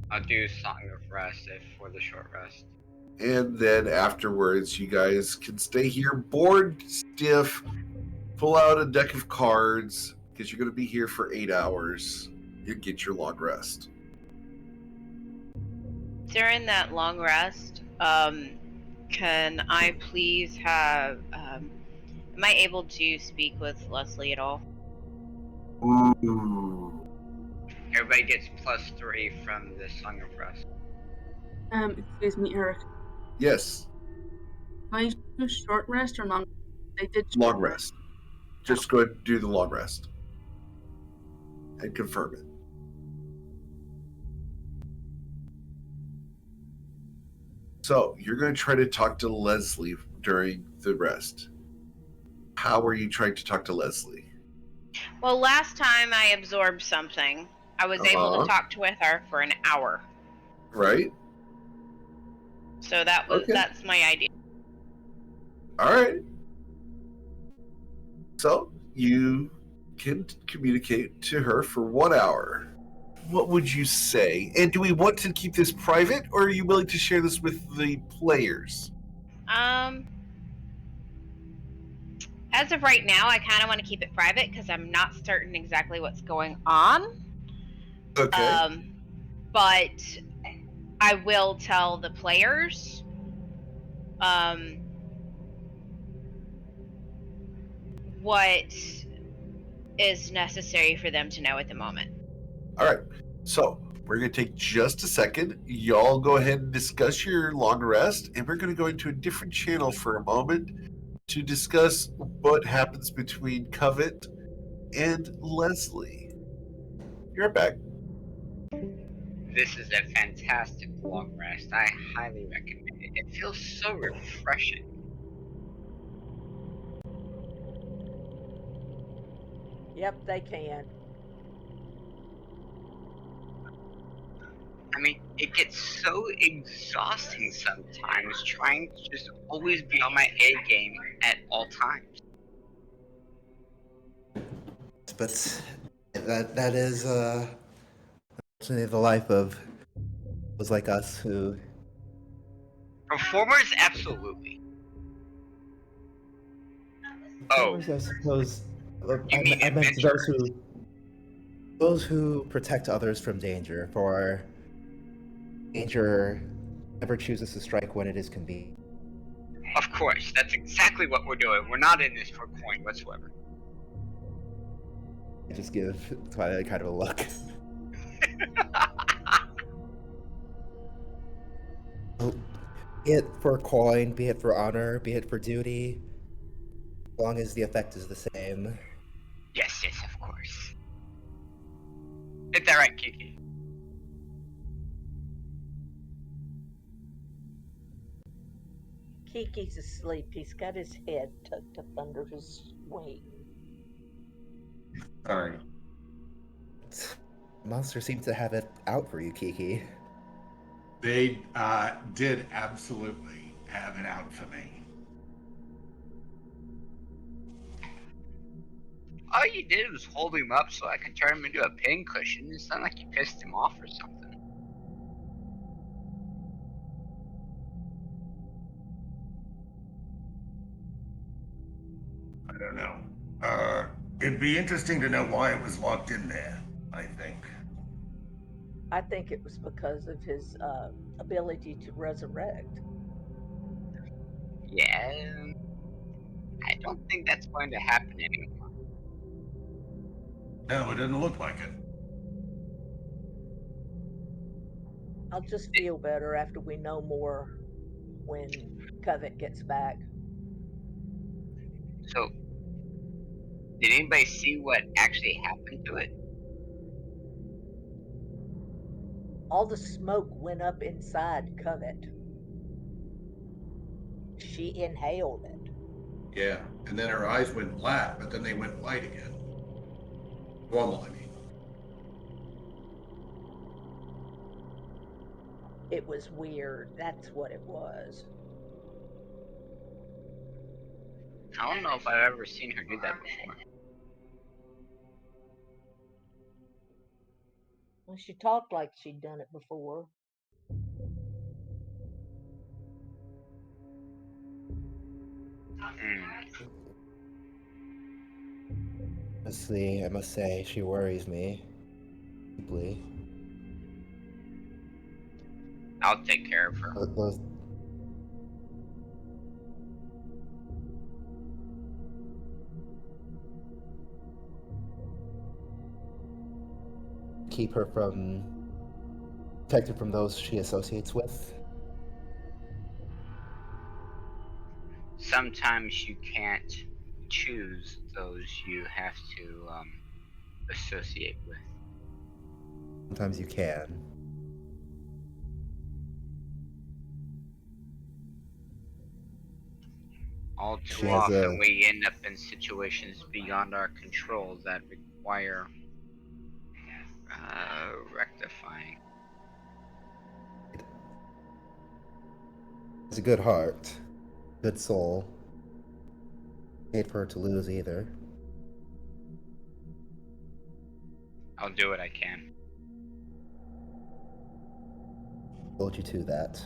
I'll do Song of Rest for the short rest. And then afterwards, you guys can stay here bored stiff, pull out a deck of cards, because you're going to be here for 8 hours. You get your long rest. During that long rest, can I please have Am I able to speak with Leslie at all? Ooh. Everybody gets +3 from the Song of Rest. Excuse me, Eric. Yes, Do I do short rest or long? I did long short rest. Just go ahead and do the long rest. And confirm it. So, you're going to try to talk to Leslie during the rest. How are you trying to talk to Leslie? Well, last time I absorbed something, I was able to talk with her for an hour. Right? So that's my idea. All right. So, you can communicate to her for 1 hour. What would you say? And do we want to keep this private, or are you willing to share this with the players? As of right now, I kind of want to keep it private because I'm not certain exactly what's going on. Okay. But I will tell the players. What is necessary for them to know at the moment. All right. So, we're going to take just a second. Y'all go ahead and discuss your long rest, and we're going to go into a different channel for a moment to discuss what happens between Covet and Leslie. You're back. This is a fantastic long rest. I highly recommend it. It feels so refreshing. Yep, they can. I mean, it gets so exhausting sometimes trying to just always be on my A game at all times. But that is unfortunately the life of those like us who Performers, absolutely. Oh, performers, I suppose. you mean I meant adventurers? those who protect others from danger. For danger never chooses to strike when it is convenient. Of course, that's exactly what we're doing. We're not in this for coin whatsoever. I just give Twilight kind of a look. Be it for coin, be it for honor, be it for duty, as long as the effect is the same. Yes, of course. Is that right, Kiki? Kiki's asleep. He's got his head tucked up under his wing. Sorry. Monsters seem to have it out for you, Kiki. They did absolutely have it out for me. All you did was hold him up so I could turn him into a pincushion. It's not like you pissed him off or something. I don't know. It'd be interesting to know why it was locked in there, I think. I think it was because of his ability to resurrect. Yeah, I don't think that's going to happen anymore. No, it doesn't look like it. I'll just feel better after we know more when Covet gets back. So, did anybody see what actually happened to it? All the smoke went up inside Covet. She inhaled it. Yeah, and then her eyes went black, but then they went white again. Normal, I mean. It was weird. That's what it was. I don't know if I've ever seen her do that before. Well, she talked like she'd done it before. Honestly, I must say, she worries me deeply. I'll take care of her. Those, keep her protected from those she associates with? Sometimes you can't choose those you have to associate with. Sometimes you can. All She too has often, a- we end up in situations beyond our control that require rectifying. Has a good heart, good soul. Hate for her to lose either. I'll do what I can. Hold you to that.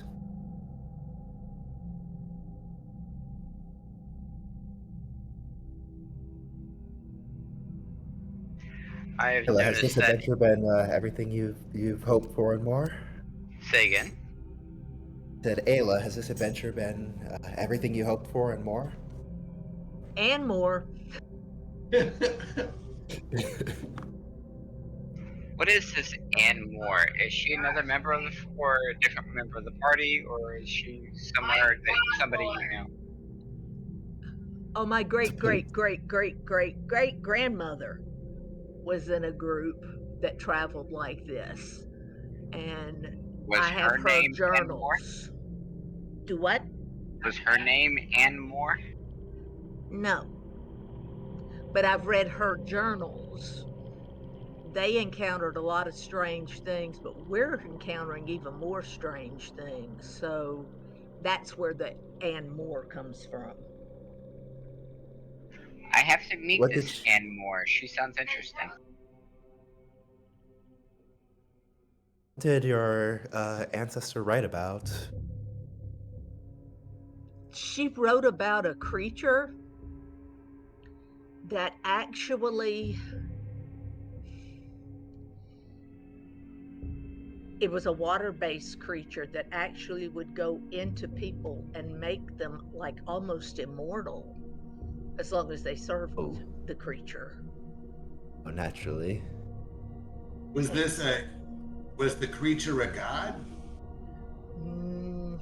I've Ayla, has this noticed that. adventure been everything you've hoped for and more? Say again. Said Ayla, has this adventure been everything you hoped for and more? And more. What is this and more? Is she another member of or a different member of the party, or is she somewhere that somebody you know? Oh, my great grandmother was in a group that traveled like this, and Was I have her her name and more? journals. Do what? Was her name and more? No. But I've read her journals. They encountered a lot of strange things, but we're encountering even more strange things. So that's where the and more comes from. I have to meet What this did she, and more. She sounds interesting. did your ancestor write about? She wrote about a creature that actually, it was a water-based creature that actually would go into people and make them like almost immortal as long as they served Oh, the creature. naturally. Was the creature a god? Mm,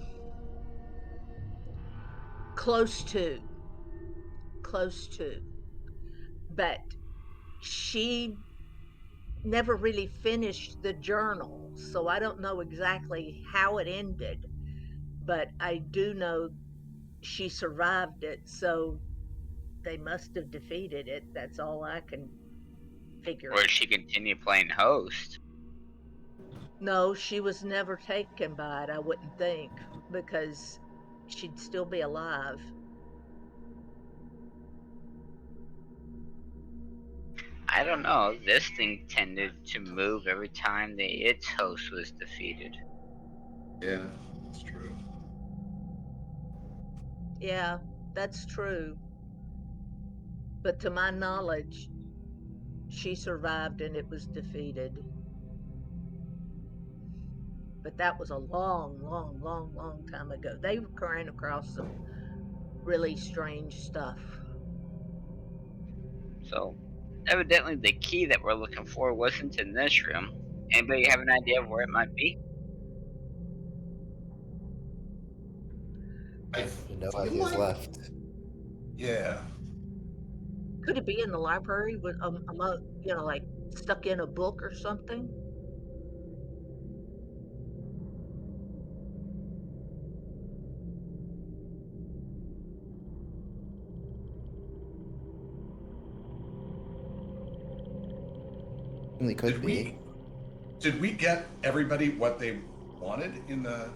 close to, but she never really finished the journal, so I don't know exactly how it ended, but I do know she survived it, so they must have defeated it. That's all I can figure. Or did she continue playing host? No, she was never taken by it, I wouldn't think, because she'd still be alive. I don't know. This thing tended to move every time its host was defeated. Yeah, that's true. Yeah, that's true. But to my knowledge, she survived and it was defeated. But that was a long time ago. They ran across some really strange stuff. So, evidently the key that we're looking for wasn't in this room. Anybody have an idea of where it might be? I No feel ideas like, left. yeah. Could it be in the library with, like stuck in a book or something? Certainly could Did be. we get everybody what they wanted in the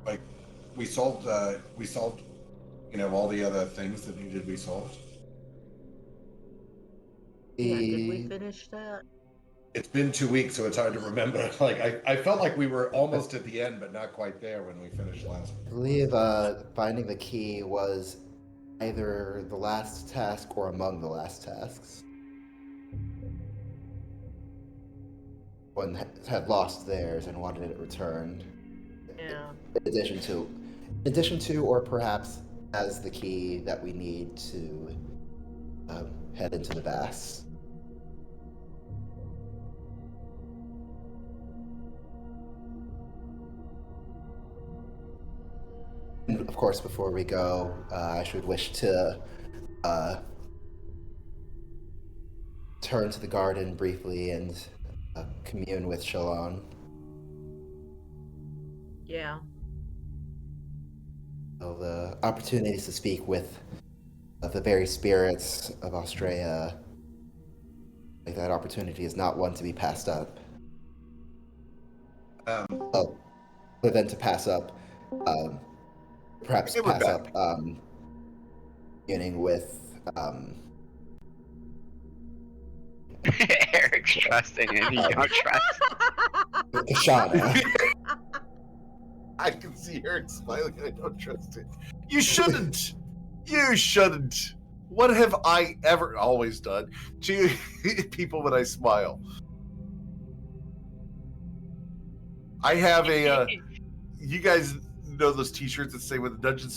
like we solved all the other things that needed to be solved? Yeah, did we The, finish that? It's been 2 weeks, so it's hard to remember. Like I felt like we were almost at the end, but not quite there when we finished last I week. believe finding the key was either the last task or among the last tasks. One had lost theirs and wanted it returned. Yeah. In addition to, or perhaps as the key that we need to head into the Bass. course, before we go, I should wish to turn to the garden briefly and commune with Shalon. Yeah. So the opportunities to speak with the very spirits of Australia, like that opportunity is not one to be passed up. Other than to pass up, perhaps Okay, we're pass back. up communing with Eric's trusting and you don't trust. Kashana. I can see her smiling. I don't trust it. You shouldn't. You shouldn't. What have I ever always done to people when I smile? I have a. You guys know those T-shirts that say when the dungeon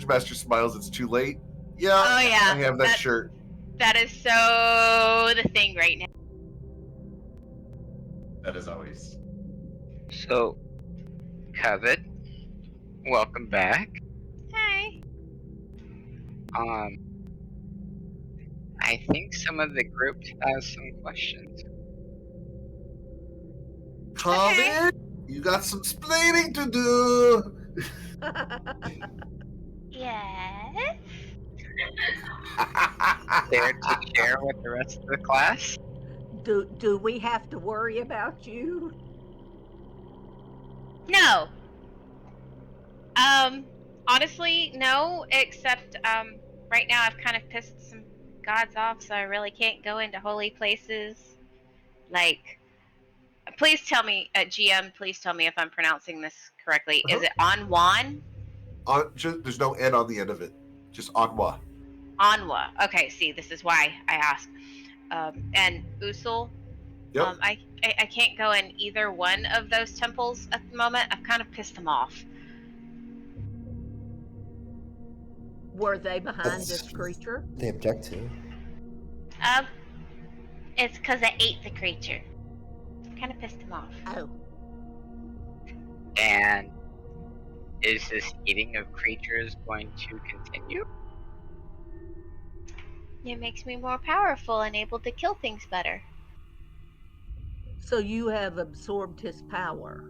master smiles, it's too late. Yeah. Oh yeah. I have that shirt. That is so the thing right now. That is always. So, Covet, welcome back. Hey. I think some of the group has some questions. Comment. You got some explaining to do. Yes. There to share with the rest of the class? Do we have to worry about you? No. Honestly, no, except right now I've kind of pissed some gods off, so I really can't go into holy places. Like, please tell me, GM, please tell me if I'm pronouncing this correctly. Is it Anwan? There's no N on the end of it. Just Anwa. Anwa. Okay, see, this is why I asked. And Usul. Yep. I can't go in either one of those temples at the moment. I've kind of pissed them off. Were they behind this creature? They object to. It's because I ate the creature. Kind of pissed them off. Oh. And is this eating of creatures going to continue? It makes me more powerful and able to kill things better. So you have absorbed his power.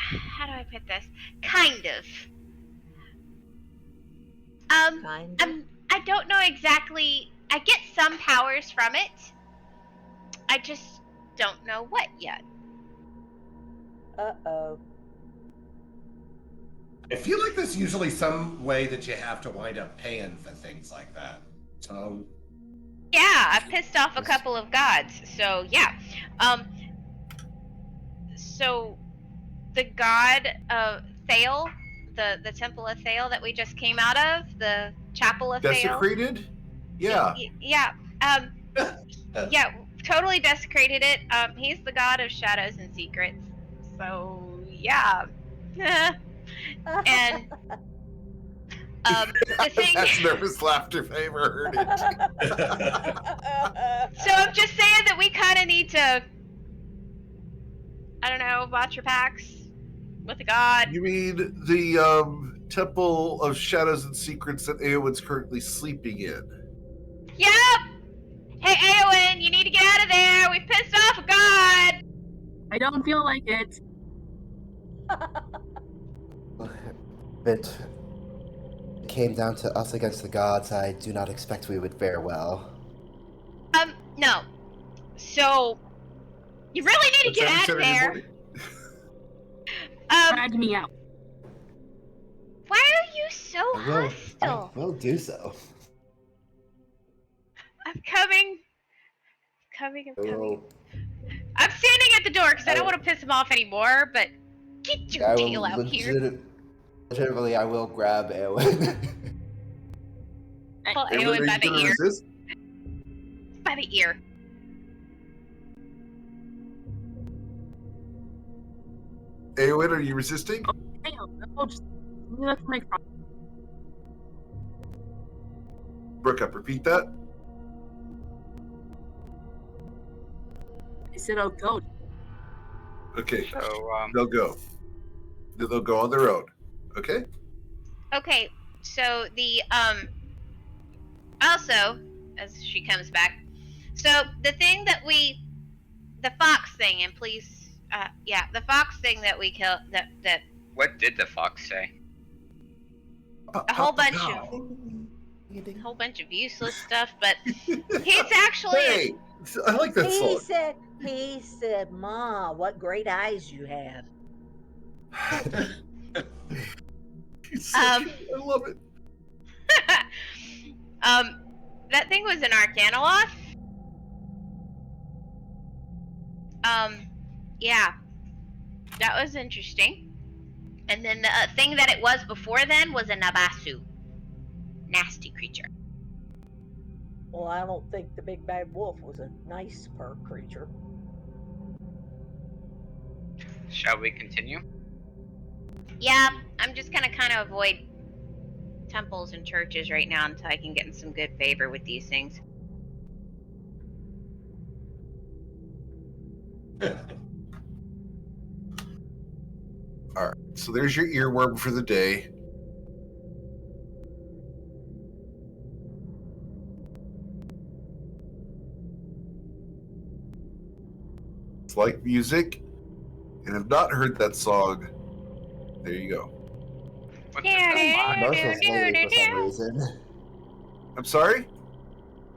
How do I put this? Kind of. Kind of? I don't know exactly. I get some powers from it. I just don't know what yet. Uh-oh. I feel like there's usually some way that you have to wind up paying for things like that. So. Yeah, I've pissed off a couple of gods. So yeah. So the god of Thale, the temple of Thale that we just came out of, the chapel of Thale. Desecrated? Yeah. Yeah. Yeah, totally desecrated it. He's the god of shadows and secrets. So yeah. And the thing. That's nervous laughter if I ever heard it. So I'm just saying that we kind of need to, I don't know, watch your packs with the god. You mean the Temple of Shadows and Secrets that Eowyn's currently sleeping in? Yep! Hey, Eowyn, you need to get out of there! We pissed off a god! I don't feel like it. If it came down to us against the gods, I do not expect we would fare well. No. So, you really need to get out of there. Drag me out. Why are you so I hostile? will do so. I'm coming. Well, I'm standing at the door because I don't want to piss him off anymore, but get your tail out here. Legitimately, I will grab Eowyn. Pull Eowyn, Eowyn are by you the gonna ear. resist? By the ear. Eowyn, are you resisting? I don't know. Just that's my problem. Brooke up, repeat that. I said I'll go. Okay, So, they'll go. They'll go on their own. Okay. Okay, so the also, as she comes back, so the thing that the fox thing, and please, the fox thing that we killed, that what did the fox say? a whole bunch of useless stuff, but he's actually Hey, I like that song. He said, "Ma, what great eyes you have." He's so cute. I love it. that thing was an Arcanoloth. Yeah, that was interesting. And then the thing that it was before then was a Nabasu. Nasty creature. Well, I don't think the big bad wolf was a nice creature. Shall we continue? Yeah, I'm just gonna kind of avoid temples and churches right now until I can get in some good favor with these things. All right. So there's your earworm for the day. It's like music, and have not heard that song. There you go. What's it Commercials lately for some reason. I'm sorry?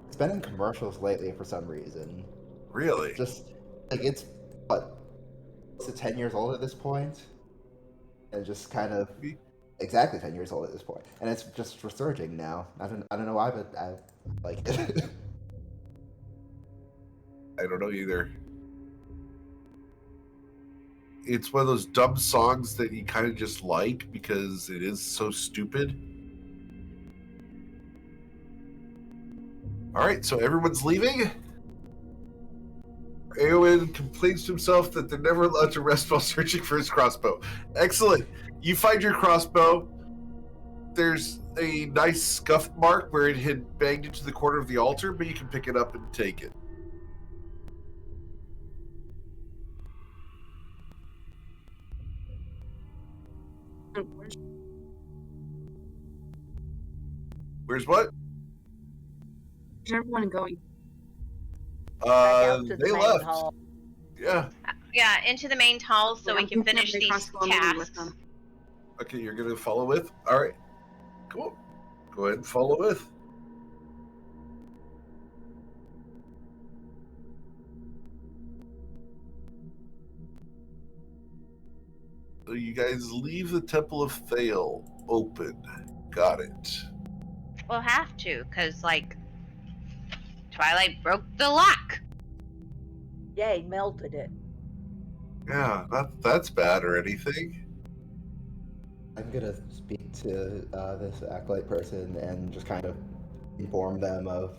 It's been in commercials lately for some reason. Really? Just like it's what? Is it 10 years old at this point? And just kind of exactly 10 years old at this point, and it's just resurging now. I don't know why, but I like it. I don't know either. It's one of those dumb songs that you kind of just like because it is so stupid. All right, so everyone's leaving. Eowyn complains to himself that they're never allowed to rest while searching for his crossbow. Excellent. You find your crossbow. There's a nice scuffed mark where it had banged into the corner of the altar, but you can pick it up and take it. Where's what? Where's everyone going? Back out to the They main left. hall. Yeah. Yeah, into the main hall so we can finish these tasks. Okay, you're gonna follow with? All right. Cool. Go ahead and follow with. So you guys leave the Temple of Thale open. Got it. We'll have to, because, like, Twilight broke the lock. Yeah, he melted it. Yeah, not that's bad or anything. I'm gonna speak to this acolyte person and just kind of inform them of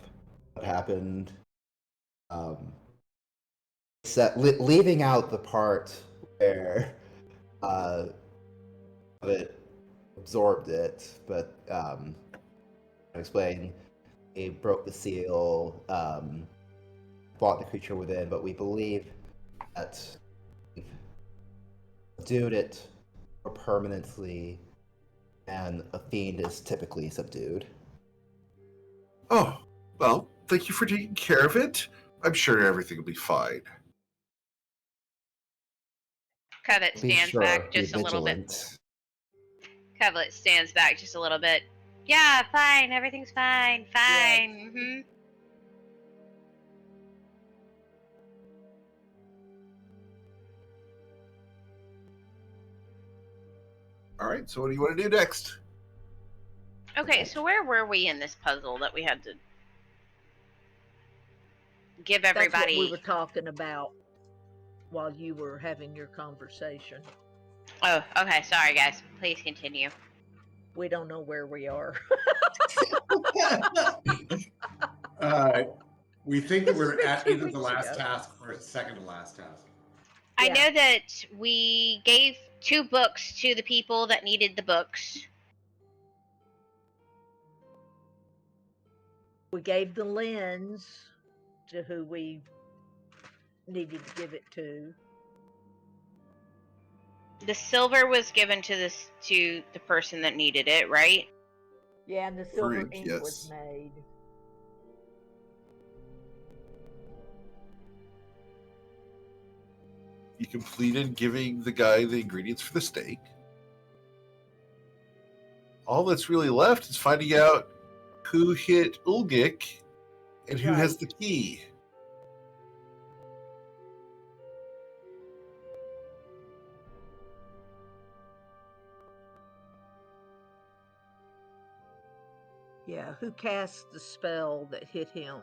what happened. Leaving out the part where it absorbed it, but explain he broke the seal, fought the creature within, but we believe that we've subdued it more permanently, and a fiend is typically subdued. Oh, well, thank you for taking care of it. I'm sure everything will be fine. Covet Be stands sure, back be just a little bit. vigilant. Covet stands back just a little bit. Yeah, fine. Everything's fine. Fine. Mm-hmm. All right, so what do you want to do next? Okay, so where were we in this puzzle that we had to give everybody? That's what we were talking about while you were having your conversation. Oh, okay. Sorry, guys. Please continue. We don't know where we are. We think that we're at either the 2 weeks last ago. task or second to last task. I Yeah. know that we gave 2 books to the people that needed the books. We gave the lens to who we needed to give it to. The silver was given to the person that needed it, right? Yeah, and the silver Ink, ink was yes. made. You completed giving the guy the ingredients for the steak. All that's really left is finding out who hit Ulgik and who has Right. the key. Yeah, who cast the spell that hit him?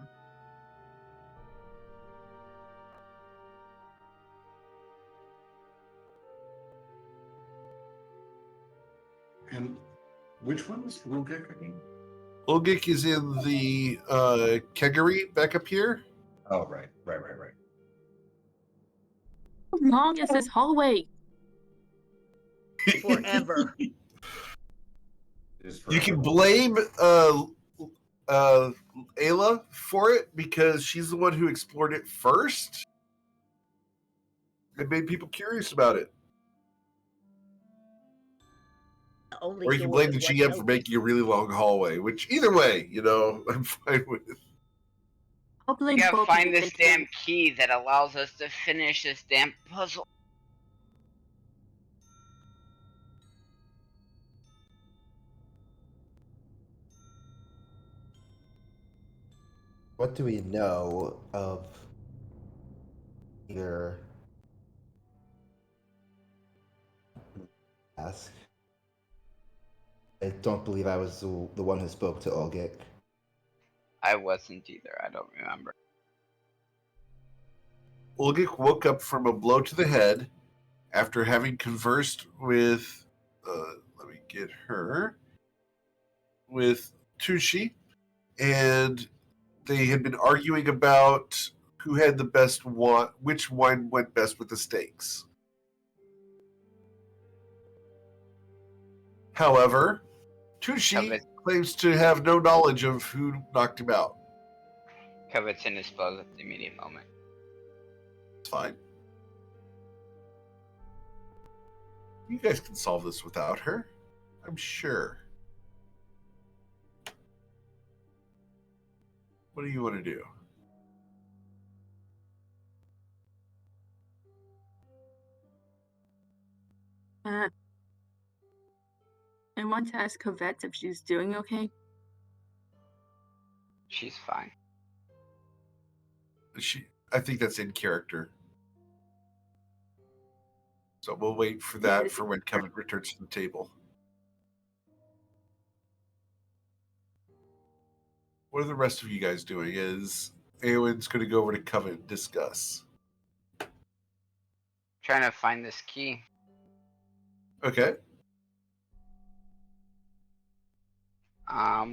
And which one was Rugek again? Ulgik is in the keggery back up here. Oh, right. How long is this hallway? Forever. You can blame Ayla for it because she's the one who explored it first. It made people curious about it. The only Or you can door blame the that wasn't GM for open. making a really long hallway, which either way, I'm fine with. I'll blame We gotta both find of you, this thank damn you. key that allows us to finish this damn puzzle. What do we know of your ask? I don't believe I was the one who spoke to Olgic. I wasn't either. I don't remember. Ulgik woke up from a blow to the head after having conversed with, let me get her, with Tushi, and they had been arguing about who had the best wine, which wine went best with the steaks. However, Tushi claims to have no knowledge of who knocked him out. Covets in his clothes at the immediate moment. It's fine. You guys can solve this without her, I'm sure. What do you want to do? I want to ask Covette if she's doing okay. She's fine. I think that's in character. So we'll wait for that for when Kevin returns to the table. What are the rest of you guys doing? Is Eowyn's going to go over to Coven and discuss? Trying to find this key. Okay.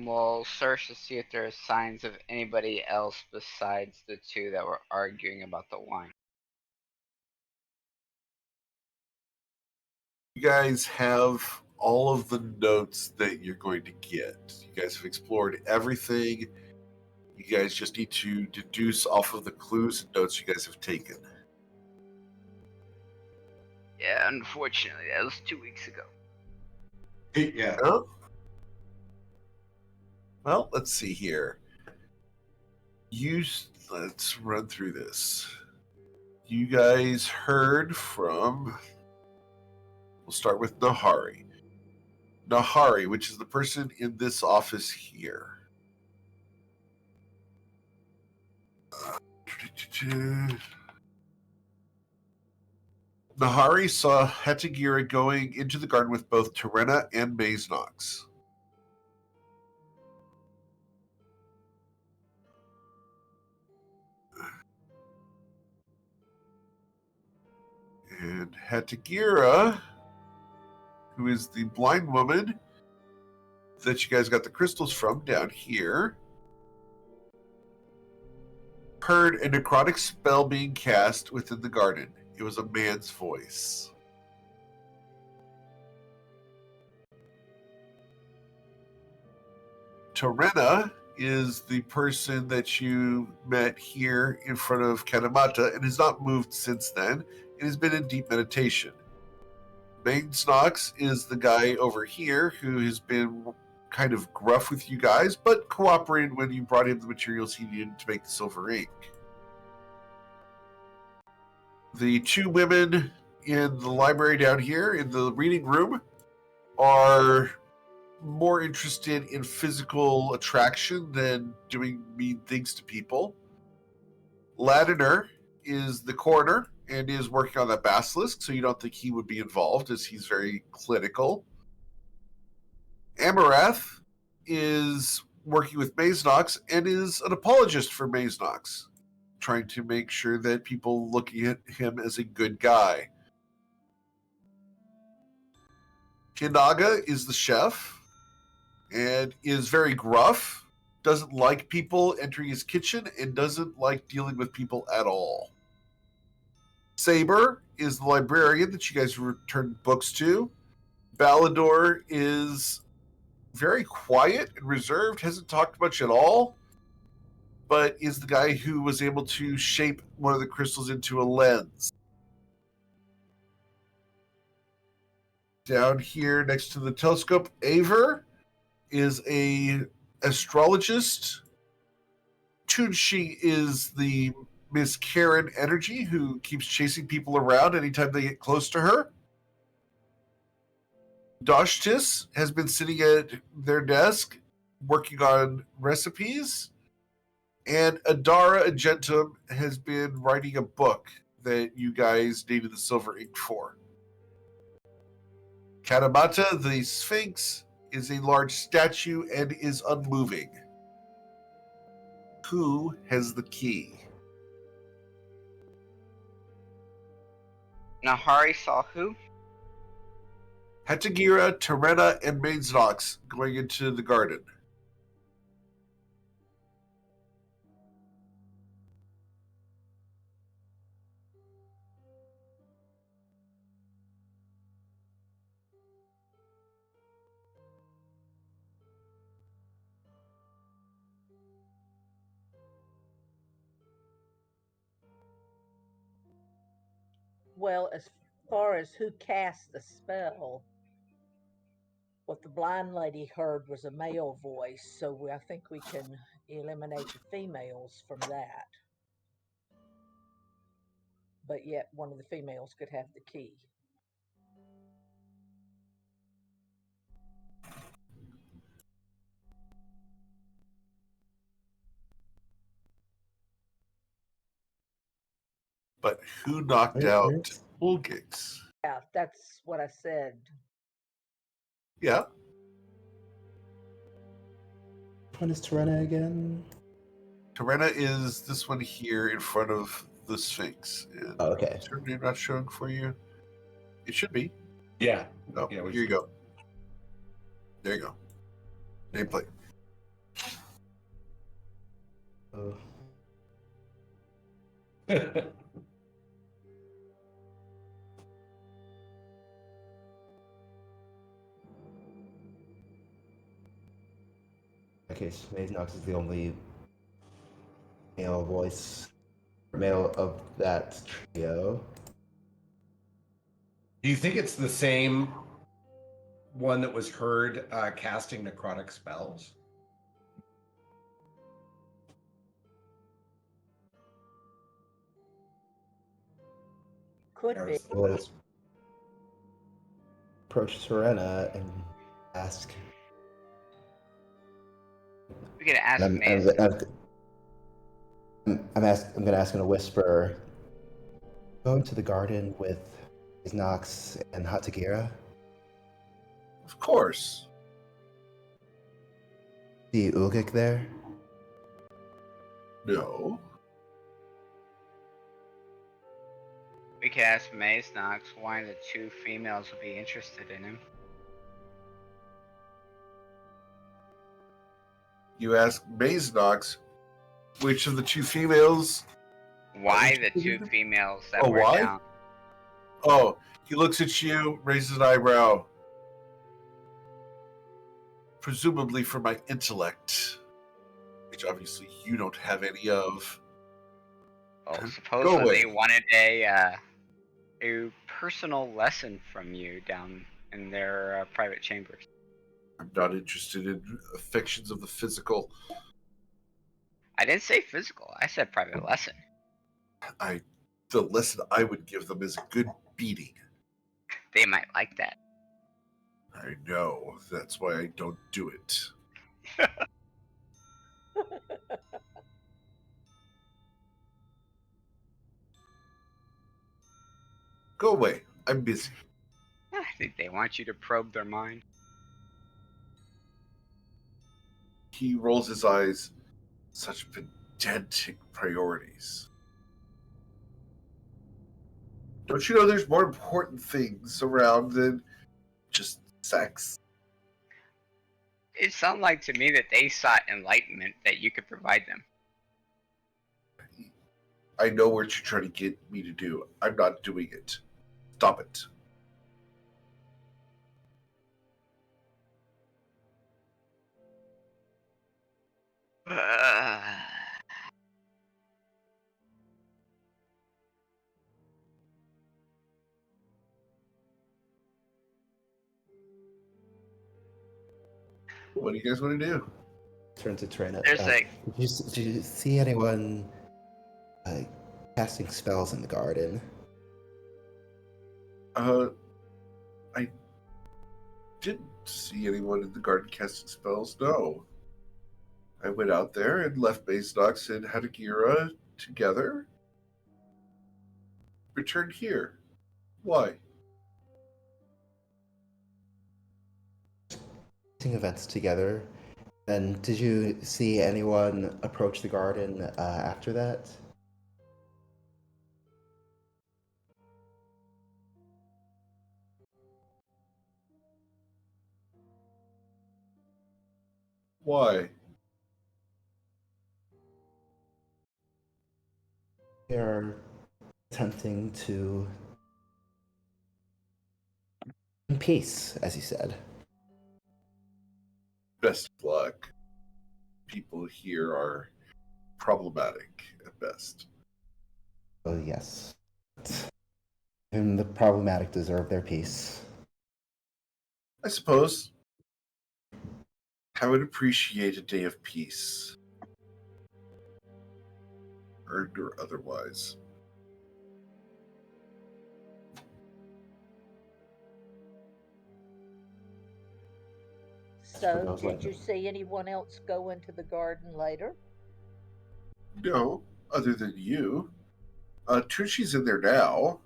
We'll search to see if there are signs of anybody else besides the two that were arguing about the wine. You guys have all of the notes that you're going to get. You guys have explored everything. You guys just need to deduce off of the clues and notes you guys have taken. Yeah, unfortunately, that was 2 weeks ago. Yeah. Oh? Well, let's see here. Let's run through this. You guys heard from... We'll start with Nahari. Nahari, which is the person in this office here. Nahari saw Hetagira going into the garden with both Terena and Mazenox. And Hetagira, who is the blind woman that you guys got the crystals from down here, heard a necrotic spell being cast within the garden. It was a man's voice. Terena is the person that you met here in front of Kanemata and has not moved since then. It has been in deep meditation. Main Snox is the guy over here who has been kind of gruff with you guys, but cooperated when you brought him the materials he needed to make the silver ink. The two women in the library down here in the reading room are more interested in physical attraction than doing mean things to people. Ladiner is the coroner and is working on that basilisk, so you don't think he would be involved as he's very clinical. Amarath is working with Mazenox and is an apologist for Mazenox, trying to make sure that people look at him as a good guy. Kinaga is the chef and is very gruff, doesn't like people entering his kitchen, and doesn't like dealing with people at all. Saber is the librarian that you guys returned books to. Balador is very quiet and reserved, hasn't talked much at all, but is the guy who was able to shape one of the crystals into a lens. Down here next to the telescope, Aver is a astrologist. Tunshi is the Miss Karen energy who keeps chasing people around anytime they get close to her. Doshtis has been sitting at their desk working on recipes. And Adara Agentum has been writing a book that you guys needed the silver ink for. Kanemata, the Sphinx, is a large statue and is unmoving. Who has the key? Nahari saw who? Hetagira, Terena, and Mainsnox going into the garden. Well, as far as who cast the spell, what the blind lady heard was a male voice, so I think we can eliminate the females from that. But yet, one of the females could have the key. But who knocked out Ulgix? Yeah, that's what I said. Yeah. Which one is Terena again? Terena is this one here in front of the Sphinx. And Oh, okay. is her name not showing for you? It should be. Yeah. Oh, Yeah, here you go. There you go. Nameplate. Oh. Okay, so Mazenox is the only male voice, male of that trio. Do you think it's the same one that was heard casting necrotic spells? Could Or be. is it Well, this- approach Terena and ask. We could ask I'm Maze. going to ask in a whisper. Going to the garden with Nox and Hatagira. Of course. See Ulgik there? No. We could ask Maze Knox why the two females would be interested in him. You ask Mazenox which of the two females. Why the two females that Oh, were why? down? Oh, he looks at you, raises an eyebrow. Presumably for my intellect. which obviously you don't have any of. Well, Go supposedly away. they wanted a personal lesson from you down in their private chambers. I'm not interested in affections of the physical. I didn't say physical. I said private lesson. The lesson I would give them is a good beating. They might like that. I know. That's why I don't do it. Go away. I'm busy. I think they want you to probe their mind. He rolls his eyes. Such pedantic priorities. Don't you know there's more important things around than just sex? It sounded like to me that they sought enlightenment that you could provide them. I know what you're trying to get me to do. I'm not doing it. Stop it. What do you guys want to do? Turn to Trina. There's Did you see anyone casting spells in the garden? I didn't see anyone in the garden casting spells, no. I went out there and left Mazenox and Hadagira together. Returned here. Why? Events together. And did you see anyone approach the garden after that? Why? They're attempting to in peace, as you said. Best of luck. People here are problematic at best. Oh, yes. And the problematic deserve their peace. I suppose. I would appreciate a day of peace. Earned or otherwise. So, did you see anyone else go into the garden later? No, other than you. Tucci's in there now.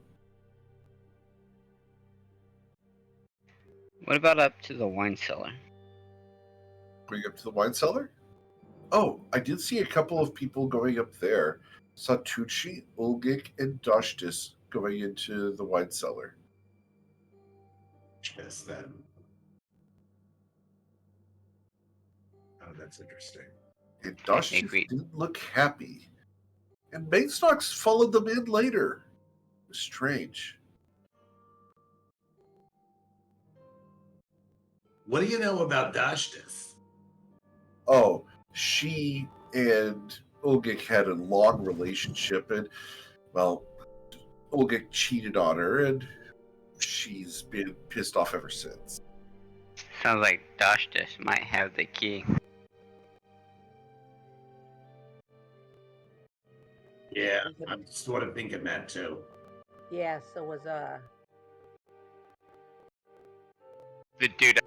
What about up to the wine cellar? Going up to the wine cellar? Oh, I did see a couple of people going up there. Saw Tucci, Ulgik, and Doshtis going into the wine cellar. Yes, then. Oh, that's interesting. And Doshtis didn't look happy. And Mainstocks followed them in later. It was strange. What do you know about Dashtis? Oh, she and Ulgik had a long relationship, and, well, Ulgik cheated on her, and she's been pissed off ever since. Sounds like Doshtis might have the key. Yeah, I'm sort of thinking that too. Yeah, so was I. The dude.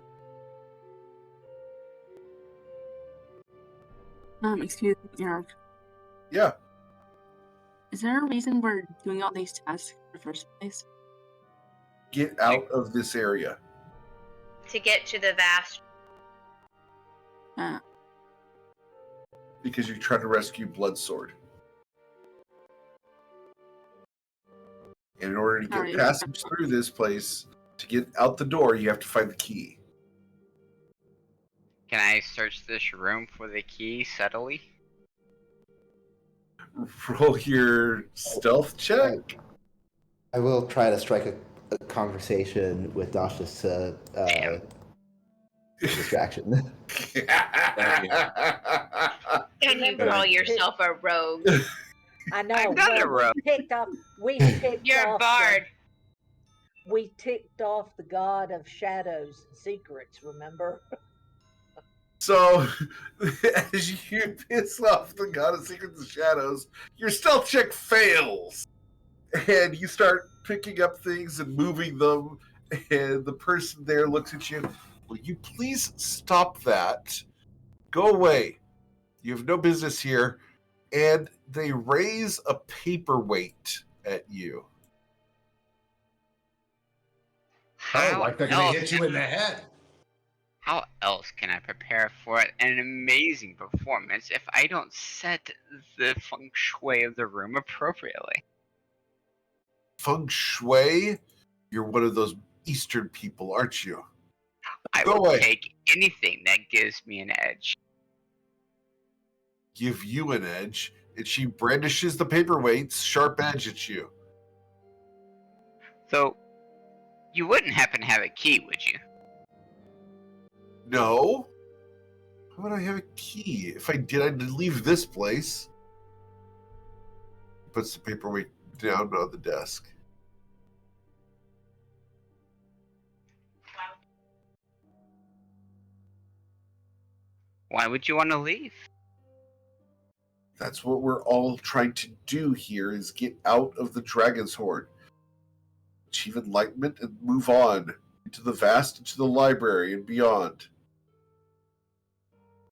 Excuse me, Eric. Yeah. Is there a reason we're doing all these tests in the first place? Get out of this area. To get to the vast. Because you're trying to rescue Bloodsword. And in order to get passage through this place, to get out the door, you have to find the key. Can I search this room for the key subtly? Roll your stealth check. I will try to strike a conversation with Dashtis to distraction. Don't you Remember- call yourself a rogue? I know. I'm not a rogue. We ticked You're a off bard. we ticked off the god of shadows and secrets, remember? So, as you piss off the god of secrets and shadows, your stealth check fails. And you start picking up things and moving them, and the person there looks at you. Will you please stop that? Go away. You have no business here. And they raise a paperweight at you. Oh, like they're going to hit you in the head. How else can I prepare for an amazing performance if I don't set the feng shui of the room appropriately? Feng Shui? You're one of those Eastern people, aren't you? I Go will away. take anything that gives me an edge. Give you an edge. And she brandishes the paperweight's sharp edge at you. So, you wouldn't happen to have a key, would you? No. How would I have a key? If I did, I'd leave this place. Puts the paperweight down on the desk. Why would you want to leave? That's what we're all trying to do here, is get out of the Dragon's Horde. Achieve enlightenment and move on into the vast, into the library and beyond.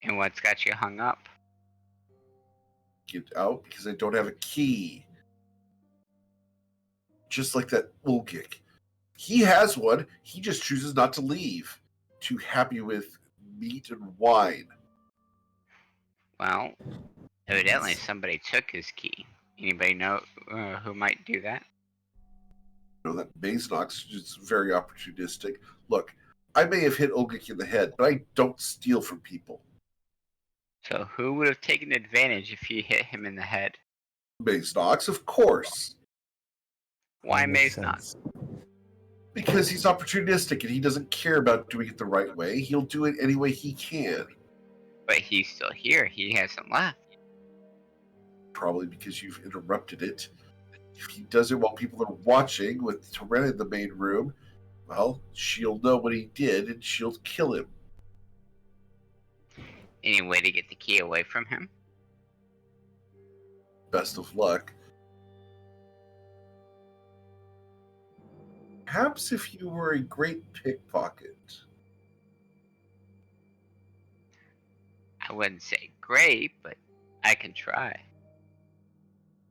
And what's got you hung up? Get out because I don't have a key. Just like that Ulgik. He has one, he just chooses not to leave. Too happy with meat and wine. Well, evidently somebody took his key. Anybody know who might do that? You know, that Mazenox is very opportunistic. Look, I may have hit Ulgik in the head, but I don't steal from people. So who would have taken advantage if you hit him in the head? Mazenox, of course. Why That makes Mazenox? sense. Because he's opportunistic and he doesn't care about doing it the right way. He'll do it any way he can. But he's still here. He hasn't left. Probably because you've interrupted it. If he does it while people are watching with Torrent in the main room, well, she'll know what he did and she'll kill him. Any way to get the key away from him? Best of luck. Perhaps if you were a great pickpocket. I wouldn't say great, but I can try.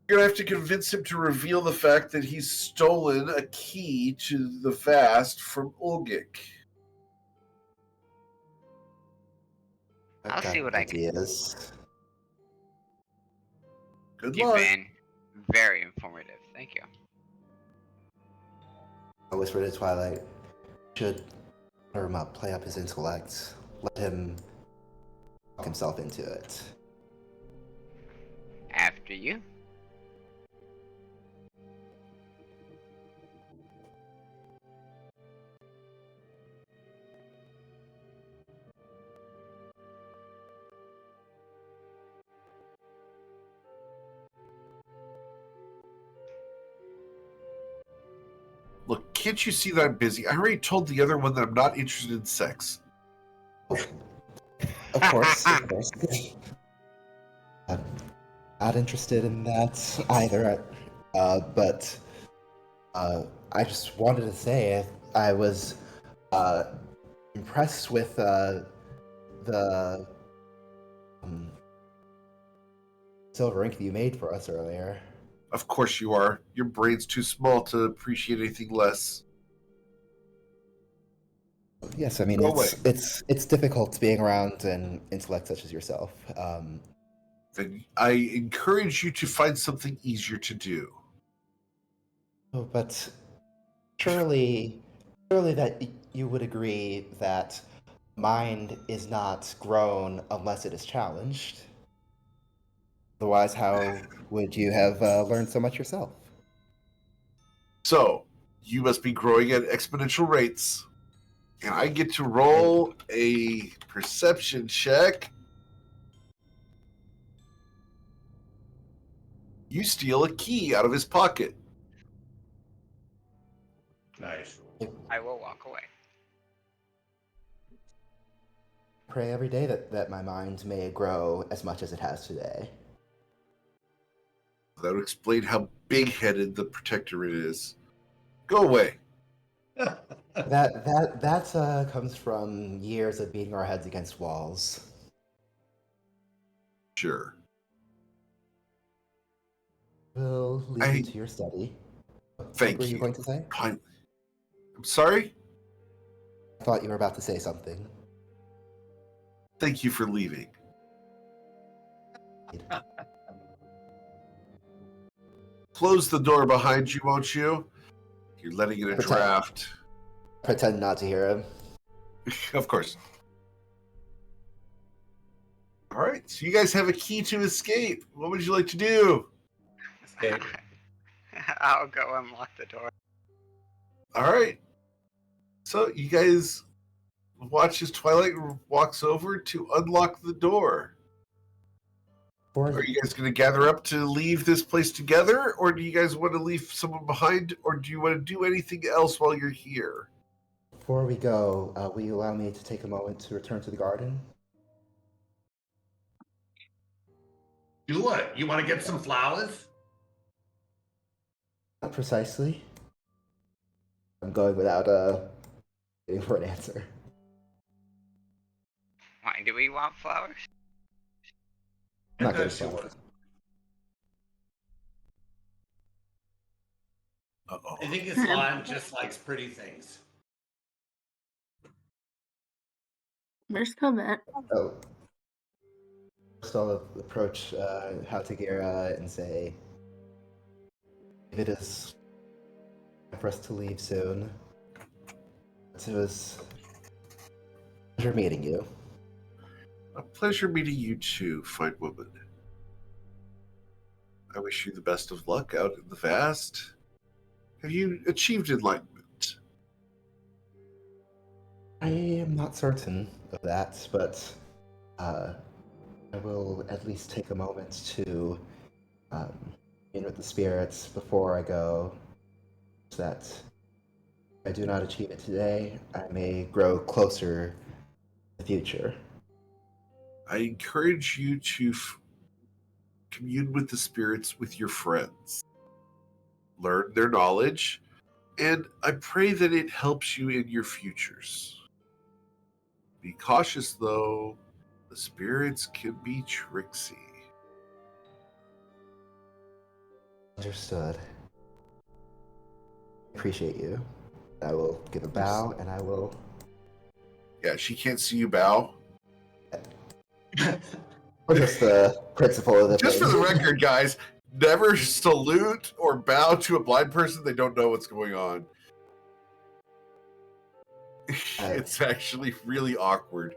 You're going to have to convince him to reveal the fact that he's stolen a key to the Vast from Ulgik. I've I'll got see what I can do. ideas. Good You've luck. been very informative. Thank you. I whispered to Twilight, should let him up, play up his intellect, let him talk himself into it. After you. Look, can't you see that I'm busy? I already told the other one that I'm not interested in sex. Of course, of course. I'm not interested in that either, but I just wanted to say I was impressed with the silver ink that you made for us earlier. Of course you are. Your brain's too small to appreciate anything less. Yes, I mean Go it's difficult being around an intellect such as yourself. Then I encourage you to find something easier to do. But surely that you would agree that mind is not grown unless it is challenged. Otherwise, how would you have learned so much yourself? So, you must be growing at exponential rates. And I get to roll a perception check. You steal a key out of his pocket. Nice. I will walk away. Pray every day that my mind may grow as much as it has today. That would explain how big-headed the Protectorate is. Go away. That comes from years of beating our heads against walls. Sure. We'll leave you to your study. Thank what were you. you going to say? I'm sorry? I thought you were about to say something. Thank you for leaving. Close the door behind you, won't you? You're letting in a draft. Pretend not to hear him. Of course. All right, so you guys have a key to escape. What would you like to do? Escape. I'll go unlock the door. All right. So you guys watch as Twilight walks over to unlock the door. Are you guys going to gather up to leave this place together, or do you guys want to leave someone behind, or do you want to do anything else while you're here? Before we go, will you allow me to take a moment to return to the garden? Do what? You want to get some flowers? Not precisely. I'm going without waiting for an answer. Why do we want flowers? I'm not I getting thought she flowers. was. Uh-oh. I think Islam just likes pretty things. Where's Covet? Oh. First I'll approach Hatagira and say, if it is time for us to leave soon, it was a pleasure meeting you. A pleasure meeting you too, fine woman. I wish you the best of luck out in the vast. Have you achieved enlightenment? I am not certain of that, but I will at least take a moment to meet with the spirits before I go, so that if I do not achieve it today, I may grow closer in the future. I encourage you to commune with the spirits with your friends. Learn their knowledge, and I pray that it helps you in your futures. Be cautious, though. The spirits can be tricksy. Understood. Appreciate you. I will give a bow, and I will... Yeah, she can't see you bow. Or just the principle of the Just thing. for the record, guys, never salute or bow to a blind person. They don't know what's going on. It's actually really awkward.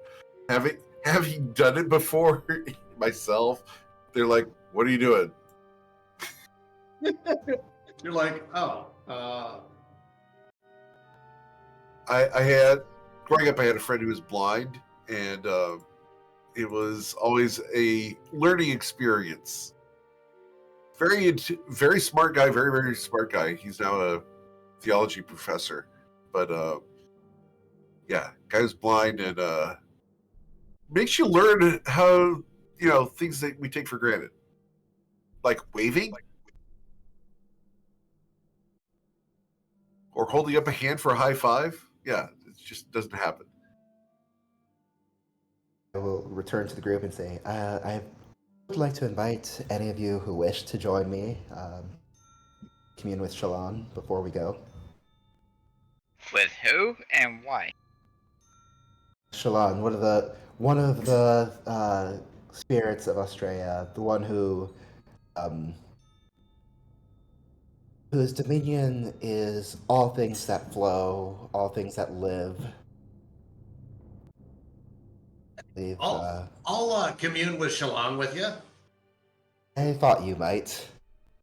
Having done it before myself, they're like, "What are you doing?" You're like, oh, I had growing up, I had a friend who was blind, and it was always a learning experience. Very smart guy, very, very smart guy. He's now a theology professor, but yeah, guy's blind, and makes you learn how, things that we take for granted, like waving or holding up a hand for a high five. Yeah, it just doesn't happen. I will return to the group and say, I would like to invite any of you who wish to join me, commune with Shalon before we go. With who and why? Shalon, one of the spirits of Australia, the one whose dominion is all things that flow, all things that live. I'll commune with Shalon with you. I thought you might.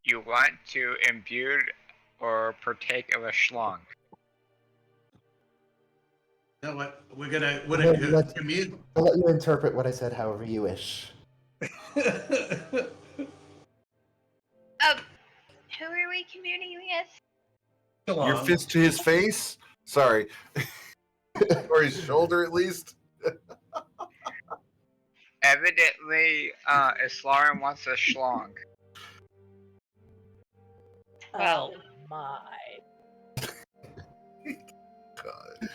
You want to imbue or partake of a schlong? You know what? We're gonna commune. I'll let you interpret what I said however you wish. your name is? Your fist to his face? Sorry. Or his shoulder, at least. Evidently, Islarin wants a schlong. Well, my. God.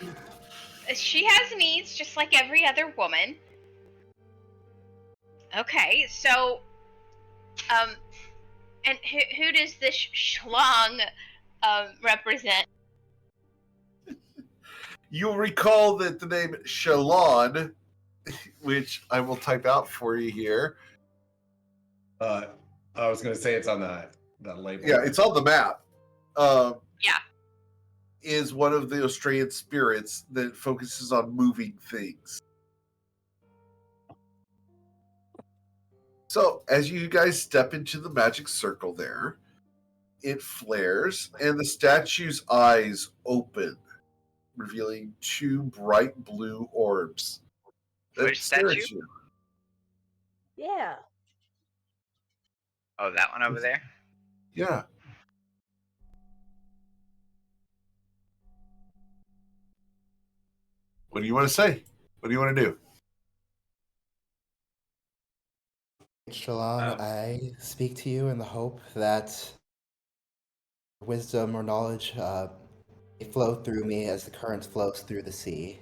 she has needs just like every other woman. Okay, so, and who does this schlong represent? You'll recall that the name Shalon, which I will type out for you here. I was going to say it's on that label. Yeah, it's on the map. Yeah. Is one of the Australian spirits that focuses on moving things. So, as you guys step into the magic circle there, it flares, and the statue's eyes open, revealing two bright blue orbs that Which stare statue? at you. Yeah. Oh, that one over there? Yeah. What do you want to say? What do you want to do? Shalon, I speak to you in the hope that wisdom or knowledge may flow through me as the current flows through the sea.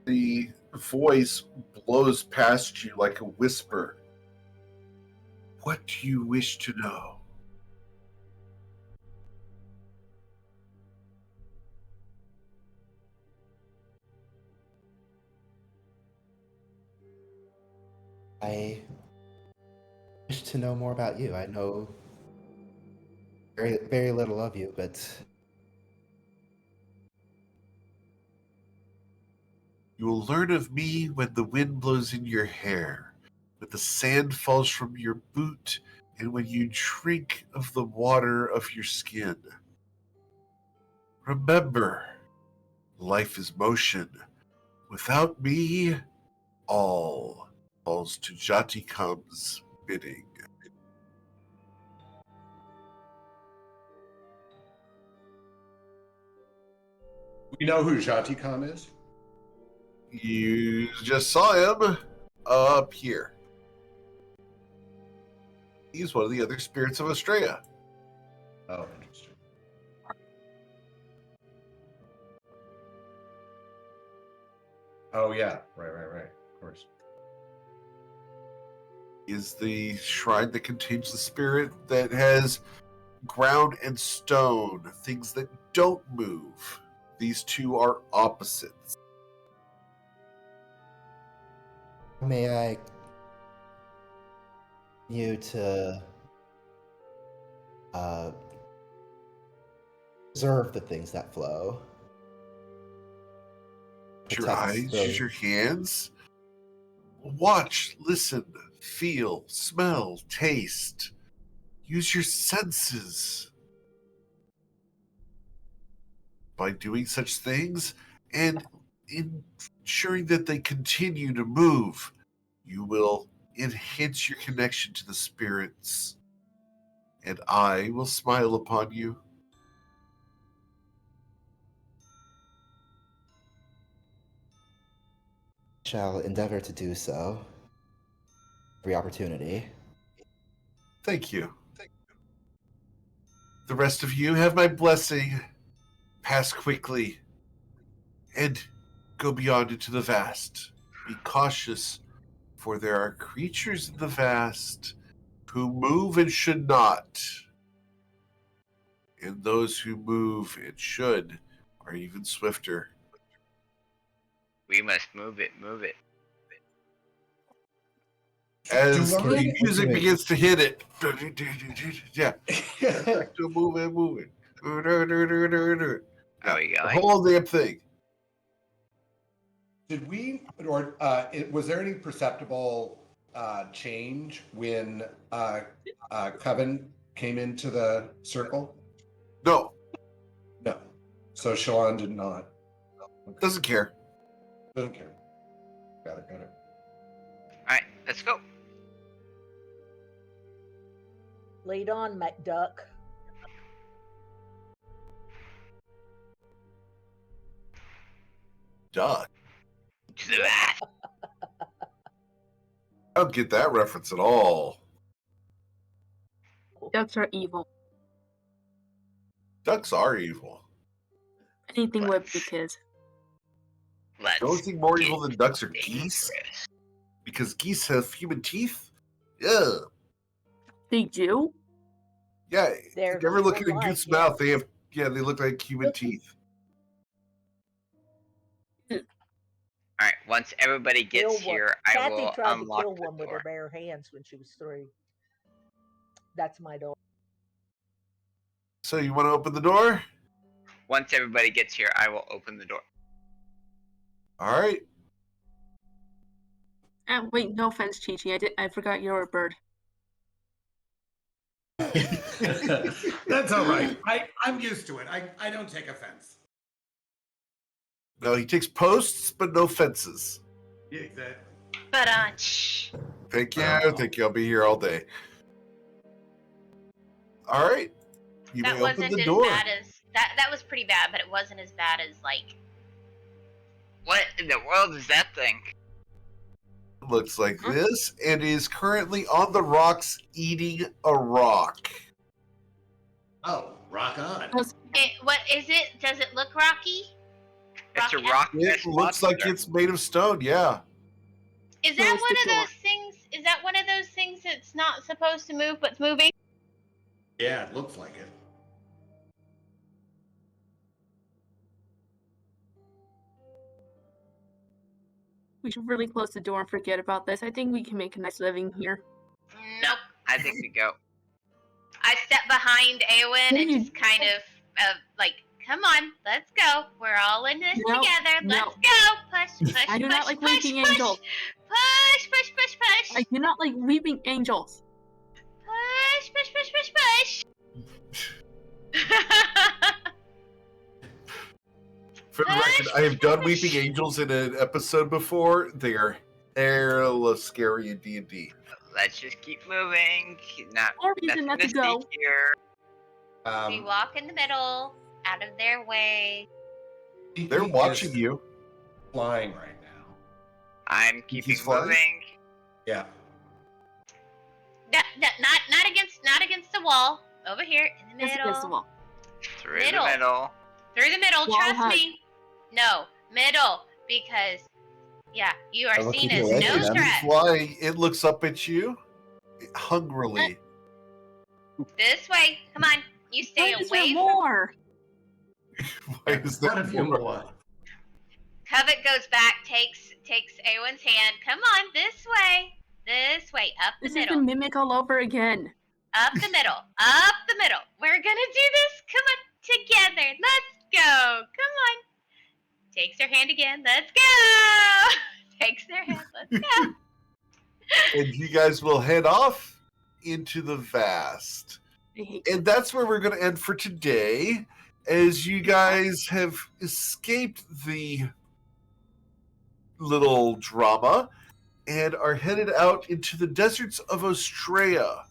The voice blows past you like a whisper. What do you wish to know? I wish to know more about you. I know very, very little of you, but You will learn of me when the wind blows in your hair, when the sand falls from your boot, and when you drink of the water of your skin. Remember, life is motion. Without me, all falls to Jatikam's bidding. We know who Jatikam is? You just saw him up here. He's one of the other spirits of Australia. Oh, interesting. Oh, yeah. Right. Of course. Is the shrine that contains the spirit that has ground and stone, things that don't move. These two are opposites. may I you to observe the things that flow. Use your Protect eyes, those- use your hands. Watch, listen, feel, smell, taste. Use your senses. By doing such things and ensuring that they continue to move, you will enhance your connection to the spirits, and I will smile upon you. shall endeavor to do so. Every opportunity. Thank you. The rest of you have my blessing. Pass quickly and go beyond into the vast. Be cautious, for there are creatures in the vast who move and should not. And those who move and should are even swifter. We must move it. As Do I- the music Wait. begins to hit it, yeah, to move and move it. Are we The going? whole damn thing. Did we, or was there any perceptible change when Coven came into the circle? No, No. So Shalon did not. doesn't care. Doesn't care. Got it. Alright, let's go. Lead on, McDuck. Duck. To the bath. I don't get that reference at all. Ducks are evil. Ducks are evil. Anything with beak is. Let's The only thing more get evil than ducks are geese, dangerous. because geese have human teeth. Yeah, They do? yeah. They're You ever look at a human-like, goose's mouth? yes. They have, they look like human teeth. All right. Once everybody Kill gets one. here, I Kathy will tried to unlock kill the one with door. her bare hands when she was 3. That's my dog. So you want to open the door? Once everybody gets here, I will open the door. All right. Wait, no offense, Chi-Chi. I forgot you're a bird. That's all right. I'm used to it. I don't take offense. No, he takes posts, but no fences. Yeah, exactly. But Thank you. Oh. Thank you. I'll be here all day. All right. You that may wasn't open the as door. bad as that was pretty bad, but it wasn't as bad as like What in the world is that thing? Looks like this, and is currently on the rocks eating a rock. Oh, rock on. what is it? Does it look rocky? It's a Rocky? rock. It looks like it's made of stone, yeah. Is that Close one the of door. those things? Is that one of those things that's not supposed to move but's moving? Yeah, it looks like it. We should really close the door and forget about this. I think we can make a nice living here. Nope. I think we go. I step behind Awen and you- just kind of like, come on, let's go. We're all in this No, together. no. Let's go. Push, push, I do push, not like push, weeping push, angels. Push, push, push, push. I do not like weeping angels. Push, push, push, push, push. For the record, I have done Weeping Angels in an episode before. They are hella scary in D&D. Let's just keep moving. More reason not to go. Here. We walk in the middle, out of their way. They're He watching is you. flying right now. I'm keeping flying? moving. Yeah. Not against the wall. Over here in the Yes, middle. against the wall. Through Middle. the middle. Through the middle. Wall Trust hug. me. No, middle, because you are I will seen keep as you away no from them. threat. Flying, it looks up at you hungrily. This way. Come on. You stay Why is there away from. more? Why is What that if you more? what? Covet goes back, takes Awen's hand. Come on, this way. This way. Up the This is the middle. mimic all over again. Up the middle. Up the middle. We're gonna do this. Come on, together. Let's go. Come on. Takes her hand again. Let's go. Takes their hand. Let's go. And you guys will head off into the vast. I hate And that's where we're going to end for today, as you guys have escaped the little drama and are headed out into the deserts of Australia.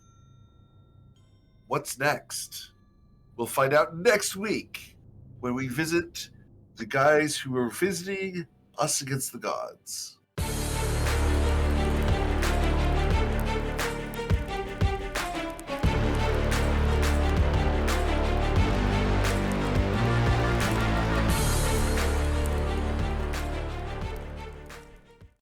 What's next? We'll find out next week when we visit the guys who are visiting us against the gods.